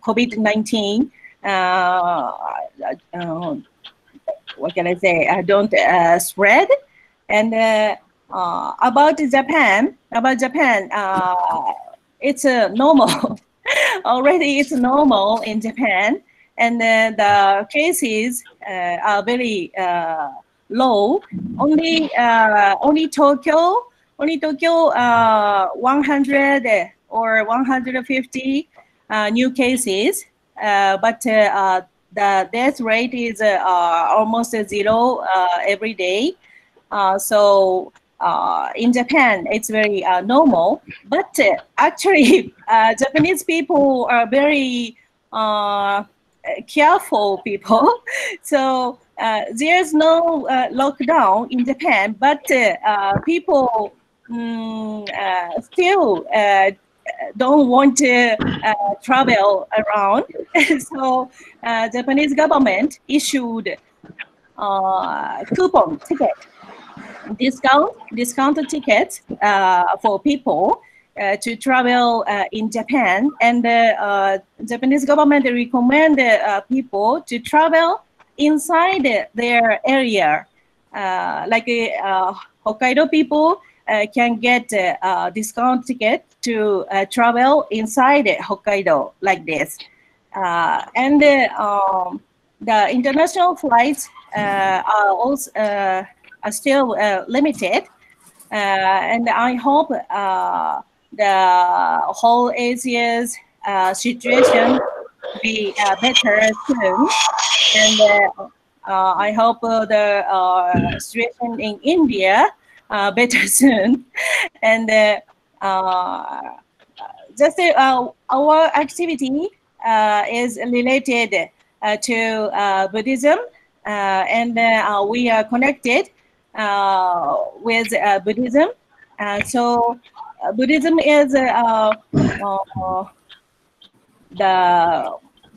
COVID-19, what can I say, don't spread. And about Japan, it's normal. Already it's normal in Japan, and the cases are very low. Only Tokyo 100 or 150 new cases, but the death rate is almost zero every day. So in Japan, it's very normal. But actually, Japanese people are very careful people. So there's no lockdown in Japan, but people still don't want to travel around. So Japanese government issued coupon ticket, discount tickets for people to travel in Japan. And Japanese government recommend people to travel inside their area. Like Hokkaido people can get a discount ticket to travel inside Hokkaido like this. And the international flights are also are still limited. And I hope the whole Asia's situation be better soon. And I hope the situation in India better soon. And just our activity is related to Buddhism, and we are connected with Buddhism. So Buddhism is the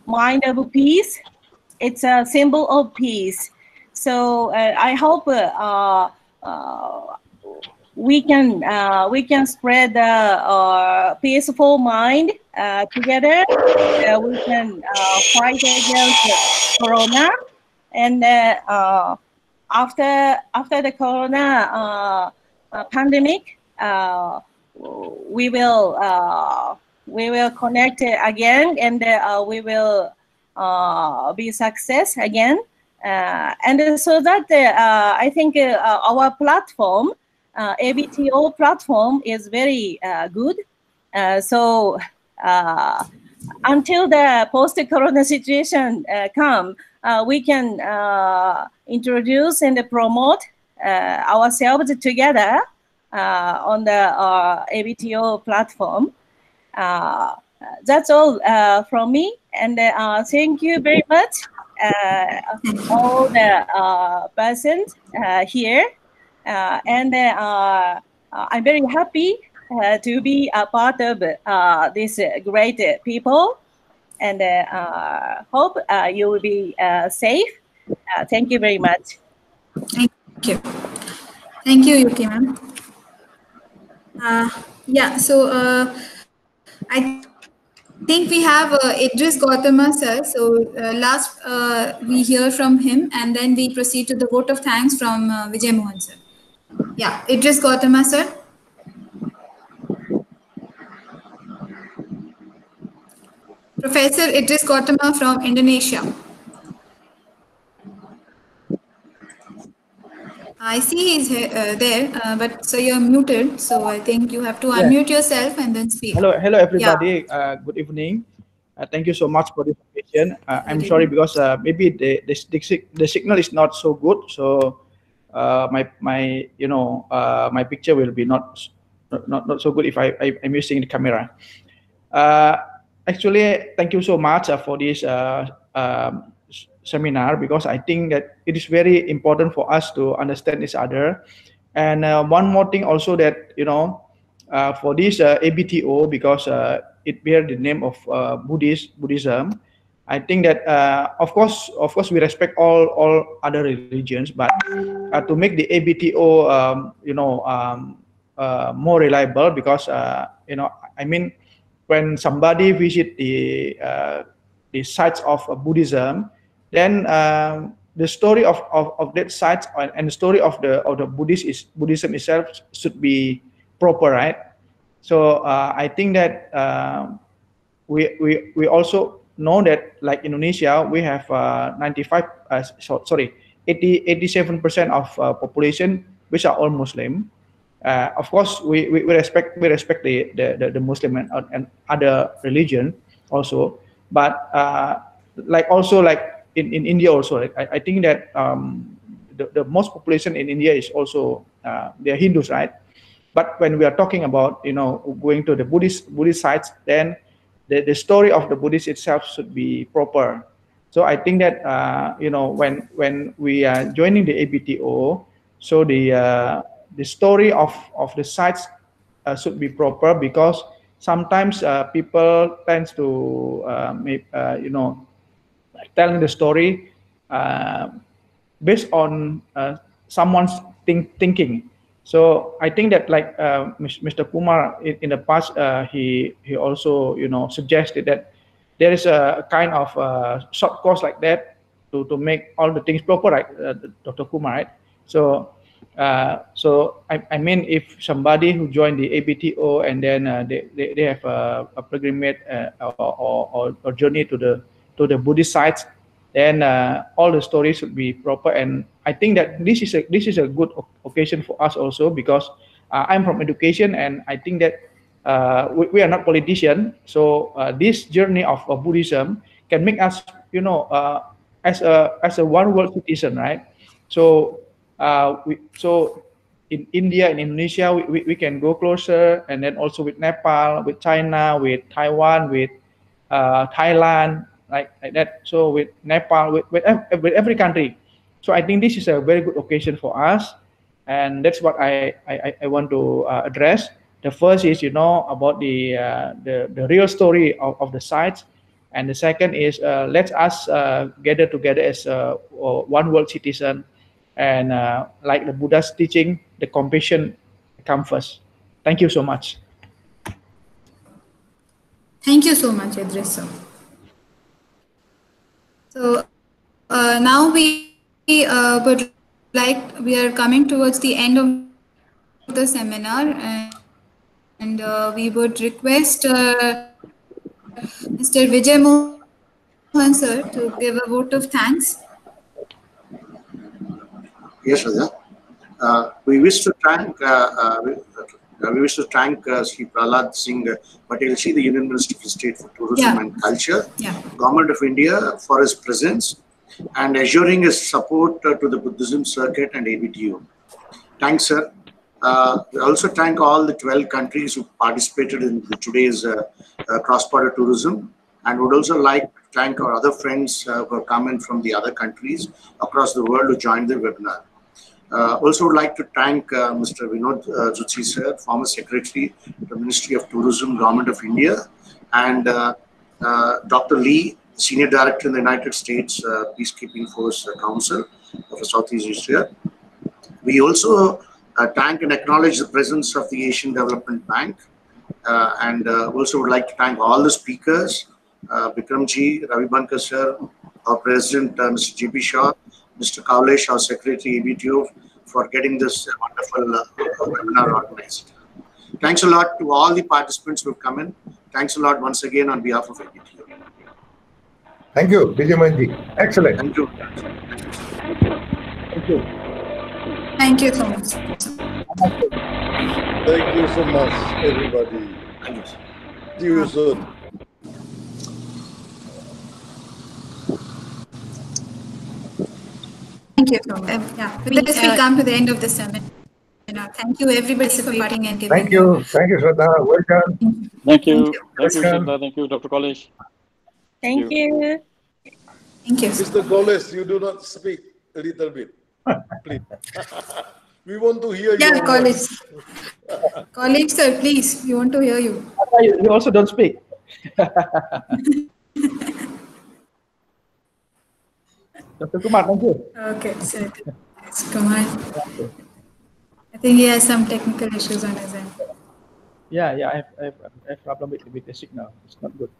mind of peace. It's a symbol of peace. So I hope we can spread the peaceful mind together. We can fight against Corona, and after the Corona pandemic, we will connect again, and we will be success again. And so that I think our platform, ABTO platform, is very good. So until the post-corona situation come, we can introduce and promote ourselves together on the ABTO platform. That's all from me, and thank you very much, all the persons here. And I'm very happy to be a part of this great people, and hope you will be safe. Thank you very much. Thank you. Thank you, Yuki ma'am. Yeah, so I think we have Idris Gautama sir. So last we hear from him, and then we proceed to the vote of thanks from Vijay Mohan sir. Yeah, Idris Gautama sir. Professor Idris Gautama from Indonesia. I see he's there, but so you're muted. So I think you have to unmute yourself and then speak. Hello, Yeah. everybody. Good evening. Thank you so much for the invitation. I'm sorry because maybe the signal is not so good. So my picture will be not so good if I'm using the camera. Actually, thank you so much for this seminar, because I think that it is very important for us to understand each other. And one more thing also, that for this ABTO, because it bears the name of Buddhism. I think that of course we respect all other religions, but to make the ABTO more reliable, because I mean, when somebody visit the sites of Buddhism, then the story of that site and the story of the Buddhism itself should be proper, right? So I think that we also know that, like Indonesia, we have 87% of population which are all Muslim. Of course, we respect the Muslim and other religion also, but like in India also, I think that the most population in India is also they're Hindus, right? But when we are talking about going to the Buddhist sites, then the story of the Buddhist itself should be proper. So I think that when we are joining the ABTO, so the story of the sites should be proper, because sometimes people tend to telling the story based on someone's thinking. So I think that, like Mr. Kumar in the past, he also suggested that there is a kind of short course like that to make all the things proper, right, Dr. Kumar, right? So I mean, if somebody who joined the ABTO and then they have a pilgrimage or journey to the Buddhist sites, then all the stories should be proper. And I think that this is a good occasion for us also, because I'm from education, and I think that we are not politicians. So this journey of Buddhism can make us, as a one world citizen, right? So in India, in Indonesia, we can go closer, and then also with Nepal, with China, with Taiwan, with Thailand, like that. So with Nepal, with every country. So I think this is a very good occasion for us, and that's what I want to address. The first is about the real story of the sites, and the second is let us gather together as one world citizen, and like the Buddha's teaching, the compassion come first. Thank you so much. Thank you so much, Idris. So now we are coming towards the end of the seminar, and we would request Mr. Vijay Mohan sir to give a vote of thanks. Yes, Raja. We wish to thank Shri Prahlad Singh Patel, the Union Minister of State for Tourism and Culture, Government of India for his presence and assuring his support to the Buddhism circuit and ABTO. Thanks, sir. We also thank all the 12 countries who participated in today's cross-border tourism, and would also like to thank our other friends who have come in from the other countries across the world who joined the webinar. Also would like to thank Mr. Vinod Zutshi sir, former Secretary to the Ministry of Tourism, Government of India, and Dr. Lee, Senior Director in the United States Peacekeeping Force Council of Southeast Asia. We also thank and acknowledge the presence of the Asian Development Bank, and also would like to thank all the speakers, Bikram ji, Ravi Bankar sir, our President Mr. G.P. Shaw, Mr. Kaulesh, our Secretary ABTO, for getting this wonderful webinar organized. Thanks a lot to all the participants who have come in. Thanks a lot once again on behalf of ABTO. Thank you, Vijayamanji. Excellent. Thank you. Thank you. Thank you so much. Thank you so much, everybody. Thank you. See you soon. Thank you so much. Yeah, with this we come to the end of the seminar. Thank you everybody for participating and giving Thank you, Shraddha. Well done. Thank you. Thank you, Welcome. Shraddha. Thank you, Dr. Kaulesh. Thank you. Thank you. Mr. Kaulesh, you do not speak a little bit, please. We want to hear Yeah, your Kaulesh. voice. Kaulesh sir, please, we want to hear you. You also don't speak. Dr. Kumar, thank you. Okay, sir. Come on. I think he has some technical issues on his end. Yeah, I have problem with the signal. It's not good.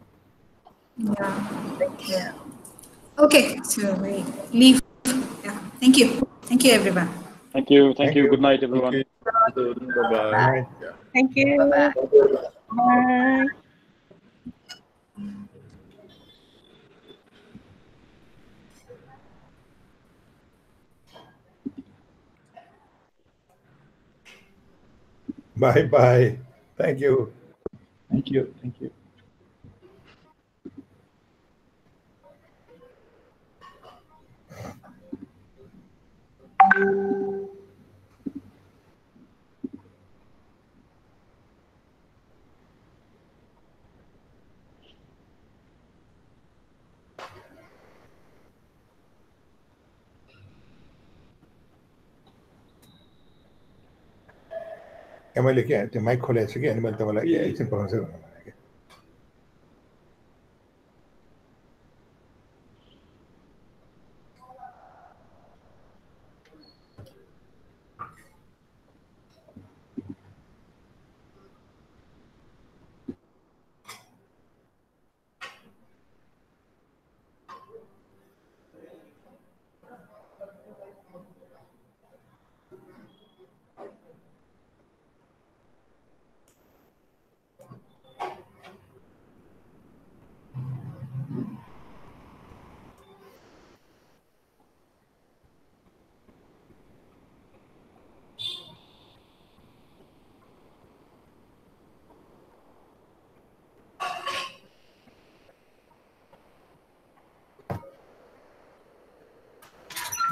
Yeah. Okay, so we leave. Yeah. Thank you. Thank you, everyone. Thank you. Thank you. Good night, everyone. Bye-bye. Thank you. Bye. Bye-bye. Thank you. Thank you. Thank you. Am I looking at the mic college again? It's impossible.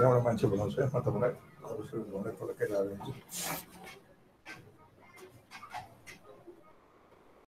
Ya una mancha por no sé, mata por ahí. A ver si lo pone por aquel lado.